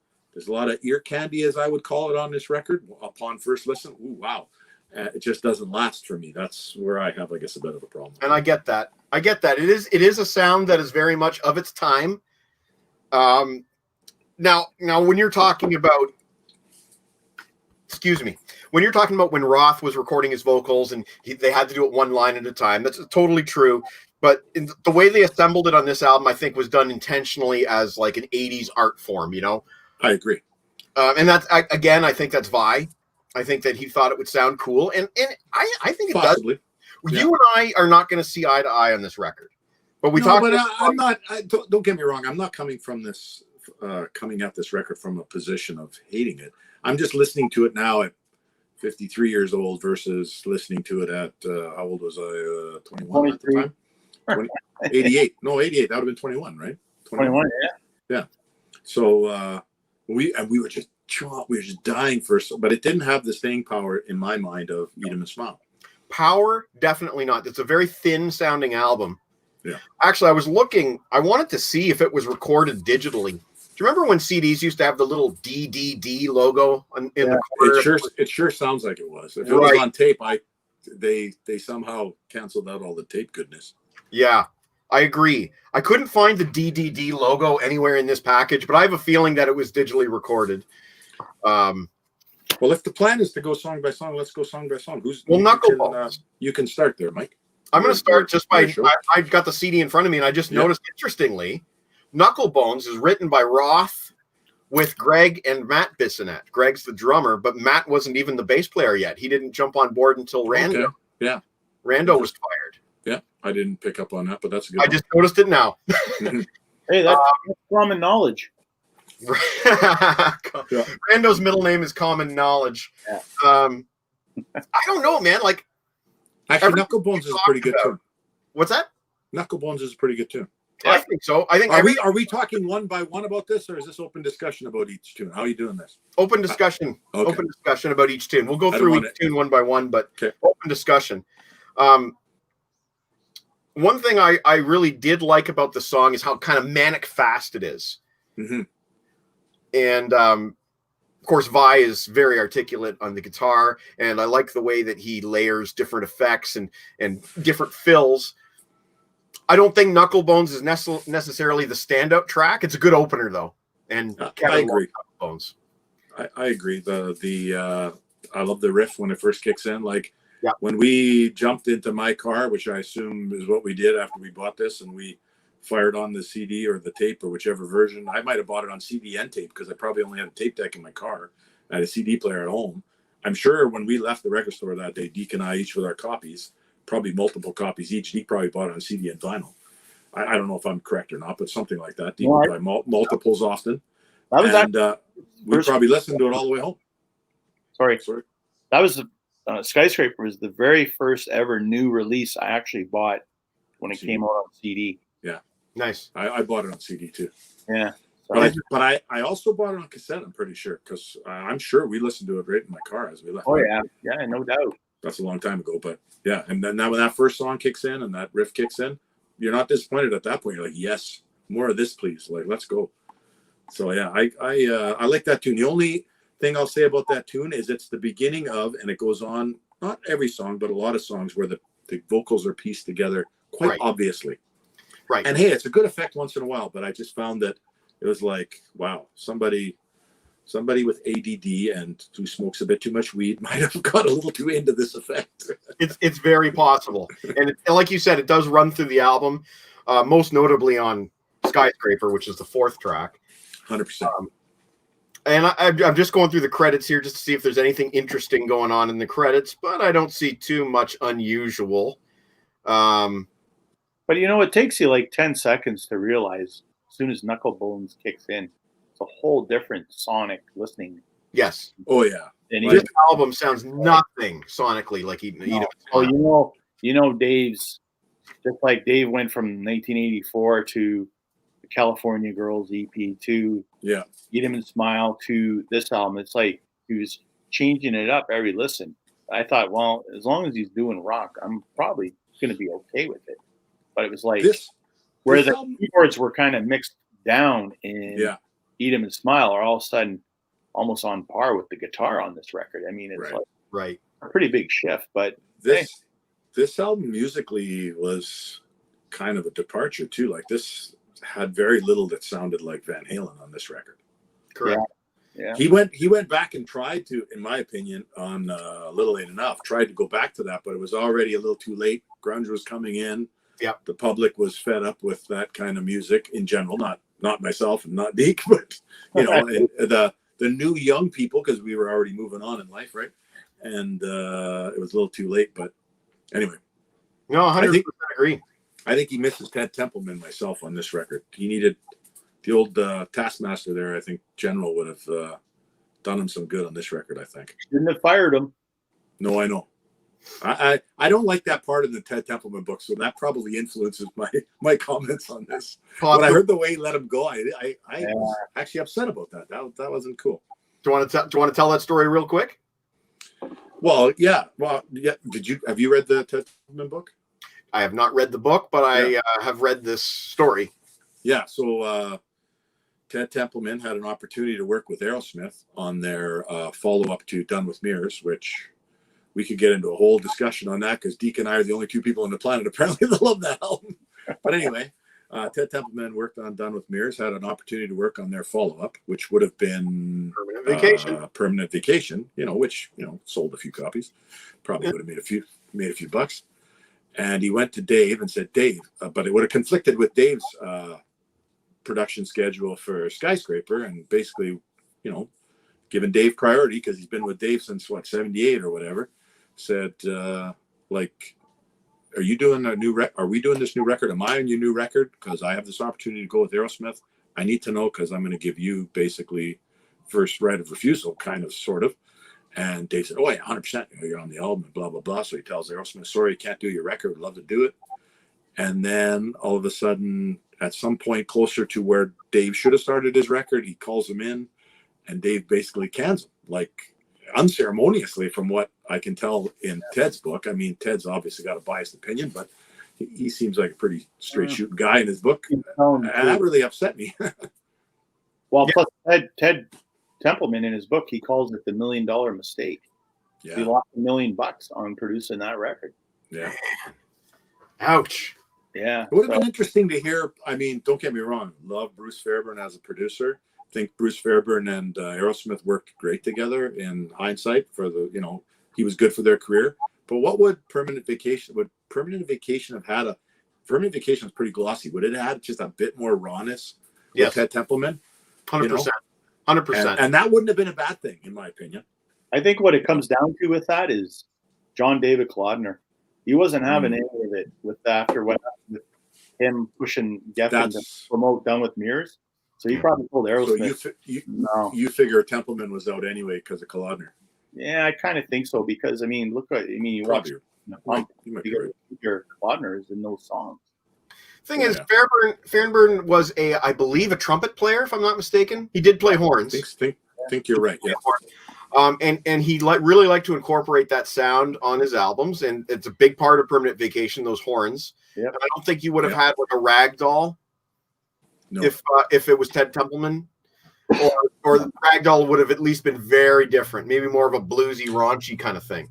C: a lot of ear candy, as I would call it, on this record upon first listen. Ooh, wow. It just doesn't last for me. That's where I have, I guess, a bit of a problem.
A: And I get that. It is a sound that is very much of its time. Now when you're talking about, when you're talking about when Roth was recording his vocals and they had to do it one line at a time, that's totally true. But the way they assembled it on this album, I think, was done intentionally as like an 80s art form,
C: I agree.
A: And that's, again, I think that's Vi. I think that he thought it would sound cool. And I think it
C: Possibly.
A: does. Yeah. You and I are not going to see eye to eye on this record. But
C: I'm not. Don't get me wrong. I'm not coming from this, coming at this record from a position of hating it. I'm just listening to it now at 53 years old versus listening to it at how old was I? 21 at the time. 88. No, 88. That would have been 21, right?
B: 21.
C: Yeah. So we were just dying for, but it didn't have the staying power in my mind of Eat 'Em and Smile.
A: Power, definitely not. It's a very thin sounding album.
C: Yeah.
A: Actually, I wanted to see if it was recorded digitally. Do you remember when CDs used to have the little DDD logo in the corner?
C: It sure sounds like it was. If it was on tape, they somehow canceled out all the tape goodness.
A: Yeah, I agree. I couldn't find the DDD logo anywhere in this package, but I have a feeling that it was digitally recorded.
C: Well, if the plan is to go song by song, let's go song by song.
A: Knucklebones.
C: You can start there, Mike.
A: I'm going to start just by,
C: Sure.
A: I got the CD in front of me, and I just noticed, interestingly, Knucklebones is written by Roth with Greg and Matt Bissonette. Greg's the drummer, but Matt wasn't even the bass player yet. He didn't jump on board until Rando.
C: Okay. Yeah.
A: Rando was fired.
C: Yeah, I didn't pick up on that, but that's a good
A: I just noticed it now.
B: Hey, that's common knowledge.
A: Rando's middle name is Common Knowledge.
B: Yeah.
A: I don't know, man. Like,
C: actually, Knucklebones is a pretty good tune.
A: What's that?
C: Knucklebones is a pretty good tune.
A: I think so. I think
C: are we talking one by one about this, or is this open discussion about each tune? How are you doing this?
A: Open discussion.
C: Okay.
A: Open discussion about each tune. We'll go through each tune one by one, but open discussion. One thing I really did like about the song is how kind of manic fast it is.
C: Mm-hmm.
A: And of course, Vi is very articulate on the guitar, and I like the way that he layers different effects and different fills. I don't think Knucklebones is necessarily the standout track. It's a good opener, though. And
C: I agree.
A: Knucklebones.
C: I agree. I love the riff when it first kicks in. Like when we jumped into my car, which I assume is what we did after we bought this, and we fired on the CD or the tape or whichever version. I might have bought it on CD and tape because I probably only had a tape deck in my car. I had a CD player at home. I'm sure when we left the record store that day, Deke and I each with our copies, probably multiple copies each. Deke probably bought it on CD and vinyl. I don't know if I'm correct or not, but something like that. Deke would buy multiples often. We probably listened to it all the way home.
B: Sorry. That was Skyscraper was the very first ever new release I actually bought when it came out on CD.
C: Yeah.
A: Nice.
C: I bought it on CD too.
B: Yeah.
C: But I also bought it on cassette, I'm pretty sure, because I'm sure we listened to it right in my car as we left.
B: Oh, yeah. Yeah, no doubt.
C: That's a long time ago, but yeah. And then now when that first song kicks in and that riff kicks in, you're not disappointed at that point. You're like, yes, more of this, please. Like, let's go. So yeah, I like that tune. The only thing I'll say about that tune is it's the beginning of, and it goes on, not every song, but a lot of songs where the vocals are pieced together quite obviously.
A: Right.
C: And hey, it's a good effect once in a while, but I just found that it was like, wow, somebody with ADD and who smokes a bit too much weed might have got a little too into this effect.
A: It's very possible. And like you said, it does run through the album, most notably on Skyscraper, which is the fourth track.
C: 100%.
A: And I'm just going through the credits here just to see if there's anything interesting going on in the credits, but I don't see too much unusual.
B: But it takes you like 10 seconds to realize as soon as Knucklebones kicks in, it's a whole different sonic listening.
A: Yes.
C: Oh yeah.
B: And
A: this album sounds nothing sonically like Eden.
B: Oh, Dave's just like Dave went from 1984 to the California Girls EP to Eat 'Em and Smile to this album. It's like he was changing it up every listen. I thought, well, as long as he's doing rock, I'm probably going to be okay with it. But it was like where the keyboards were kind of mixed down in Eat 'Em and Smile are all of a sudden almost on par with the guitar on this record. I mean, it's like a pretty big shift. But
C: this album musically was kind of a departure too. Like this had very little that sounded like Van Halen on this record.
A: Correct.
B: Yeah.
C: He went back and tried to, in my opinion, on A Little Late Enough, tried to go back to that, but it was already a little too late. Grunge was coming in.
A: Yeah.
C: The public was fed up with that kind of music in general, not myself and not Deke, but and the new young people, because we were already moving on in life, right? And it was a little too late, but anyway.
A: No, 100% agree.
C: I think he misses Ted Templeman myself on this record. He needed the old Taskmaster there. I think General would have done him some good on this record, I think.
B: Shouldn't have fired him.
C: No, I know. I don't like that part of the Ted Templeman book, so that probably influences my comments on this. When I heard the way he let him go, I was actually upset about that. That wasn't cool.
A: Do you want to tell that story real quick?
C: Well, yeah. Have you read the Ted Templeman book?
A: I have not read the book, but I have read this story.
C: Yeah. So Ted Templeman had an opportunity to work with Aerosmith on their follow-up to Done with Mirrors, which we could get into a whole discussion on that because Deke and I are the only two people on the planet apparently that love that album. But anyway, Ted Templeman worked on Done with Mirrors, had an opportunity to work on their follow-up, which would have been Permanent Vacation, which sold a few copies, probably would have made a few bucks. And he went to Dave and said, Dave, but it would have conflicted with Dave's production schedule for Skyscraper, and basically, given Dave priority because he's been with Dave since 78 or whatever, said, like, are you doing a new are we doing this new record? Am I on your new record? Because I have this opportunity to go with Aerosmith. I need to know because I'm going to give you basically first right of refusal, kind of, sort of. And Dave said, oh, yeah, 100%. You're on the album and blah, blah, blah. So he tells Aerosmith, sorry, you can't do your record. Would love to do it. And then all of a sudden, at some point closer to where Dave should have started his record, he calls him in, and Dave basically cans him, like, unceremoniously, from what I can tell in Ted's book. I mean, Ted's obviously got a biased opinion, but he seems like a pretty straight shooting guy in his book. And that really upset me.
B: Well, plus Ted Templeman in his book, he calls it the $1 million mistake.
C: Yeah.
B: He lost $1 million on producing that record.
C: Yeah.
A: Ouch.
B: Yeah.
C: It would have been interesting to hear. I mean, don't get me wrong. Love Bruce Fairbairn as a producer. Think Bruce Fairbairn and Aerosmith worked great together in hindsight for the, he was good for their career. But what would Permanent Vacation have had? Permanent Vacation was pretty glossy. Would it have had just a bit more rawness with Ted Templeman?
A: 100%. 100%.
C: And that wouldn't have been a bad thing, in my opinion.
B: I think what it comes down to with that is John David Clodner. He wasn't having any of it with after what happened with him pushing Geffen to promote Done with Mirrors. So he probably told Aerosmith.
C: So you figure Templeman was out anyway because of Clodner.
B: Yeah, I kind of think so because you watch your Clodner in those songs.
A: Thing is, Fairbairn was I believe, a trumpet player, if I'm not mistaken. He did play horns.
C: Think you're right. Yeah.
A: And he really liked to incorporate that sound on his albums, and it's a big part of Permanent Vacation, those horns.
B: Yeah.
A: I don't think you would have had like a rag doll if it was Ted Templeman, or the rag doll would have at least been very different, maybe more of a bluesy, raunchy kind of thing.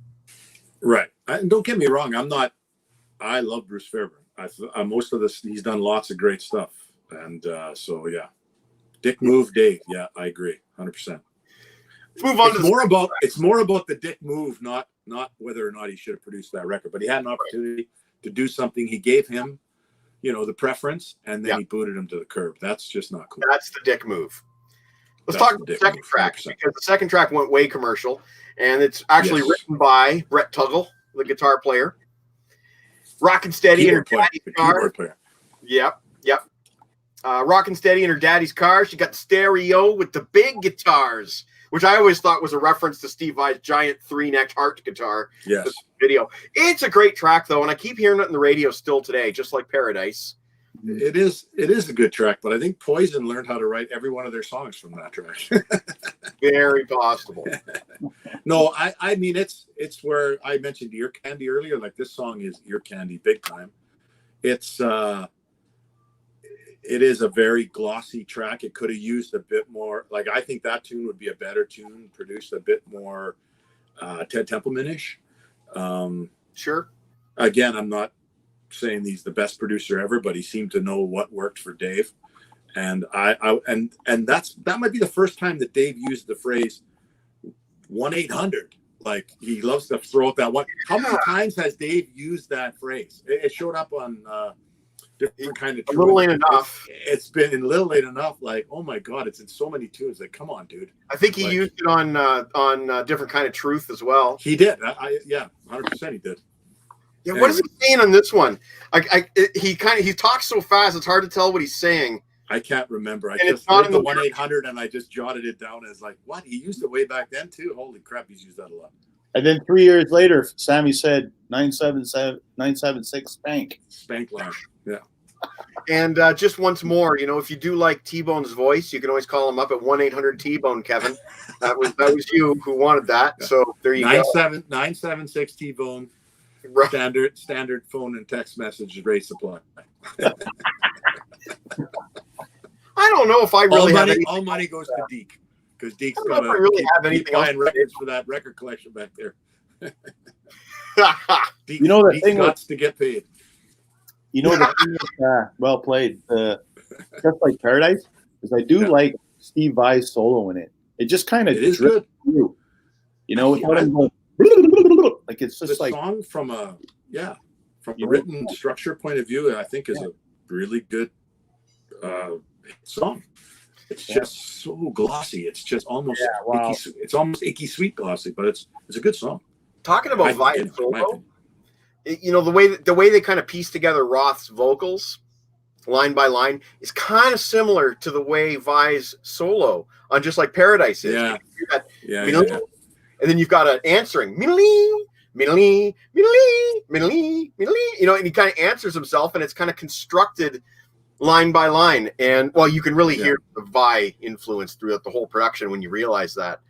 C: Right. And don't get me wrong, I love Bruce Fairbairn. Most of this, he's done lots of great stuff, and so yeah, Dick move, Dave. Yeah, I agree, 100%.
A: Let's move on.
C: It's more about the Dick move, not whether or not he should have produced that record. But he had an opportunity to do something. He gave him, the preference, and then he booted him to the curb. That's just not cool.
A: That's the Dick move. Let's talk about the second track, 100%. Because the second track went way commercial, and it's actually written by Brett Tuggle, the guitar player. Rockin' Steady in her daddy's car. Yep. Rockin' Steady in her daddy's car. She got the stereo with the big guitars, which I always thought was a reference to Steve Vai's giant 3-neck Hart guitar.
C: Yes.
A: Video. It's a great track, though, and I keep hearing it in the radio still today, just like Paradise.
C: It is a good track, but I think Poison learned how to write every one of their songs from that track.
A: Very possible.
C: No, I mean, it's where I mentioned Ear Candy earlier. Like, this song is Ear Candy big time. It is a very glossy track. It could have used a bit more. Like, I think that tune would be a better tune, produced a bit more Ted Templeman-ish.
A: Sure.
C: Again, I'm not saying he's the best producer ever, but he seemed to know what worked for Dave. And that might be the first time that Dave used the phrase 1-800. Like, he loves to throw out that one. How many times has Dave used that phrase? It showed up on different kind of
A: A Little Late Enough.
C: It's been in Little Late Enough. Like, oh my God, it's in so many tunes. Like, come on, dude.
A: I think he used it on Different Kind of Truth as well.
C: He did. 100% he did.
A: Yeah, what is he saying on this one? He talks so fast it's hard to tell what he's saying.
C: I can't remember. I
A: And
C: just heard the 1-800 and I just jotted it down as like, what? He used it way back then too? Holy crap, he's used that a lot.
B: And then 3 years later, Sammy said 976 spank.
C: Spank line. Yeah.
A: And just once more, if you do like T-Bone's voice, you can always call him up at 1-800 T-Bone, Kevin. That was you who wanted that. Yeah. So there you go.
C: 976 T-Bone.
A: Right.
C: Standard phone and text message rate supply.
A: I don't know if I really have anything.
C: All money goes to Deke, because Deke's got to
A: really have anything else
C: buying records for that record collection back there. Deke,
B: the thing
C: got to get paid.
B: The thing is, well played. Just like Paradise, is I do like Steve Vai's solo in it. It just kind of
C: is good.
B: Through. Without him going, like, it's just
C: the
B: like
C: song from from a written structure point of view, I think is a really good song. It's just so glossy. It's just almost icky, it's almost icky sweet glossy, but it's a good song.
A: Talking about Vi and solo, you know, the way they kind of piece together Roth's vocals line by line is kind of similar to the way Vi's solo on Just Like Paradise is. And then you've got an answering middly, middly, middly, middly, middly, you know, and he kind of answers himself, and it's kind of constructed line by line. And well, you can really hear the Vi influence throughout the whole production when you realize that.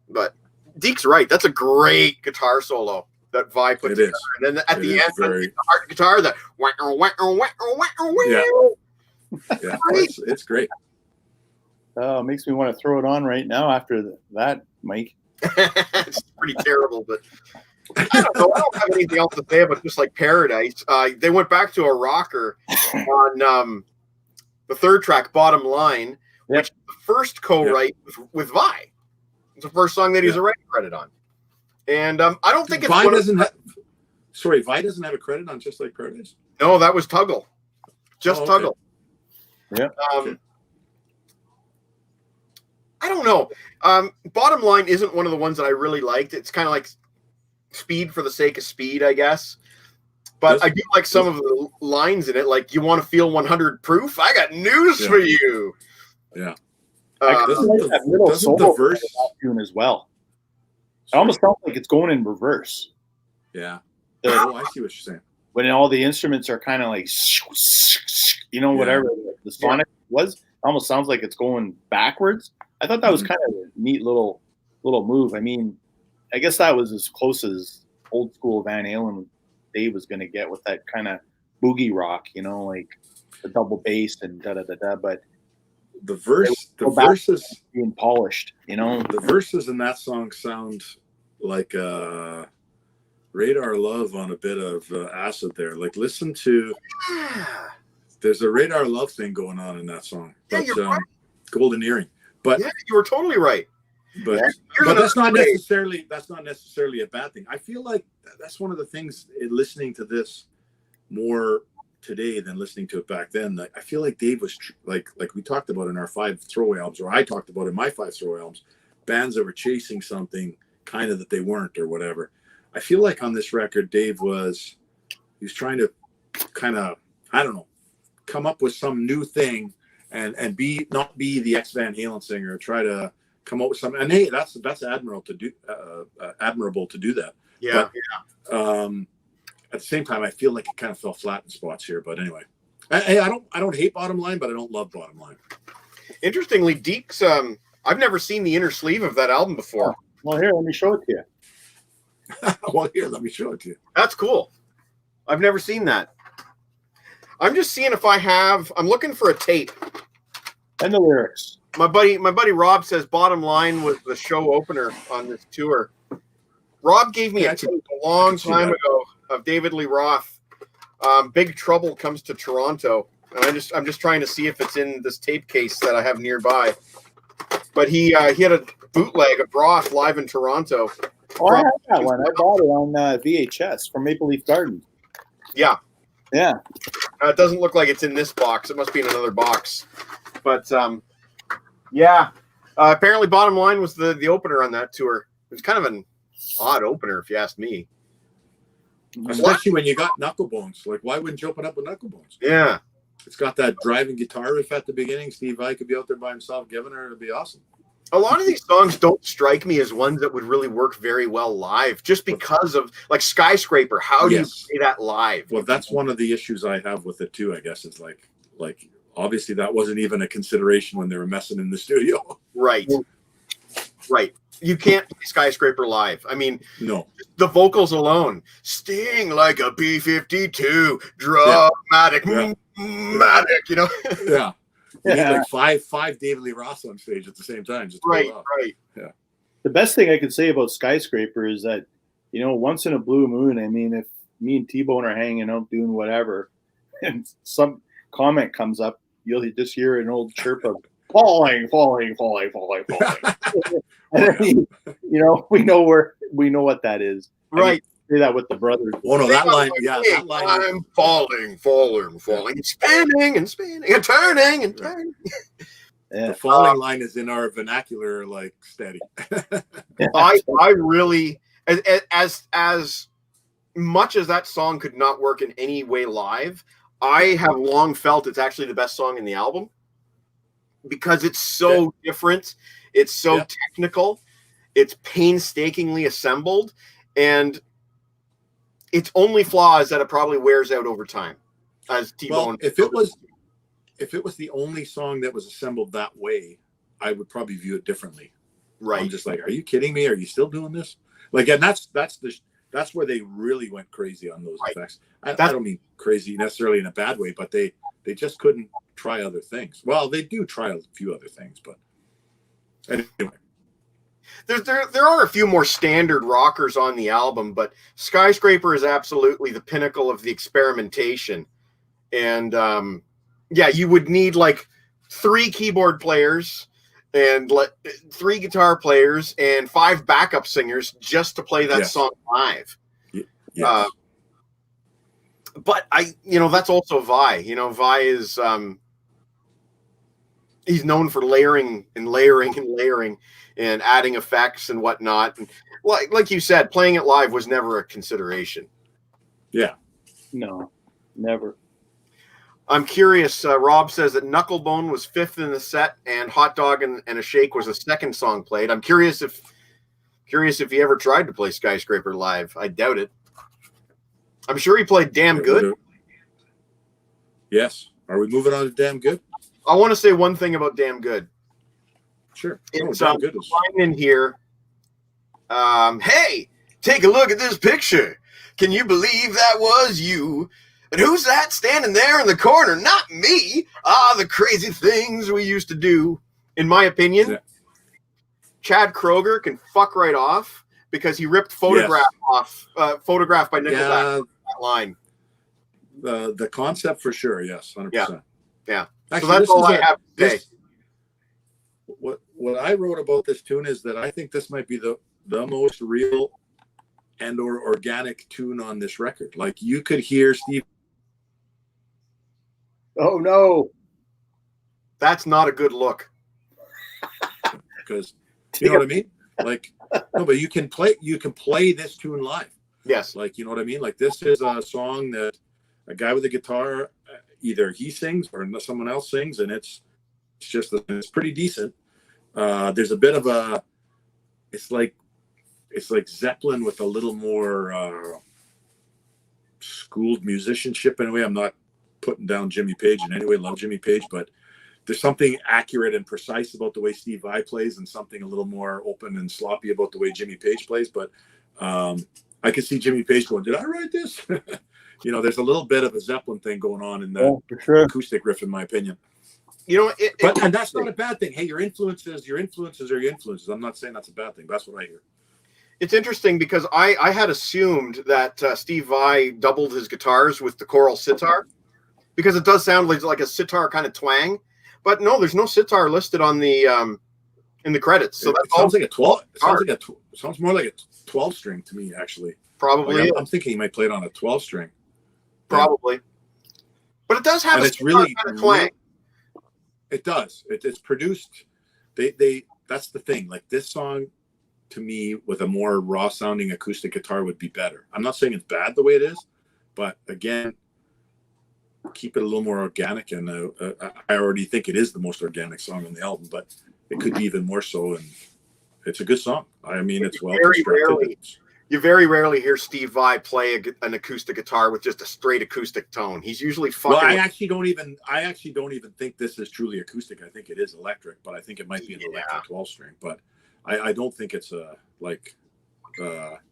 A: But Deke's right. That's a great guitar solo that Vi put together. And then at the end, the hard guitar, the
C: it's great.
B: Oh, it makes me want to throw it on right now after that, Mike.
A: It's pretty terrible, but I don't know. I don't have anything else to say about Just Like Paradise. They went back to a rocker on the third track, Bottom Line, which is the first co-write with Vi. It's the first song that he's a writing credit on. And I don't think it's
C: Vi doesn't have a credit on Just Like Paradise?
A: No, that was Tuggle. Tuggle.
B: Yeah.
A: I don't know. Bottom Line isn't one of the ones that I really liked. It's kind of like speed for the sake of speed, I guess. But I do like some of the lines in it, like, you want to feel 100 proof? I got news for you.
C: Yeah.
B: Doesn't the verse tune as well? It almost sounds like it's going in reverse.
C: Yeah. I see what you're saying.
B: When all the instruments are kind of like, you know, whatever the sonic was, it almost sounds like it's going backwards. I thought that was kind of a neat little move. I mean, I guess that was as close as old school Van Halen Dave was going to get with that kind of boogie rock, you know, like the double bass and da-da-da-da. But
C: the verses
B: being polished, you know.
C: The verses in that song sound like Radar Love on a bit of acid there. Like, listen to, there's a Radar Love thing going on in that song.
A: Yeah, you're right.
C: Golden Earring. But
A: yeah, you were totally right.
C: But that's not necessarily a bad thing. I feel like that's one of the things in listening to this more today than listening to it back then. Like, I feel like Dave was like we talked about in our 5 throwaway albums, or I talked about in my 5 throwaway albums, bands that were chasing something kind of that they weren't or whatever. I feel like on this record, Dave was trying to kind of, I don't know, come up with some new thing and not be the ex Van Halen singer, try to come up with something. And hey, that's admirable to do that.
A: Yeah.
C: But, at the same time, I feel like it kind of fell flat in spots here. But anyway, I don't hate Bottom Line, but I don't love Bottom Line.
A: Interestingly, Deke's, I've never seen the inner sleeve of that album before.
B: Oh, well, here, let me show it to you.
C: Let me show it to you.
A: That's cool. I've never seen that. I'm just seeing if I'm looking for a tape.
B: And the lyrics.
A: My buddy Rob says Bottom Line was the show opener on this tour. Rob gave me a tape a long time ago of David Lee Roth. Big Trouble Comes to Toronto. And I'm just trying to see if it's in this tape case that I have nearby. But he had a bootleg of Roth live in Toronto.
B: Oh, I have that one. I bought it on VHS from Maple Leaf Gardens.
A: Yeah.
B: Yeah.
A: It doesn't look like it's in this box. It must be in another box. But, yeah. Apparently Bottom Line was the opener on that tour. It was kind of an odd opener, if you ask me.
C: Especially when you got Knucklebones. Like, why wouldn't you open up with Knucklebones?
A: Yeah.
C: It's got that driving guitar riff at the beginning. Steve Vai could be out there by himself giving her. It'd be awesome.
A: A lot of these songs don't strike me as ones that would really work very well live, just because of, like, Skyscraper. How do you play that live?
C: Well, that's one of the issues I have with it too, I guess. It's like obviously that wasn't even a consideration when they were messing in the studio.
A: Right. You can't play Skyscraper live. I mean,
C: no.
A: The vocals alone, sting like a B-52, dramatic, you know?
C: Yeah. You get like five David Lee Roth on stage at the same time. Just
A: right.
C: Yeah.
B: The best thing I could say about Skyscraper is that, you know, once in a blue moon, I mean, if me and T-Bone are hanging out doing whatever, and some comment comes up, you'll just hear an old chirp of falling. And then, you know, we know what that is.
A: Right.
B: say that with the brothers.
C: Oh no, that line, yeah,
A: Hey,
C: that line.
A: I'm falling, spinning and spinning and turning and turning.
B: Yeah.
C: The falling line is in our vernacular, like steady.
A: I really, as much as that song could not work in any way live, I have long felt it's actually the best song in the album because it's so different. It's so technical. It's painstakingly assembled, and its only flaw is that it probably wears out over time. As T-Bone,
C: Well, if it was the only song that was assembled that way, I would probably view it differently.
A: Right.
C: I'm just like, are you kidding me? Are you still doing this? Like, and that's where they really went crazy on those effects. I don't mean crazy necessarily in a bad way, but they just couldn't try other things. Well, they do try a few other things, but anyway.
A: There are a few more standard rockers on the album, but Skyscraper is absolutely the pinnacle of the experimentation. And you would need like 3 keyboard players and 3 guitar players and 5 backup singers just to play that song live.
C: Yes.
A: But that's also Vi. Vi is he's known for layering and layering and layering and adding effects and whatnot. And like you said, playing it live was never a consideration.
C: Yeah.
B: No, never.
A: I'm curious. Rob says that Knucklebone was 5th in the set, and Hot Dog and a Shake was the 2nd song played. I'm curious if he ever tried to play Skyscraper live. I doubt it. I'm sure he played Damn Good.
C: Yes. Are we moving on to Damn Good?
A: I want to say one thing about Damn Good.
C: Sure.
A: It's line in here. Hey, take a look at this picture. Can you believe that was you? And who's that standing there in the corner? Not me. The crazy things we used to do. In my opinion, Chad Kroeger can fuck right off because he ripped Photograph off. Photograph by Nickelback. That line.
C: The concept for sure. Yes. 100%.
A: Yeah.
C: Actually,
A: so that's all I have to say.
C: What I wrote about this tune is that I think this might be the most real and or organic tune on this record. Like you could hear Steve.
B: Oh no,
A: that's not a good look.
C: Because you know what I mean. Like no, but you can play this tune live.
A: Yes.
C: Like you know what I mean. Like this is a song that a guy with a guitar, either he sings or someone else sings, and it's pretty decent. There's a bit of a, it's like Zeppelin with a little more schooled musicianship in a way. I'm not putting down Jimmy Page in any way. Love Jimmy Page, but there's something accurate and precise about the way Steve Vai plays, and something a little more open and sloppy about the way Jimmy Page plays. But I could see Jimmy Page going, "Did I write this?" There's a little bit of a Zeppelin thing going on in the acoustic riff, in my opinion. And that's not a bad thing. Hey, your influences are your influences. I'm not saying that's a bad thing. That's what I hear.
A: It's interesting because I had assumed that Steve Vai doubled his guitars with the choral sitar because it does sound like a sitar kind of twang, but no, there's no sitar listed on the in the credits. So that
C: sounds like a 12. Sounds more like a 12 string to me, actually.
A: Probably.
C: Like I'm thinking he might play it on a 12 string.
A: Probably, but it does have
C: it's really
A: kind of twang.
C: It does. It's produced. They that's the thing. Like this song, to me, with a more raw sounding acoustic guitar would be better. I'm not saying it's bad the way it is, but again, keep it a little more organic. And I already think it is the most organic song on the album, but it could be even more so. And it's a good song. I mean, it's well constructed.
A: You very rarely hear Steve Vai play an acoustic guitar with just a straight acoustic tone. He's usually fucking.
C: Well, I actually don't even think this is truly acoustic. I think it is electric, but I think it might be an electric 12 string. But I don't think it's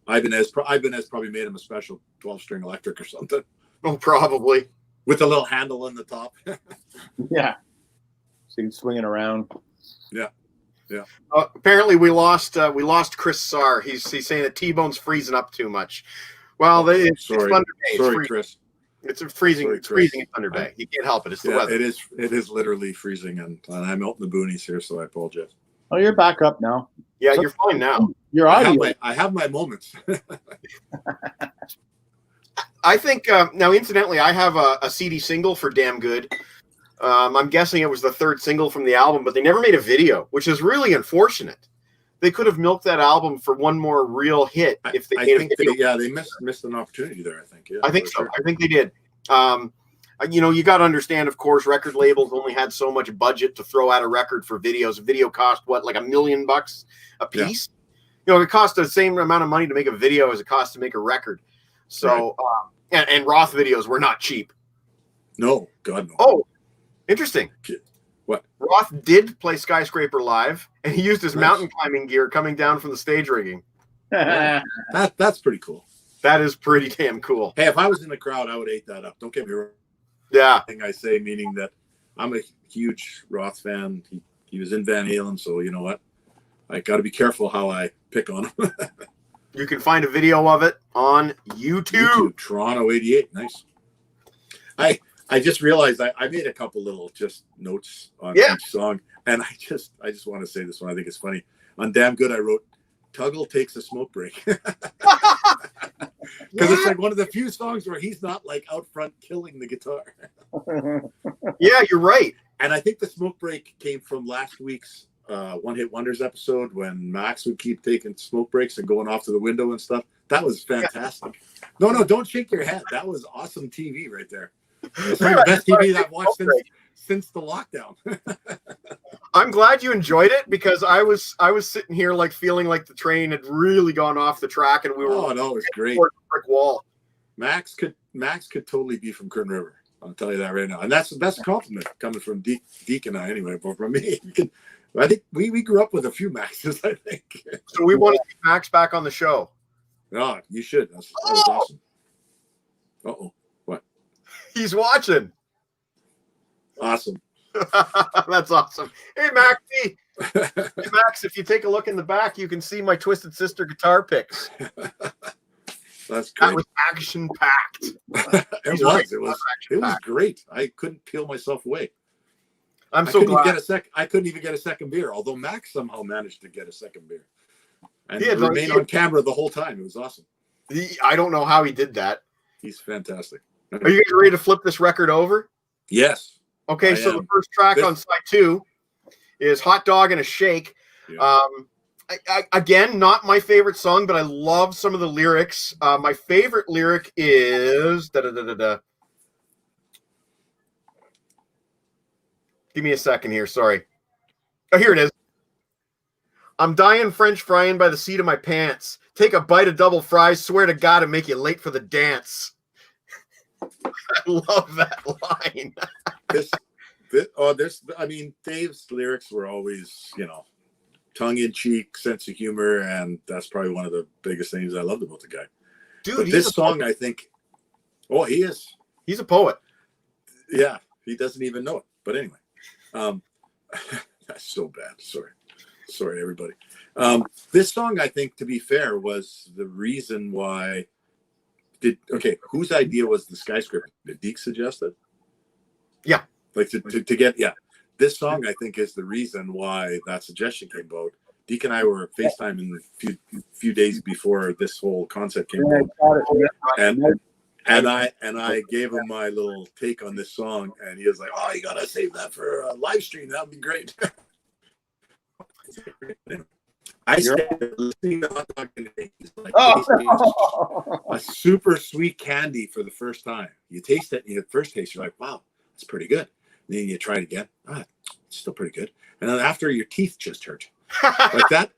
C: Ibanez probably made him a special 12 string electric or something.
A: Oh, probably
C: with a little handle on the top.
B: Yeah, so you can swing it around.
C: Yeah. Yeah.
A: Apparently, we lost Chris Sarr. He's saying that T-Bone's freezing up too much. Well, it's Thunder Bay.
C: Sorry, Chris.
A: It's freezing. It's freezing in Thunder Bay. You can't help it. It's the weather.
C: It is literally freezing, and I'm out in the boonies here, so I apologize.
B: Oh, you're back up now.
A: Yeah, you're fine now.
B: Your audio.
C: I have my moments.
A: I think now, incidentally, I have a CD single for Damn Good. I'm guessing it was the third single from the album, but they never made a video, which is really unfortunate. They could have milked that album for one more real hit if they made a video.
C: They missed an opportunity there. I think. Yeah,
A: I think so.
C: Sure.
A: I think they did. You got to understand, of course, record labels only had so much budget to throw out a record for videos. A video cost what, like $1 million a piece? Yeah. It cost the same amount of money to make a video as it costs to make a record. So, right. And Roth videos were not cheap.
C: No, God no.
A: Oh, interesting.
C: What?
A: Roth did play Skyscraper live, and he used his mountain climbing gear coming down from the stage rigging.
C: That's pretty cool.
A: That is pretty damn cool.
C: Hey, if I was in the crowd, I would eat that up. Don't get me wrong.
A: Yeah.
C: Thing I say, meaning that I'm a huge Roth fan. He was in Van Halen, so you know what? I got to be careful how I pick on him.
A: You can find a video of it on YouTube.
C: Toronto 88. Nice. I just realized I made a couple little just notes on each song, and I just want to say this one. I think it's funny. On Damn Good, I wrote, Tuggle takes a smoke break. Because it's like one of the few songs where he's not like out front killing the guitar.
A: Yeah, you're right.
C: And I think the smoke break came from last week's One Hit Wonders episode when Max would keep taking smoke breaks and going off to the window and stuff. That was fantastic. Yeah. No, don't shake your head. That was awesome TV right there. It's one of the best TV that I've watched since the lockdown.
A: I'm glad you enjoyed it, because I was sitting here like feeling like the train had really gone off the track and we were
C: it was great.
A: Brick wall.
C: Max could totally be from Kern River. I'll tell you that right now, and that's a compliment coming from Deke and I anyway. But from me, I think we grew up with a few Maxes. I think
A: so. We want to get Max back on the show.
C: Oh, you should. That was awesome. Uh-oh. What?
A: He's watching.
C: Awesome.
A: That's awesome. Hey, Maxie. Hey, Max, if you take a look in the back, you can see my Twisted Sister guitar picks.
C: That's great.
A: That was action packed.
C: It was great. I couldn't peel myself away.
A: I'm so glad.
C: I couldn't even get a second beer, although Max somehow managed to get a second beer. And remain on camera the whole time. It was awesome.
A: I don't know how he did that.
C: He's fantastic.
A: Are you guys ready to flip this record over?
C: Yes.
A: Okay, the first track on side 2 is Hot Dog and a Shake. Yeah. Again, not my favorite song, but I love some of the lyrics. My favorite lyric is Give me a second here. Sorry. Oh, here it is. I'm dying French frying by the seat of my pants. Take a bite of double fries. Swear to God, and make you late for the dance. I love that line.
C: Dave's lyrics were always, tongue-in-cheek, sense of humor, and that's probably one of the biggest things I loved about the guy.
A: Dude,
C: but this song, I think, he is.
A: He's a poet.
C: Yeah, he doesn't even know it. But anyway, that's so bad. Sorry, everybody. This song, I think, to be fair, was the reason why. Whose idea was the Skyscraper? Did Deke suggest it?
A: Yeah.
C: Like to get, this song, I think, is the reason why that suggestion came about. Deke and I were FaceTiming a few days before this whole concept came about. And I gave him my little take on this song, and he was like, "Oh, you gotta save that for a live stream. That would be great." I started listening to Hot Dog and like a super sweet candy for the first time. You taste it, and the first taste, you're like, "Wow, that's pretty good." And then you try it again. It's still pretty good. And then after, your teeth just hurt. Like that.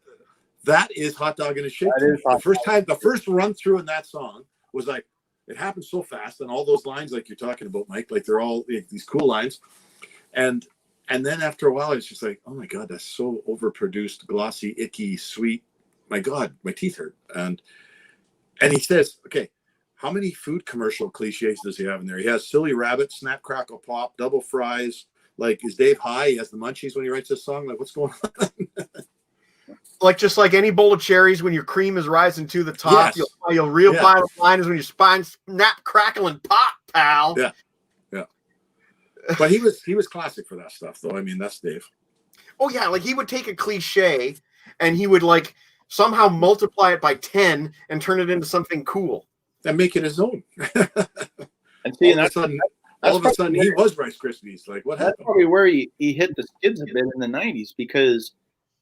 C: That is Hot Dog and a Shake. The first run through in that song was like, it happened so fast, and all those lines like you're talking about, Mike, like they're all these cool lines. And then after a while, it's just like, oh my God, that's so overproduced, glossy, icky, sweet. My God, my teeth hurt. And he says, okay, how many food commercial cliches does he have in there? He has silly rabbit, snap, crackle, pop, double fries. Like, is Dave high? He has the munchies when he writes this song. Like, what's going on?
A: Just like any bowl of cherries, when your cream is rising to the top,
C: yes.
A: Your real bottom line is when your spine snap, crackle, and pop, pal.
C: Yeah. But he was classic for that stuff, though. I mean, that's Dave.
A: Oh yeah, like he would take a cliche and he would like somehow multiply it by 10 and turn it into something cool.
C: And make it his own.
B: And see,
C: all of a sudden he was Rice Krispies. Like, what happened?
B: That's probably where he hit the skids a bit in the 90s, because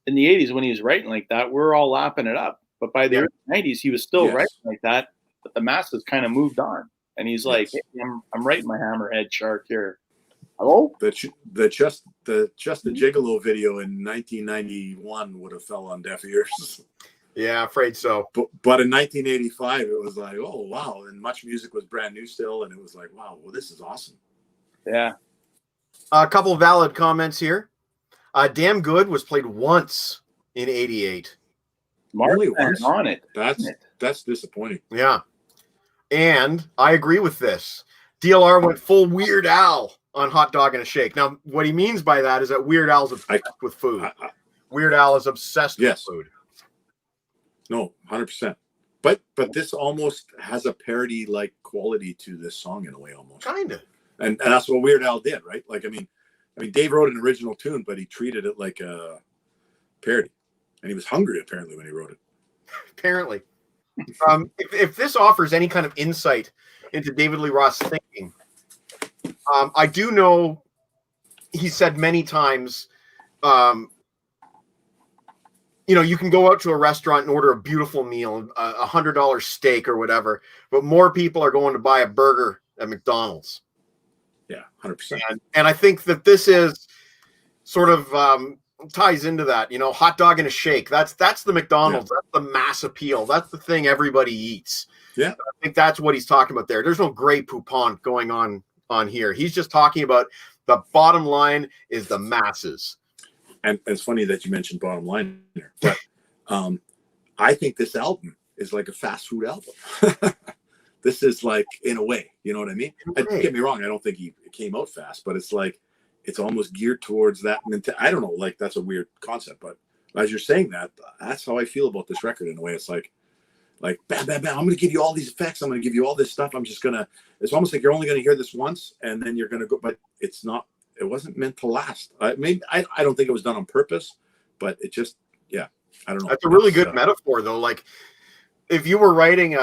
B: in the 80s when he was writing like that, we're all lapping it up. But by the early 90s, he was still writing like that, but the masses kind of moved on. And he's like, hey, I'm writing my Hammerhead Shark here. Hello?
C: The Just the Gigolo video in 1991 would have fell on deaf ears.
A: Yeah, afraid so.
C: But in 1985, it was like, oh, wow. And Much Music was brand new still. And it was like, wow, well, this is awesome.
B: Yeah.
A: A couple of valid comments here. Damn Good was played once in 88.
C: Only once?
B: On it.
C: That's disappointing.
A: Yeah. And I agree with this. DLR went full Weird Al on Hot Dog and a Shake. Now, what he means by that is that Weird Al's obsessed with food. Weird Al is obsessed with food.
C: No, 100%. But this almost has a parody-like quality to this song in a way, almost.
A: Kind of.
C: And that's what Weird Al did, right? Like, I mean, Dave wrote an original tune, but he treated it like a parody. And he was hungry, apparently, when he wrote it.
A: Apparently. If this offers any kind of insight into David Lee Roth's thinking, I do know he said many times, you can go out to a restaurant and order a beautiful meal, $100 steak or whatever, but more people are going to buy a burger at McDonald's.
C: Yeah, 100%.
A: And I think that this is sort of ties into that, Hot Dog and a Shake. That's the McDonald's. Yeah. That's the mass appeal. That's the thing everybody eats.
C: Yeah.
A: I think that's what he's talking about there. There's no Grey Poupon going on here. He's just talking about the bottom line is the masses.
C: And it's funny that you mentioned bottom line there, but I think this album is like a fast food album. This is like, in a way, you know what I mean? Don't get me wrong. I don't think it came out fast, but it's like, it's almost geared towards that. I don't know, like that's a weird concept, but as you're saying that, that's how I feel about this record in a way. It's like bam, bam, bam. I'm going to give you all these effects. I'm going to give you all this stuff. It's almost like you're only going to hear this once and then you're going to go, but it wasn't meant to last. I don't think it was done on purpose, but it just, I don't know.
A: That's a really good metaphor though. Like if you were writing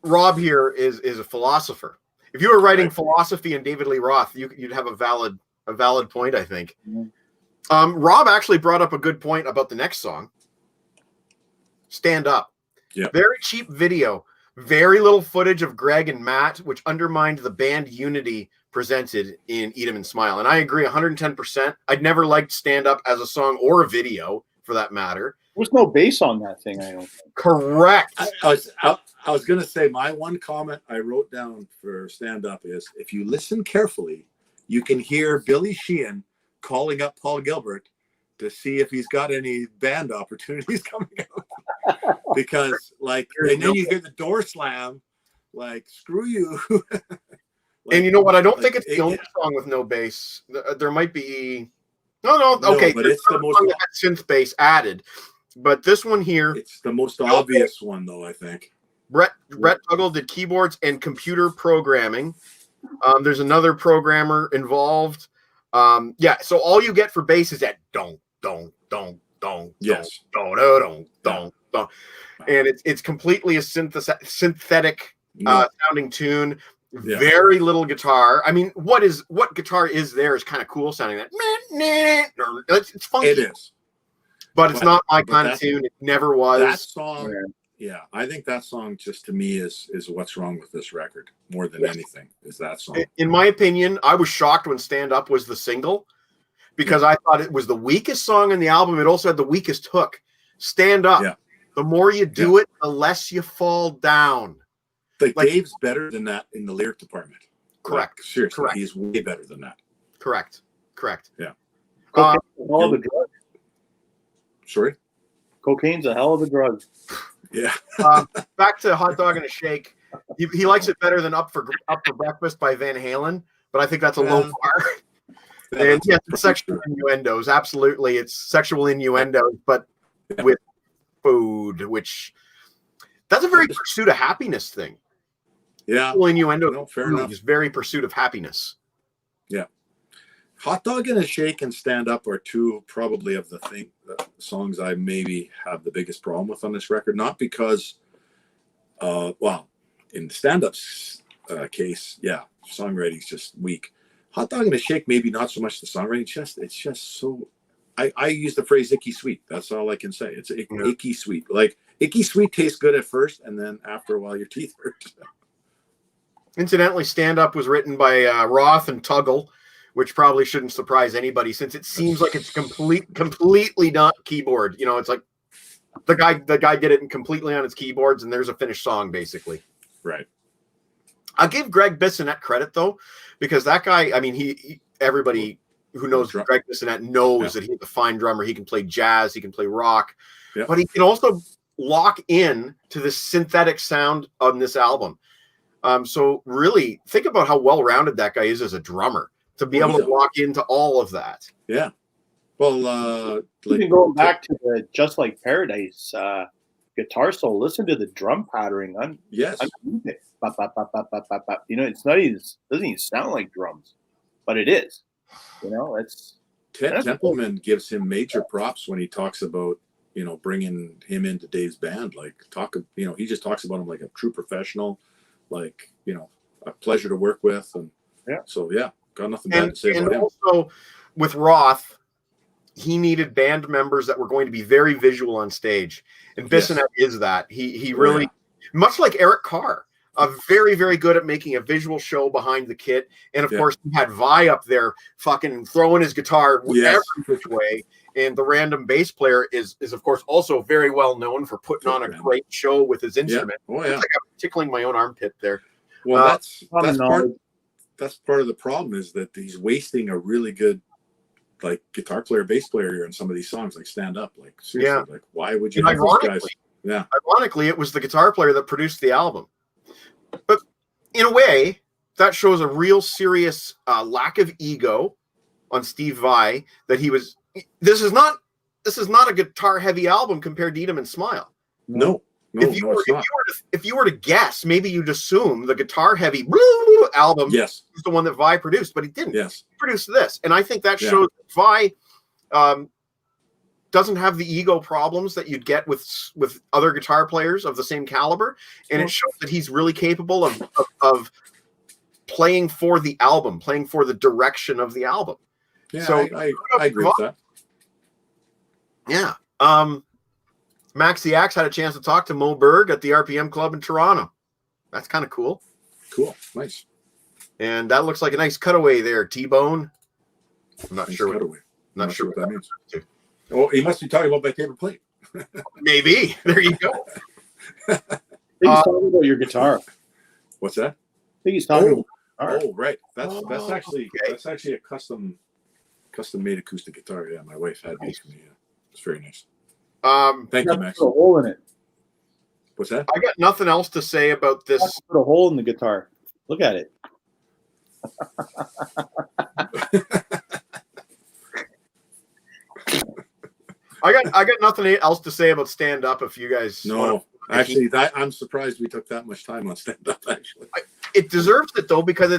A: Rob here is a philosopher. If you were writing philosophy in David Lee Roth, you'd have a valid point, I think. Mm-hmm. Rob actually brought up a good point about the next song, Stand Up.
C: Yeah.
A: Very cheap video, very little footage of Greg and Matt, which undermined the band unity presented in Eat 'Em and Smile. And I agree 110%. I'd never liked Stand Up as a song or a video for that matter.
B: There was no bass on that thing, I don't think.
A: Correct.
C: I was going to say, my one comment I wrote down for Stand Up is, if you listen carefully, you can hear Billy Sheehan calling up Paul Gilbert to see if he's got any band opportunities coming out. Because, and then you hear the door slam, screw you.
A: And you know what? I don't think it's the only song with no bass. There might be... No, okay.
C: But it's the most...
A: synth bass added. But this one here...
C: It's the most obvious one, though, I think.
A: Brett Tuggle did keyboards and computer programming. There's another programmer involved. So all you get for bass is that don't.
C: Yes.
A: Don't. And it's completely a synthetic sounding tune. Yeah. Very little guitar. I mean, what guitar is there is kind of cool sounding. That it's funky.
C: It is,
A: but it's not my kind of tune. It never was.
C: That song, I think that song just to me is what's wrong with this record more than anything. Is that song?
A: In my opinion, I was shocked when "Stand Up" was the single because I thought it was the weakest song in the album. It also had the weakest hook. "Stand Up." Yeah. The more you do it, the less you fall down.
C: Dave's better than that in the lyric department.
A: Correct.
C: Seriously,
A: correct.
C: He's way better than that.
A: Correct.
C: Yeah.
B: Cocaine's a hell of a drug.
C: Sorry?
B: Cocaine's a hell of a drug.
C: Yeah.
A: Back to Hot Dog and a Shake. He likes it better than Up for Breakfast by Van Halen, but I think that's a low bar. And yes, it's sexual innuendos. Absolutely, it's sexual innuendos, but with food, which that's a very pursuit of happiness thing.
C: Yeah.
A: Sexual innuendo
C: fair enough.
A: is very pursuit of happiness.
C: Yeah. Hot Dog and a Shake and Stand Up are two probably of the songs I maybe have the biggest problem with on this record. Not because, well, in the Stand Up's case, yeah, songwriting's just weak. Hot Dog and a Shake, maybe not so much the songwriting, it's just so. I use the phrase icky sweet. That's all I can say. It's icky sweet. Like icky sweet tastes good at first, and then after a while, your teeth hurt.
A: Incidentally, Stand Up was written by Roth and Tuggle, which probably shouldn't surprise anybody since it seems like it's completely not keyboard. You know, it's like the guy did it completely on his keyboards, and there's a finished song basically.
C: Right.
A: I'll give Greg Bissonette credit though, because that guy. I mean, everybody who knows Greg Bissonette knows that he's a fine drummer. He can play jazz, he can play rock, but he can also lock in to the synthetic sound on this album. So really think about how well-rounded that guy is as a drummer to be able to walk into all of that.
C: Yeah. Well,
B: even going back to the Just Like Paradise guitar solo, listen to the drum patterning on it. Bop, bop, bop, bop, bop, bop, bop. You know, it's not even, doesn't even sound like drums, but it is. You know, it's
C: Ted Templeman gives him major props when he talks about, you know, bringing him into Dave's band. Like he just talks about him like a true professional, like, you know, a pleasure to work with. And so, got nothing bad to say about him.
A: Also with Roth, he needed band members that were going to be very visual on stage. And Bissonette is that. He really, much like Eric Carr, very, very good at making a visual show behind the kit. And of course, he had Vi up there fucking throwing his guitar every which way. And the random bass player is of course also very well known for putting on a great show with his instrument.
C: Yeah. Oh,
A: yeah. It's like I'm tickling my own armpit there.
C: Well, that's part of the problem is that he's wasting a really good like guitar player, bass player here in some of these songs, like Stand Up. Like seriously, like why would you have those guys? Yeah.
A: Ironically, it was the guitar player that produced the album. But in a way, that shows a real serious lack of ego on Steve Vai that he was. This is not a guitar heavy album compared to Eat 'Em and Smile.
C: No,
A: if you were to guess, maybe you'd assume the guitar heavy album is the one that Vi produced, but he didn't.
C: Yes,
A: he produced this, and I think that shows that Vi doesn't have the ego problems that you'd get with other guitar players of the same caliber, and it shows that he's really capable of playing for the album, playing for the direction of the album.
C: Yeah, so I agree with that.
A: Yeah. Max the Axe had a chance to talk to Mo Berg at the RPM Club in Toronto. That's kind of cool.
C: Cool. Nice.
A: And that looks like a nice cutaway there, T-Bone. I'm not sure.
C: Cutaway. Not sure what that means. Oh, he must be talking about my favorite plate.
A: Maybe. There you go.
B: I think he's talking about your guitar.
C: What's that?
B: I think he's talking about
C: guitar. Oh, right. That's actually a custom made acoustic guitar. Yeah, my wife had these for me. Yeah. It's very nice. Thank you, Max.
B: Put a hole in it.
C: What's that?
A: I got nothing else to say about this.
B: Put a hole in the guitar. Look at it.
A: I got nothing else to say about Stand Up. If you guys
C: actually, I'm surprised we took that much time on Stand Up. Actually,
A: it deserves it though because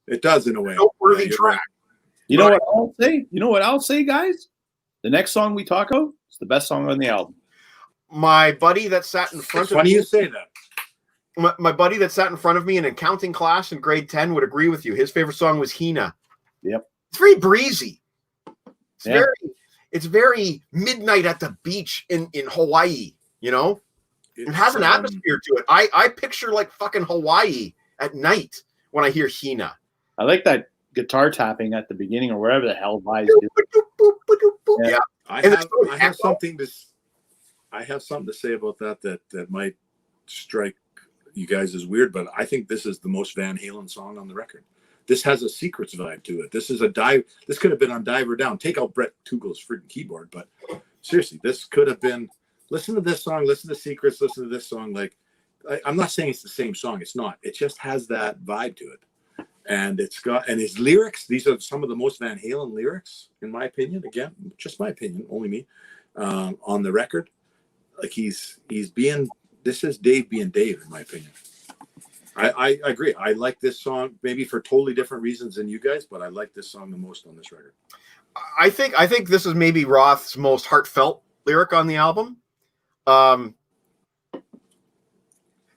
C: it does in a way.
A: Noteworthy track.
B: You know what I'll say? You know what I'll say, guys? The next song we talk about is the best song on the album.
A: My buddy that sat in front of me.
C: Funny you say that.
A: My buddy that sat in front of me in an accounting class in grade 10 would agree with you. His favorite song was Hina.
B: Yep.
A: It's very breezy. It's very midnight at the beach in Hawaii, you know? It has an atmosphere to it. I picture like fucking Hawaii at night when I hear Hina.
B: I like that guitar tapping at the beginning or wherever the hell Vi's do.
A: Yeah.
C: I have something to say about that might strike you guys as weird, but I think this is the most Van Halen song on the record. This has a Secrets vibe to it. This is a dive. This could have been on Dive or Down. Take out Brett Tugel's freaking keyboard, but seriously, this could have been. Listen to this song. Listen to Secrets. Listen to this song. Like, I'm not saying it's the same song. It's not. It just has that vibe to it, and his lyrics. These are some of the most Van Halen lyrics, in my opinion. Again, just my opinion, only me. On the record, like he's being. This is Dave being Dave, in my opinion. I agree. I like this song maybe for totally different reasons than you guys, but I like this song the most on this record.
A: I think this is maybe Roth's most heartfelt lyric on the album.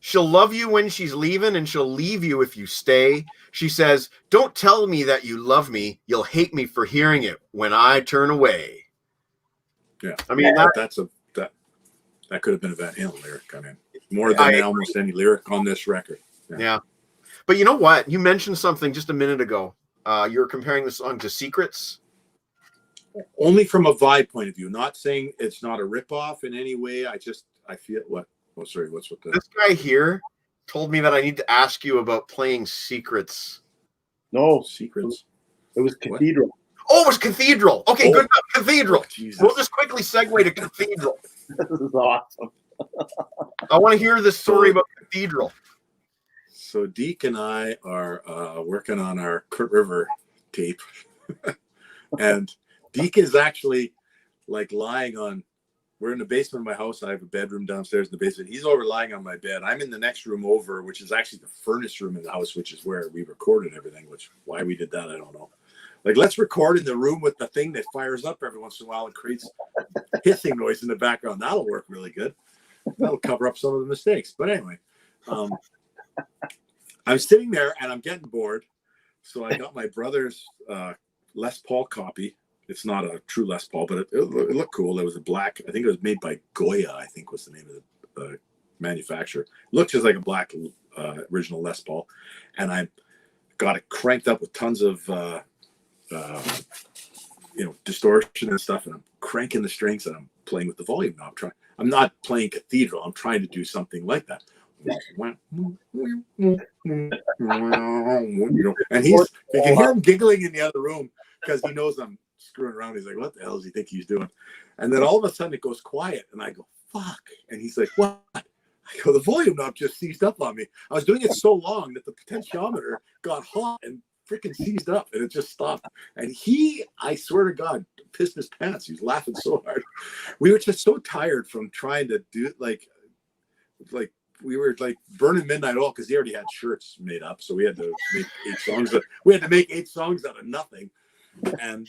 A: She'll love you when she's leaving, and she'll leave you if you stay. She says, "Don't tell me that you love me. You'll hate me for hearing it when I turn away."
C: Yeah,
A: I mean
C: that could have been a Van Halen lyric. I mean, more than almost any lyric on this record.
A: Yeah. But you know what? You mentioned something just a minute ago. You were comparing the song to Secrets.
C: Only from a vibe point of view. Not saying it's not a ripoff in any way. I feel what. Oh, sorry. What's with
A: This guy here told me that I need to ask you about playing Secrets.
B: No,
C: Secrets.
B: It was Cathedral.
A: What? Oh, it was Cathedral. Okay, good enough. Cathedral.
C: Oh,
A: we'll just quickly segue to Cathedral.
B: This is awesome.
A: I want to hear this story about Cathedral.
C: So Deke and I are working on our Kurt River tape, and Deke is actually like lying on. We're in the basement of my house. I have a bedroom downstairs in the basement. He's over lying on my bed. I'm in the next room over, which is actually the furnace room in the house, which is where we recorded everything. Which why we did that, I don't know. Like, let's record in the room with the thing that fires up every once in a while and creates hissing noise in the background. That'll work really good. That'll cover up some of the mistakes. But anyway, I'm sitting there and I'm getting bored. So I got my brother's Les Paul copy. It's not a true Les Paul, but it looked cool. It was a black, I think it was made by Goya, I think was the name of the manufacturer. It looked just like a black original Les Paul. And I got it cranked up with tons of distortion and stuff, and I'm cranking the strings and I'm playing with the volume knob. I'm not playing Cathedral. I'm trying to do something like that. And you can hear him giggling in the other room because he knows I'm screwing around. He's like, "What the hell does he think he's doing?" And then all of a sudden it goes quiet, and I go, "Fuck!" And he's like, "What?" I go, "The volume knob just seized up on me. I was doing it so long that the potentiometer got hot and freaking seized up, and it just stopped." And he, I swear to God, pissed his pants. He was laughing so hard. We were just so tired from trying to do like we were like burning midnight oil because he already had shirts made up, so we had to make 8 songs. We had to make 8 songs out of nothing, and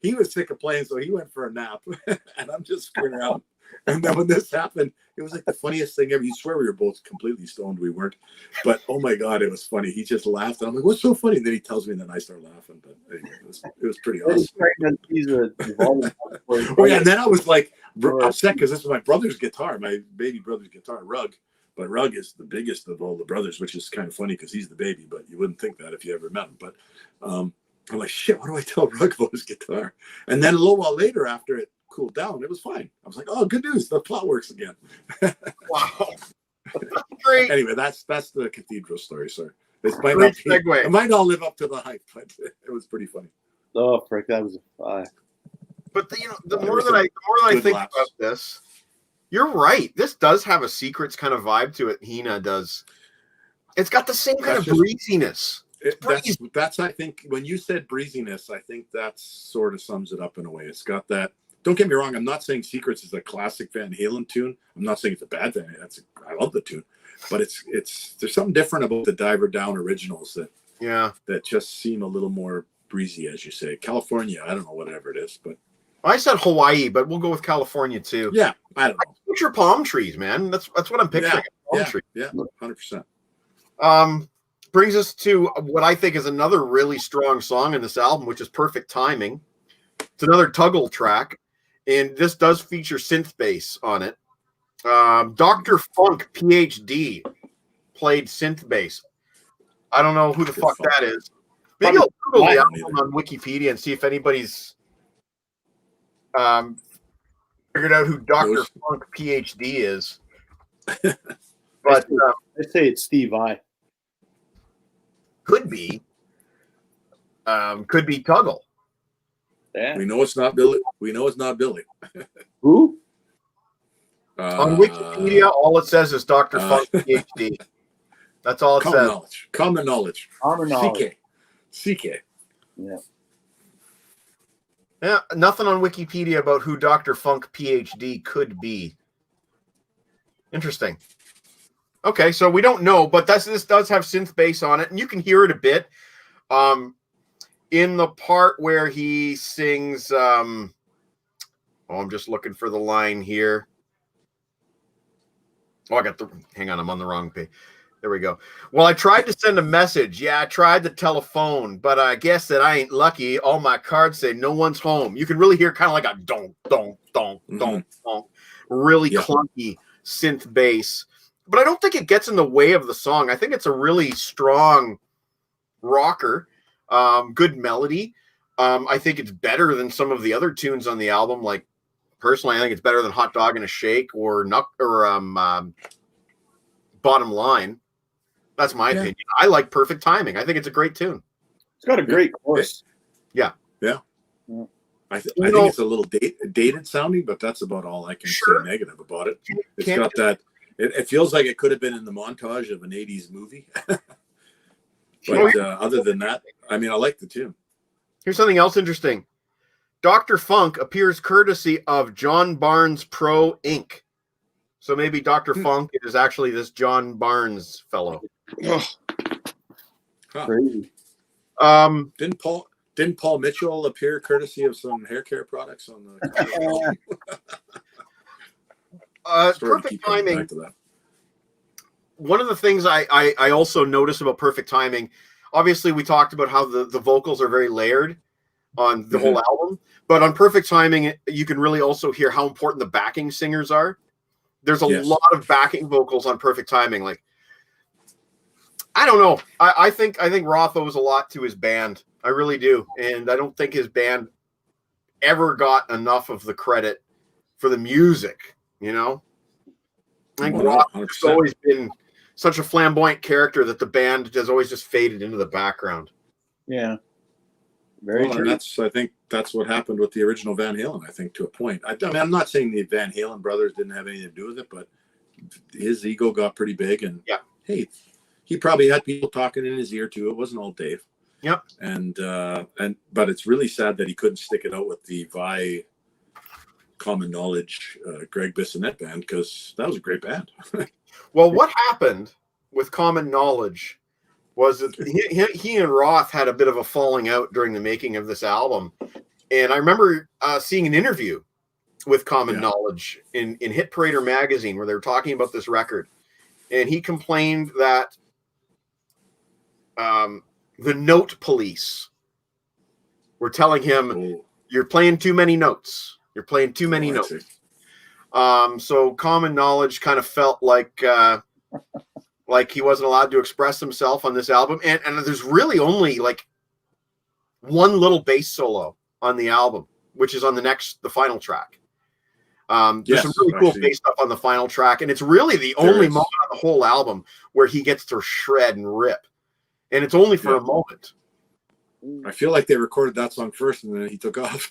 C: he was sick of playing, so he went for a nap, and I'm just screwing around. And then when this happened, it was like the funniest thing ever. You swear we were both completely stoned. We weren't. But, oh, my God, it was funny. He just laughed. And I'm like, "What's so funny?" And then he tells me, and then I start laughing. But anyway, it was pretty awesome. Oh, yeah, and then I was like upset because this was my brother's guitar, my baby brother's guitar, Rug. But Rug is the biggest of all the brothers, which is kind of funny because he's the baby. But you wouldn't think that if you ever met him. But I'm like, shit, what do I tell Rug about his guitar? And then a little while later, after it cooled down, it was fine. I was like, "Oh, good news, the plot works again."
A: Wow. Great.
C: Anyway, that's the Cathedral story, sir. It might not live up to the hype, but it was pretty funny.
B: Oh, frick, that was
A: But the more that I think about this, you're right. This does have a Secrets kind of vibe to it. Hina does. It's got the same kind of breeziness.
C: That's I think when you said breeziness, I think that sort of sums it up in a way. It's got that. Don't get me wrong. I'm not saying Secrets is a classic Van Halen tune. I'm not saying it's a bad thing. I love the tune, but there's something different about the Diver Down originals that just seem a little more breezy, as you say. California, I don't know, whatever it is, but
A: I said Hawaii, but we'll go with California too.
C: Yeah, I don't know.
A: I picture palm trees, man. That's what I'm picturing.
C: Yeah, 100%.
A: Brings us to what I think is another really strong song in this album, which is Perfect Timing. It's another Tuggle track, and this does feature synth bass on it. Dr. Funk, PhD, played synth bass. I don't know who the fuck that is. Maybe I'll Google the album on Wikipedia and see if anybody's figured out who Dr. Funk, PhD is. But
B: I say it's Steve Vai.
A: Could be. Could be Tuggle.
B: Yeah.
C: We know it's not Billy.
B: Who?
C: On
A: Wikipedia, all it says is Dr. Funk, PhD. That's all it says.
C: Common knowledge. CK.
B: Yeah.
A: Yeah, nothing on Wikipedia about who Dr. Funk, PhD could be. Interesting. Okay, so we don't know, but this does have synth bass on it, and you can hear it a bit. In the part where he sings, I'm just looking for the line here. Oh, hang on, I'm on the wrong page. There we go. Well, I tried to send a message. Yeah, I tried the telephone, but I guess that I ain't lucky. All my cards say no one's home. You can really hear kind of like a donk, donk, donk, donk, donk. Really clunky synth bass. But I don't think it gets in the way of the song. I think it's a really strong rocker, good melody. I think it's better than some of the other tunes on the album. Like, personally, I think it's better than Hot Dog and a Shake or Bottom Line. That's my opinion. I like Perfect Timing. I think it's a great tune.
B: It's got a great chorus.
A: Yeah.
C: I think it's a little dated sounding, but that's about all I can say negative about it. It's got that. It feels like it could have been in the montage of an 80s movie. But other than that, I mean, I like the tune.
A: Here's something else interesting. Dr. Funk appears courtesy of John Barnes Pro Inc. So maybe Dr. Funk is actually this John Barnes fellow.
B: Crazy.
C: Didn't Paul Mitchell appear courtesy of some hair care products on the
A: Perfect Timing. One of the things I also notice about Perfect Timing, obviously we talked about how the vocals are very layered on the whole album, but on Perfect Timing, you can really also hear how important the backing singers are. There's a lot of backing vocals on Perfect Timing. Like, I don't know. I think Roth owes a lot to his band. I really do. And I don't think his band ever got enough of the credit for the music, you know? I think Roth has always been such a flamboyant character that the band has always just faded into the background.
B: Yeah. Very true.
C: And I think that's what happened with the original Van Halen, I think, to a point. I mean, I'm not saying the Van Halen brothers didn't have anything to do with it, but his ego got pretty big. And hey, he probably had people talking in his ear too. It wasn't all Dave.
A: Yep.
C: But it's really sad that he couldn't stick it out with the Vi Common Knowledge Greg Bissonette band, because that was a great band.
A: Well, what happened with Common Knowledge was that he and Roth had a bit of a falling out during the making of this album. And I remember seeing an interview with Common Knowledge in Hit Parader magazine where they were talking about this record. And he complained that the note police were telling him, you're playing too many notes. You're playing too many notes. So Common Knowledge kind of felt like he wasn't allowed to express himself on this album. And there's really only like one little bass solo on the album, which is on the final track. There's some really cool bass stuff on the final track. And it's really the only moment on the whole album where he gets to shred and rip. And it's only for a moment.
C: I feel like they recorded that song first and then he took off.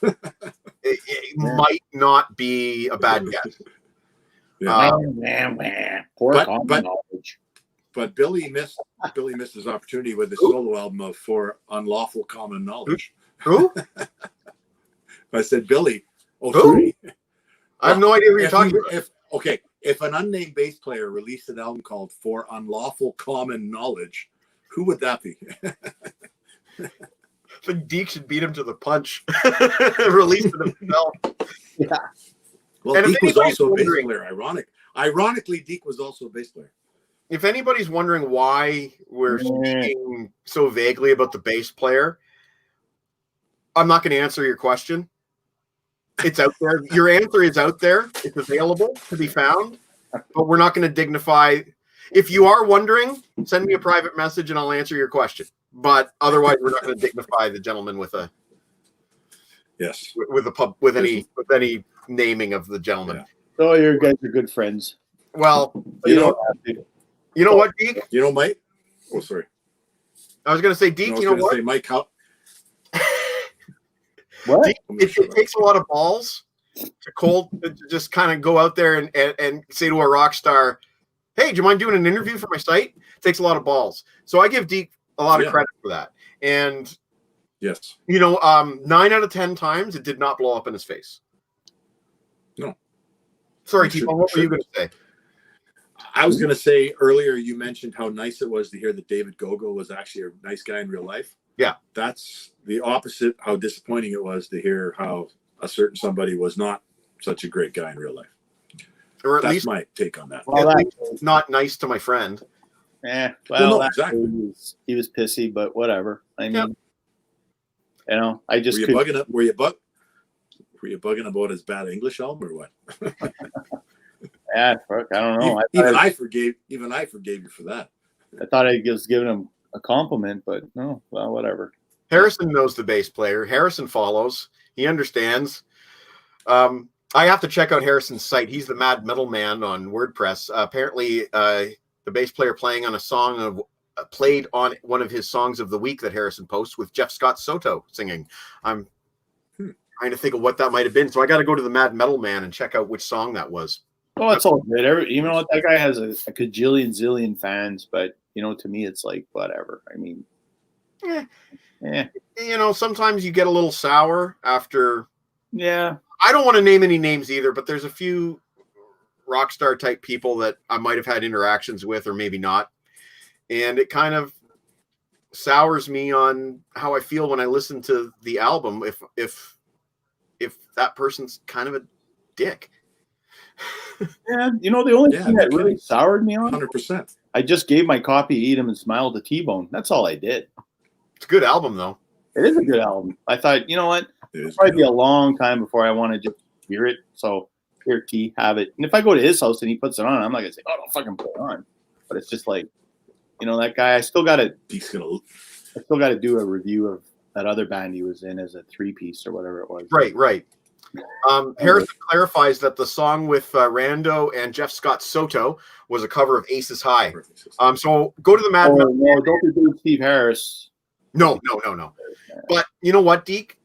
A: it might not be a bad guess.
C: But Billy missed his opportunity with his solo album of For Unlawful Common Knowledge.
A: Who?
C: I said Billy. Oh, sorry.
A: I have no idea what you're talking about.
C: If an unnamed bass player released an album called For Unlawful Common Knowledge, who would that be?
A: I think Deke should beat him to the punch. Release it himself.
C: Yeah. Well, Deke was also a bass player. Ironically, Deke was also a bass player.
A: If anybody's wondering why we're speaking so vaguely about the bass player, I'm not going to answer your question. It's out there. Your answer is out there. It's available to be found, but we're not going to dignify. If you are wondering, send me a private message and I'll answer your question. But otherwise, we're not going to dignify the gentleman with any naming of the gentleman.
B: Yeah. So you guys are good friends.
A: Well, you know what, Deke?
C: You know, Mike. Oh, sorry.
A: I was going to say, Deke. You know what?
C: Say, Mike, how?
B: What?
A: Deke, it takes a lot of balls to just kind of go out there and say to a rock star, "Hey, do you mind doing an interview for my site?" It takes a lot of balls. So I give Deke a lot of credit for that. And 9 out of 10 times it did not blow up in his face.
C: No.
A: Sorry, T-Bone, what were you going to say?
C: I was going to say earlier, you mentioned how nice it was to hear that David Gogo was actually a nice guy in real life.
A: Yeah.
C: That's the opposite, how disappointing it was to hear how a certain somebody was not such a great guy in real life.
A: Or at
C: That's
A: least,
C: my take on that.
B: Well,
A: at least not nice to my friend.
C: No, exactly.
B: He was pissy, but whatever. I mean, you know, I just
C: Were you bugging about his bad English album or what?
B: Yeah, fuck, I don't know.
C: I forgave you for that.
B: I thought I was giving him a compliment, but no, well, whatever.
A: Harrison knows the bass player. Harrison follows. He understands. I have to check out Harrison's site. He's the Mad Metal Man on WordPress. Apparently, the bass player played on one of his songs of the week that Harrison posts with Jeff Scott Soto singing. I'm trying to think of what that might have been. So I got to go to the Mad Metal Man and check out which song that was.
B: Oh, it's all good. You know what? That guy has a cajillion zillion fans, but you know, to me, it's like whatever. I mean,
A: You know, sometimes you get a little sour after.
B: Yeah.
A: I don't want to name any names either, but there's a few rock star type people that I might have had interactions with, or maybe not, and it kind of sours me on how I feel when I listen to the album. If that person's kind of a dick.
B: Yeah, you know, the only thing that really soured me on
C: 100%.
B: I just gave my copy Eat 'Em and Smile to T-Bone. That's all I did.
A: It's a good album, though.
B: It is a good album. I thought, you know what? It'll probably be a long time before I want to just hear it. So here, T, have it. And if I go to his house and he puts it on, I'm not gonna say, "Oh, don't fucking put it on." But it's just like, you know, that guy. I still got to do a review of that other band he was in as a 3-piece or whatever it was.
A: Right. Harrison clarifies that the song with Rando and Jeff Scott Soto was a cover of Aces High. So go to the Mad Metal.
B: No, don't be doing Steve Harris.
A: No. But you know what, Deke?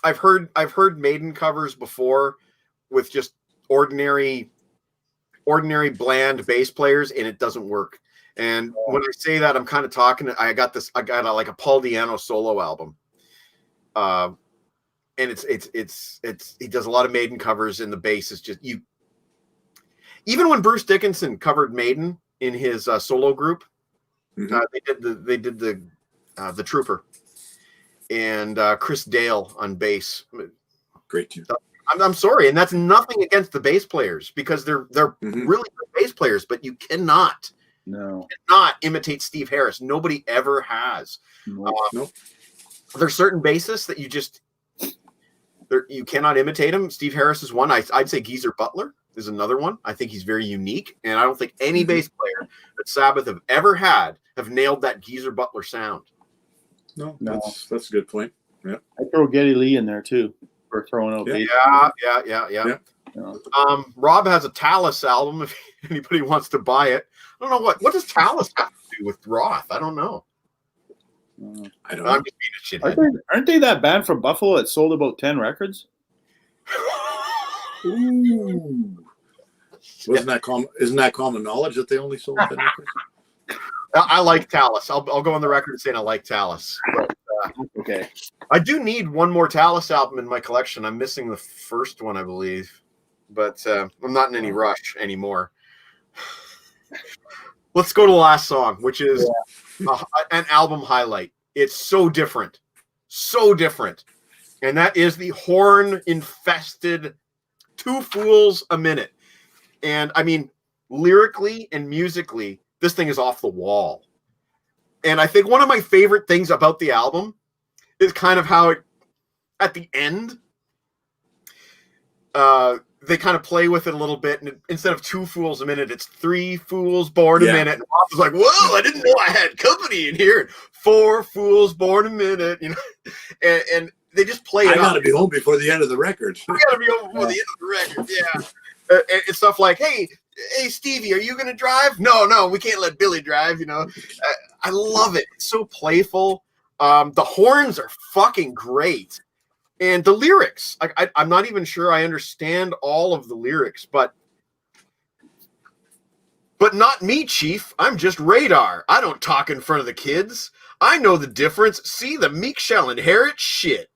A: I've heard Maiden covers before with just ordinary bland bass players, and it doesn't work. And when I say that, I'm kind of talking. I got like a Paul Di'Anno solo album. And it's he does a lot of Maiden covers, and the bass is just you. Even when Bruce Dickinson covered Maiden in his solo group, they did the Trooper, and Chris Dale on bass.
C: Great tune.
A: I'm sorry, and that's nothing against the bass players, because they're really good bass players, but you cannot imitate Steve Harris. Nobody ever has.
C: Nope.
A: There's certain bassists that you cannot imitate him. Steve Harris is one. I'd say Geezer Butler is another one. I think he's very unique, and I don't think any bass player that Sabbath have ever had have nailed that Geezer Butler sound.
C: No. That's a good point. Yeah,
B: I throw Geddy Lee in there too for throwing out.
A: Yeah. Rob has a Talus album. If anybody wants to buy it, I don't know what does Talus have to do with Roth. I don't know.
C: I don't know.
A: I'm just being a shithead.
B: Aren't they that band from Buffalo that sold about 10 records?
C: Ooh. Isn't that common knowledge that they only sold 10 records?
A: I like Talus. I'll go on the record saying I like Talus. But,
B: okay.
A: I do need one more Talus album in my collection. I'm missing the first one, I believe, but I'm not in any rush anymore. Let's go to the last song, which is an album highlight. It's so different, and that is the horn-infested Two Fools a Minute. And I mean, lyrically and musically, this thing is off the wall. And I think one of my favorite things about the album is kind of how it, at the end, they kind of play with it a little bit, and instead of 2 fools a minute, it's 3 fools born a minute. And Roth was like, "Whoa! I didn't know I had company in here. 4 fools born a minute." You know, and they just play it.
C: I gotta be home before the end of the record.
A: I gotta be home before the end of the record. Yeah, and stuff like, "Hey, Stevie, are you gonna drive?" No, we can't let Billy drive. You know, I love it. It's so playful. The horns are fucking great. And the lyrics, I'm not even sure I understand all of the lyrics, but not me, Chief. I'm just radar. I don't talk in front of the kids. I know the difference. See, the meek shall inherit shit.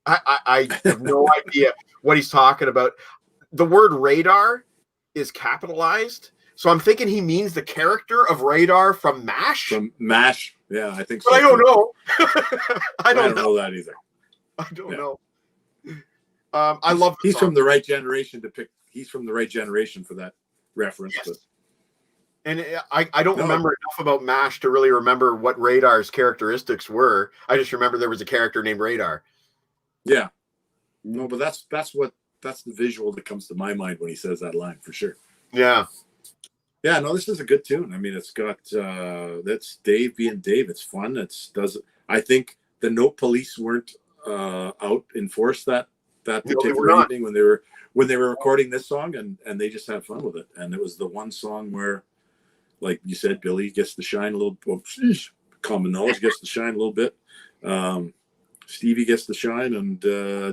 A: I have no idea what he's talking about. The word radar is capitalized, So I'm thinking he means the character of Radar from MASH.
C: From MASH, yeah, I think so.
A: But I don't know. I don't
C: know that either.
A: I don't know. I love.
C: He's from the right generation to pick. He's from the right generation for that reference.
A: Yes.
C: But.
A: And I don't remember enough about MASH to really remember what Radar's characteristics were. I just remember there was a character named Radar.
C: Yeah. No, but that's the visual that comes to my mind when he says that line for sure.
A: Yeah.
C: Yeah, no, this is a good tune. I mean, it's got that's Dave being Dave. It's fun. I think the Note Police weren't out in force that particular evening when they were recording this song, and they just had fun with it. And it was the one song where, like you said, Billy gets to shine a little. Well, Common Knowledge gets to shine a little bit. Stevie gets to shine, and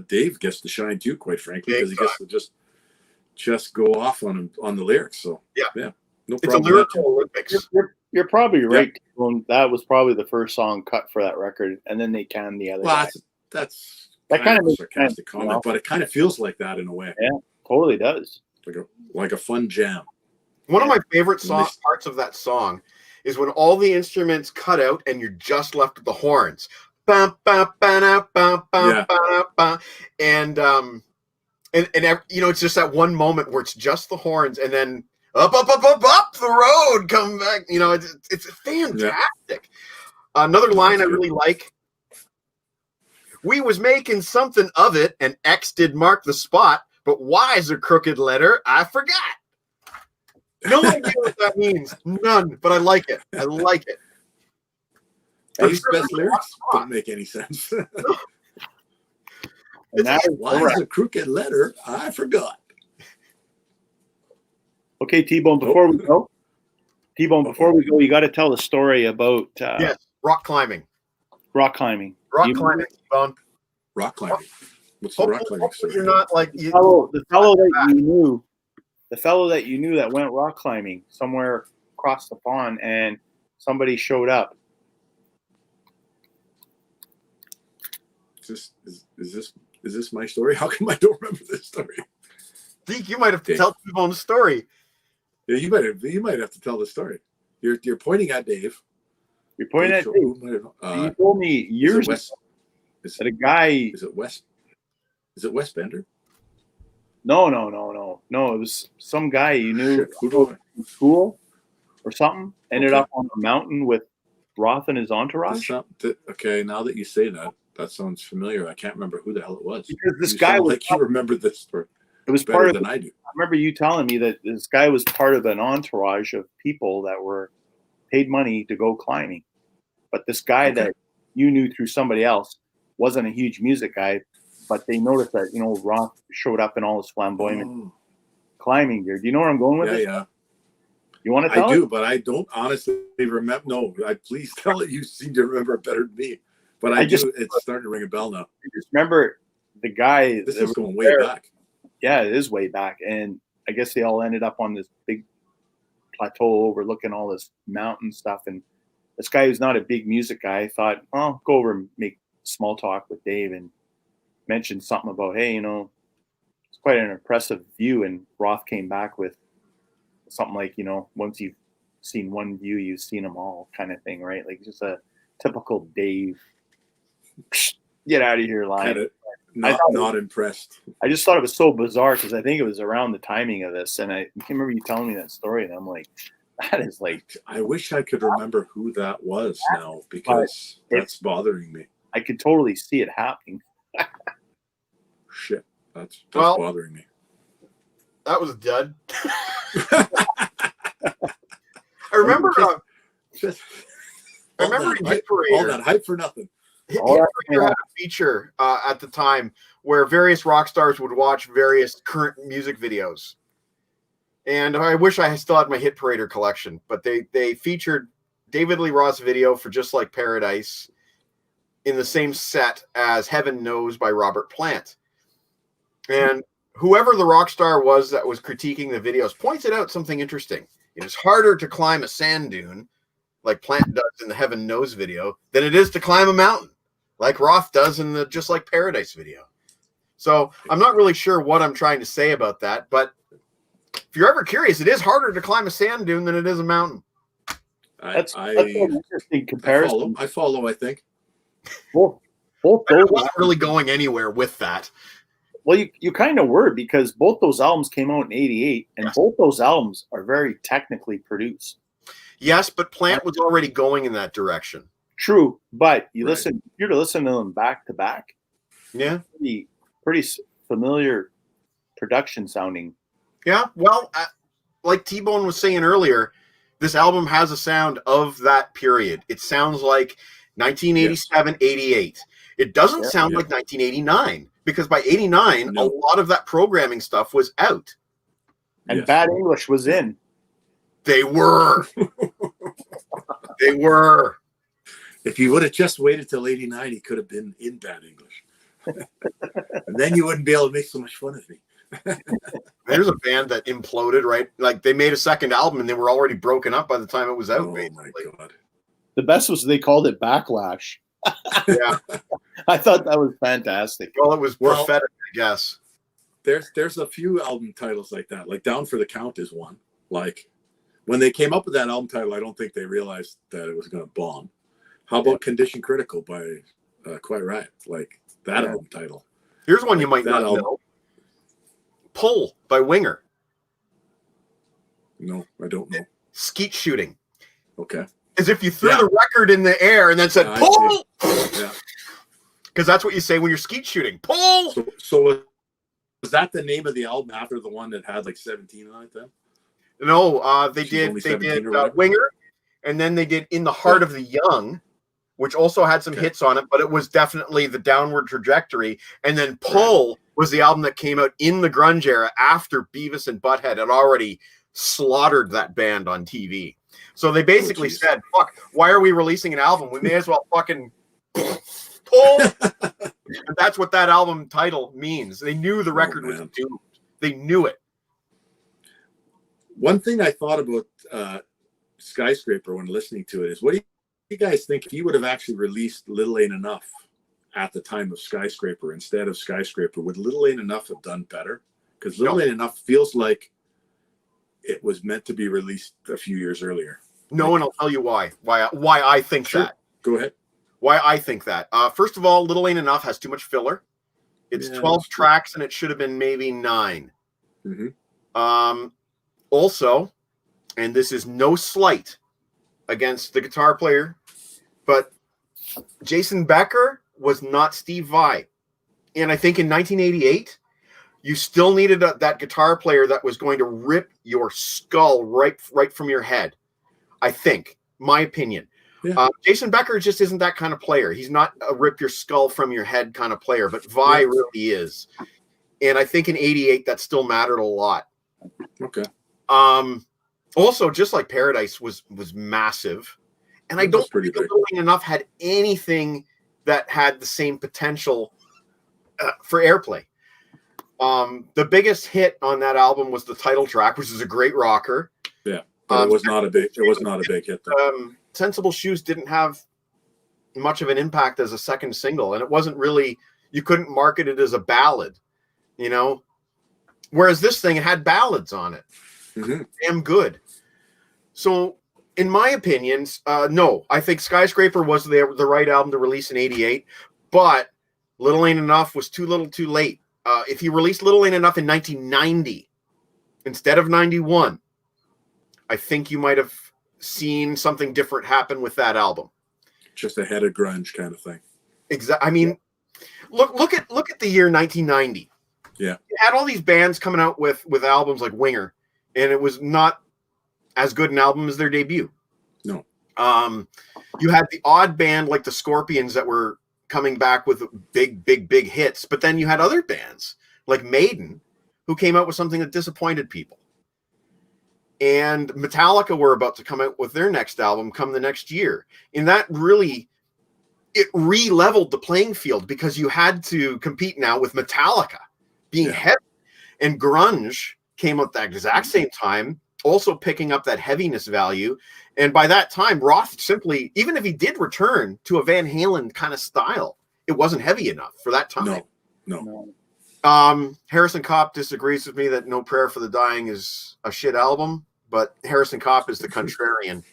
C: Dave gets to shine too. Quite frankly, because he gets to just go off on the lyrics. So yeah. No
A: it's a lyrical Olympics.
B: You're probably right. Yeah. That was probably the first song cut for that record, and then they canned the other.
C: Well, that's kind of a sarcastic comment, but it kind of feels like that in a way.
B: Yeah, totally does.
C: Like a fun jam.
A: One of my favorite parts of that song is when all the instruments cut out and you're just left with the horns. Bum, bum, ba, bum, bum, ba, and it's just that one moment where it's just the horns, and then up the road, come back. It's fantastic. Yeah. Another line I really like. We was making something of it, and X did mark the spot, but Y is a crooked letter. I forgot. No idea what that means. None, but I like it. I like it.
C: Dave's best lyrics don't make any sense. Why is a crooked letter? I forgot.
B: Okay, T-Bone, before we go, you got to tell the story about
A: rock climbing.
B: Rock climbing.
A: T-Bone.
C: Rock climbing. What's the rock climbing story?
A: You're not like
B: the fellow that you knew that went rock climbing somewhere across the pond, and somebody showed up.
C: Is this my story? How come I don't remember this story?
A: Deke, you might have to tell people the story.
C: Yeah, you might have to tell the story. You're pointing at Dave.
B: You're pointing at Dave. You told me years ago that a guy.
C: Is it Wes Bender?
B: No. It was some guy you knew from school or something. Ended up on a mountain with Roth and his entourage.
C: Okay, now that you say that sounds familiar. I can't remember who the hell it was.
B: Because this guy was
C: like you remember this story.
B: It was
C: better than I do.
B: I remember you telling me that this guy was part of an entourage of people that were paid money to go climbing. But this guy that you knew through somebody else wasn't a huge music guy, but they noticed that, Roth showed up in all his flamboyant climbing gear. Do you know where I'm going with this?
C: Yeah.
B: You want to tell
C: I do, but I don't honestly remember. No, please tell it. You seem to remember it better than me. But it's starting to ring a bell now.
B: I just remember the guy.
C: This is going way back.
B: Yeah, it is way back. And I guess they all ended up on this big plateau overlooking all this mountain stuff. And this guy who's not a big music guy thought, go over and make small talk with Dave and mentioned something about, hey, it's quite an impressive view. And Roth came back with something like, once you've seen one view, you've seen them all kind of thing, right? Like just a typical Dave, get out of here line.
C: Not impressed.
B: I just thought it was so bizarre because I think it was around the timing of this, and I can't remember you telling me that story, and I'm like, that is like.
C: I wish I could remember who that was now because that's bothering me.
B: I could totally see it happening.
C: Shit, that's bothering me.
A: That was dud. I remember. I remember
C: all that hype for nothing.
A: Hit Parader had a feature at the time where various rock stars would watch various current music videos. And I wish I still had my Hit Parader collection, but they featured David Lee Roth's video for Just Like Paradise in the same set as Heaven Knows by Robert Plant. And whoever the rock star was that was critiquing the videos pointed out something interesting. It is harder to climb a sand dune like Plant does in the Heaven Knows video than it is to climb a mountain like Roth does in the Just Like Paradise video. So I'm not really sure what I'm trying to say about that, but if you're ever curious, it is harder to climb a sand dune than it is a mountain.
B: That's an interesting comparison.
C: I follow. I think
B: Both
A: I
B: those
A: wasn't really going anywhere with that.
B: Well, you kind of were, because both those albums came out in '88, and
A: Yes.
B: both those albums are very technically produced.
A: Yes, but Plant was already going in that direction.
B: True, but
C: Right.
B: you're to listen to them back to back.
A: Yeah.
B: Pretty familiar production sounding.
A: Yeah. Well, like T-Bone was saying earlier, this album has a sound of that period. It sounds like 1987, 88. It doesn't sound like 1989, because by 89, a lot of that programming stuff was out.
B: And Bad English was in.
A: They were. They were.
C: If you would have just waited till '89, he could have been in Bad English. And then you wouldn't be able to make so much fun of me.
A: There's a band that imploded, right? Like, they made a second album and they were already broken up by the time it was out.
C: Oh
A: basically.
C: my God.
B: The best was they called it Backlash.
A: Yeah.
B: I thought that was fantastic.
A: Well, it was prophetic, I guess.
C: There's a few album titles like that. Like Down for the Count is one. Like, when they came up with that album title, I don't think they realized that it was going to bomb. How about Condition Critical by Quiet Riot? Like, that album title.
A: Here's one you might not know. Pull by Winger.
C: No, I don't know.
A: Skeet shooting.
C: Okay.
A: As if you threw the record in the air and then said, pull!
C: Yeah.
A: Because that's what you say when you're skeet shooting. Pull!
C: So was that the name of the album after the one that had like 17 on it then?
A: No, they
C: She's only
A: did
C: 17 or whatever?
A: Winger, and then they did In the Heart of the Young, which also had some hits on it, but it was definitely the downward trajectory. And then Pull was the album that came out in the grunge era after Beavis and Butthead had already slaughtered that band on TV. So they basically said, fuck, why are we releasing an album? We may as well fucking pull. And that's what that album title means. They knew the record was doomed. They knew it.
C: One thing I thought about Skyscraper when listening to it is, what do you guys think if he would have actually released Little Ain't Enough at the time of Skyscraper instead of Skyscraper? Would Little Ain't Enough have done better? Because Little Ain't Enough feels like it was meant to be released a few years earlier.
A: No, and I'll tell you why I think that.
C: Go ahead.
A: Why I think that. First of all, Little Ain't Enough has too much filler. It's 12 tracks and it should have been maybe 9.
C: Mm-hmm.
A: Also, and this is no slight against the guitar player, but Jason Becker was not Steve Vai. And I think in 1988, you still needed that guitar player that was going to rip your skull right from your head. I think, my opinion. Yeah. Jason Becker just isn't that kind of player. He's not a rip your skull from your head kind of player, but Vai really is. And I think in 88, that still mattered a lot.
C: Okay.
A: Also, Just Like Paradise was massive. And I don't think Little Ain't Enough had anything that had the same potential for airplay. The biggest hit on that album was the title track, which is a great rocker.
C: Yeah. But it was not a big hit though.
A: Sensible Shoes didn't have much of an impact as a second single, and it wasn't really, you couldn't market it as a ballad, you know. Whereas this thing, it had ballads on it.
C: Mm-hmm.
A: Damn good. So, in my opinion, no, I think Skyscraper was the right album to release in 88, but Little Ain't Enough was too little too late. If you released Little Ain't Enough in 1990 instead of 91, I think you might have seen something different happen with that album.
C: Just ahead of grunge kind of thing.
A: Exactly. I mean, look at the year 1990.
C: Yeah.
A: You had all these bands coming out with albums like Winger, and it was not as good an album as their debut.
C: No.
A: You had the odd band like the Scorpions that were coming back with big hits, but then you had other bands like Maiden who came out with something that disappointed people. And Metallica were about to come out with their next album come the next year. And that really, it re-leveled the playing field because you had to compete now with Metallica being heavy. And grunge came out at that exact same time, also picking up that heaviness value. And by that time, Roth simply, even if he did return to a Van Halen kind of style, it wasn't heavy enough for that time.
C: No.
A: Harrison Kopp disagrees with me that No Prayer for the Dying is a shit album, but Harrison Kopp is the contrarian.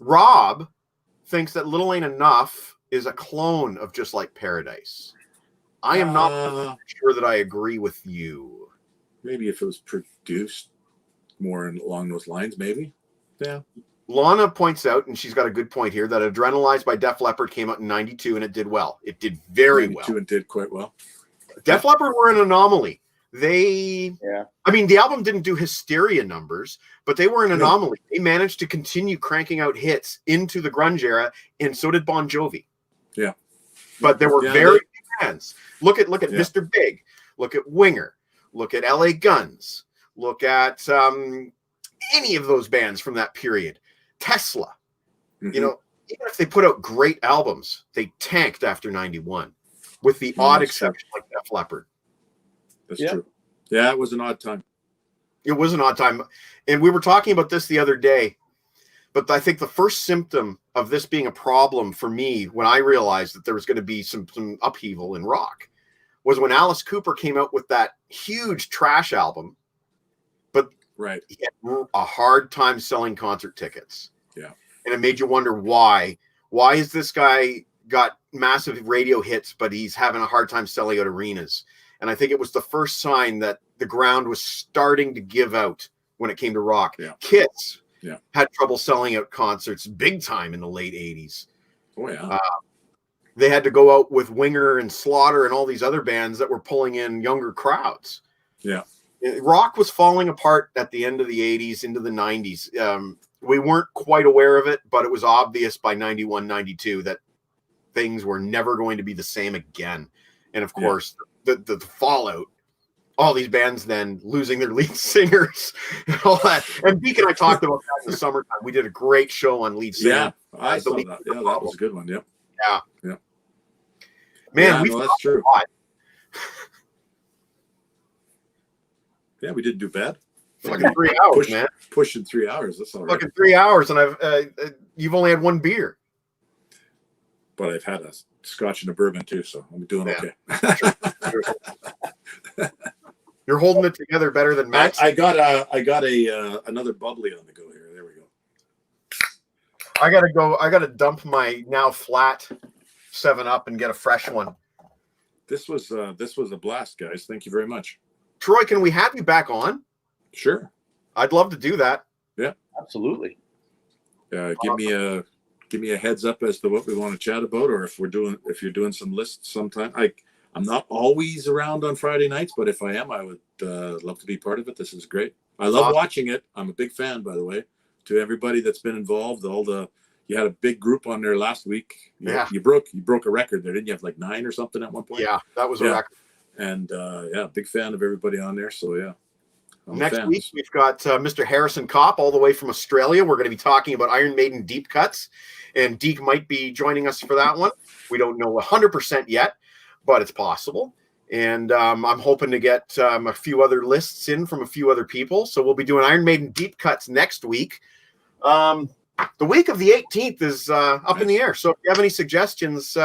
A: Rob thinks that Little Ain't Enough is a clone of Just Like Paradise. I am not sure that I agree with you.
C: Maybe if it was produced more along those lines, maybe. Yeah.
A: Lana points out, and she's got a good point here, that Adrenalized by Def Leppard came out in 92 and it did well. It did very well.
C: And did quite well.
A: Def Leppard were an anomaly. I mean, the album didn't do hysteria numbers, but they were an anomaly. They managed to continue cranking out hits into the grunge era, and so did Bon Jovi.
C: Yeah.
A: But there were very few bands. Look at Mr. Big. Look at Winger. Look at LA Guns. Look at any of those bands from that period. Tesla.
C: Mm-hmm.
A: You know, even if they put out great albums, they tanked after 91, with the odd exception like Def Leppard.
C: That's true. Yeah, it was an odd time.
A: It was an odd time. And we were talking about this the other day, but I think the first symptom of this being a problem for me when I realized that there was going to be some upheaval in rock was when Alice Cooper came out with that huge trash album, but he had a hard time selling concert tickets.
C: Yeah.
A: And it made you wonder why. Why is this guy got massive radio hits, but he's having a hard time selling out arenas? And I think it was the first sign that the ground was starting to give out when it came to rock.
C: Yeah.
A: Kiss had trouble selling out concerts big time in the late 80s.
C: Oh, yeah.
A: They had to go out with Winger and Slaughter and all these other bands that were pulling in younger crowds.
C: Yeah.
A: Rock was falling apart at the end of the 80s into the 90s. We weren't quite aware of it, but it was obvious by 91, 92 that things were never going to be the same again. And of course, the fallout, all these bands then losing their lead singers and all that. And Beak and I talked about that in the summertime. We did a great show on lead singer.
C: Yeah, I saw that. Yeah, that was a good one. Yep.
A: Yeah.
C: Yeah.
A: Man,
C: that's true. Yeah, we didn't do bad.
A: Fucking 3 hours, man.
C: Pushing 3 hours. That's all right.
A: Fucking 3 hours, and you've only had one beer.
C: But I've had a scotch and a bourbon too, so I'm doing okay.
A: You're holding it together better than Matt.
C: I got another bubbly on the go here. There we go.
A: I gotta dump my now flat 7-Up and get a fresh one.
C: This was a blast, guys. Thank you very much.
A: Troy, can we have you back on?
C: Sure.
A: I'd love to do that.
C: Yeah.
B: Absolutely.
C: Give me a heads up as to what we want to chat about, or if you're doing some lists sometime. I'm not always around on Friday nights, but if I am, I would love to be part of it. This is great. I love watching it. I'm a big fan, by the way. To everybody that's been involved, you had a big group on there last week. You broke a record there, didn't you? Have like 9 or something at one point.
A: Yeah, that was a record.
C: And big fan of everybody on there. So yeah.
A: Next week we've got Mr. Harrison Kopp all the way from Australia. We're going to be talking about Iron Maiden deep cuts, and Deke might be joining us for that one. We don't know 100% yet, but it's possible. And I'm hoping to get a few other lists in from a few other people. So we'll be doing Iron Maiden deep cuts next week. The week of the 18th is up in the air. So if you have any suggestions,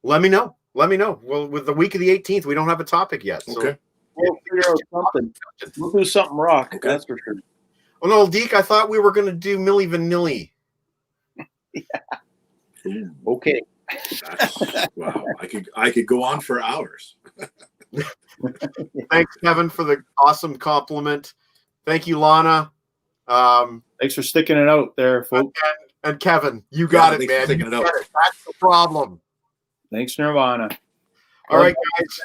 A: let me know. Well, with the week of the 18th, we don't have a topic yet. So
C: okay.
B: We'll figure out something. We'll do something rock. Okay. That's for sure.
A: Oh no, Deke, I thought we were going to do Milli Vanilli.
B: Yeah. Okay.
C: Wow. I could go on for hours.
A: Thanks, Kevin, for the awesome compliment. Thank you, Lana.
B: Thanks for sticking it out there, folks.
A: And Kevin, you got it, man.
C: Sticking it out.
A: That's the problem.
B: Thanks, Nirvana.
A: All right, guys.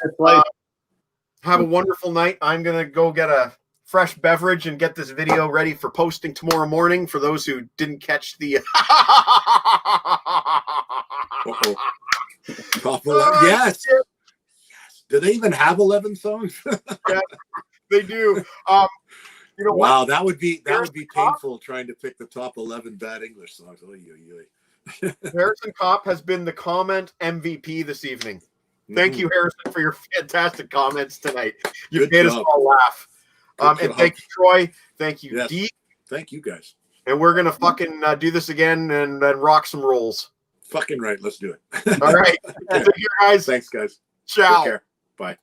A: Have a wonderful night. I'm going to go get a fresh beverage and get this video ready for posting tomorrow morning for those who didn't catch the...
C: Yes. Do they even have 11 songs?
A: Yeah, they do. You know
C: wow,
A: what?
C: that would be painful trying to pick the top 11 bad English songs.
A: Harrison Kopp has been the comment MVP this evening. Thank you, Harrison, for your fantastic comments tonight. You made us all laugh. And thank you, Troy. Thank you, Deke.
C: Thank you, guys.
A: And we're going to fucking do this again and rock some rolls.
C: Fucking right. Let's do it.
A: All right.
C: Okay.
A: Take care, guys.
C: Thanks, guys.
A: Ciao.
C: Take care. but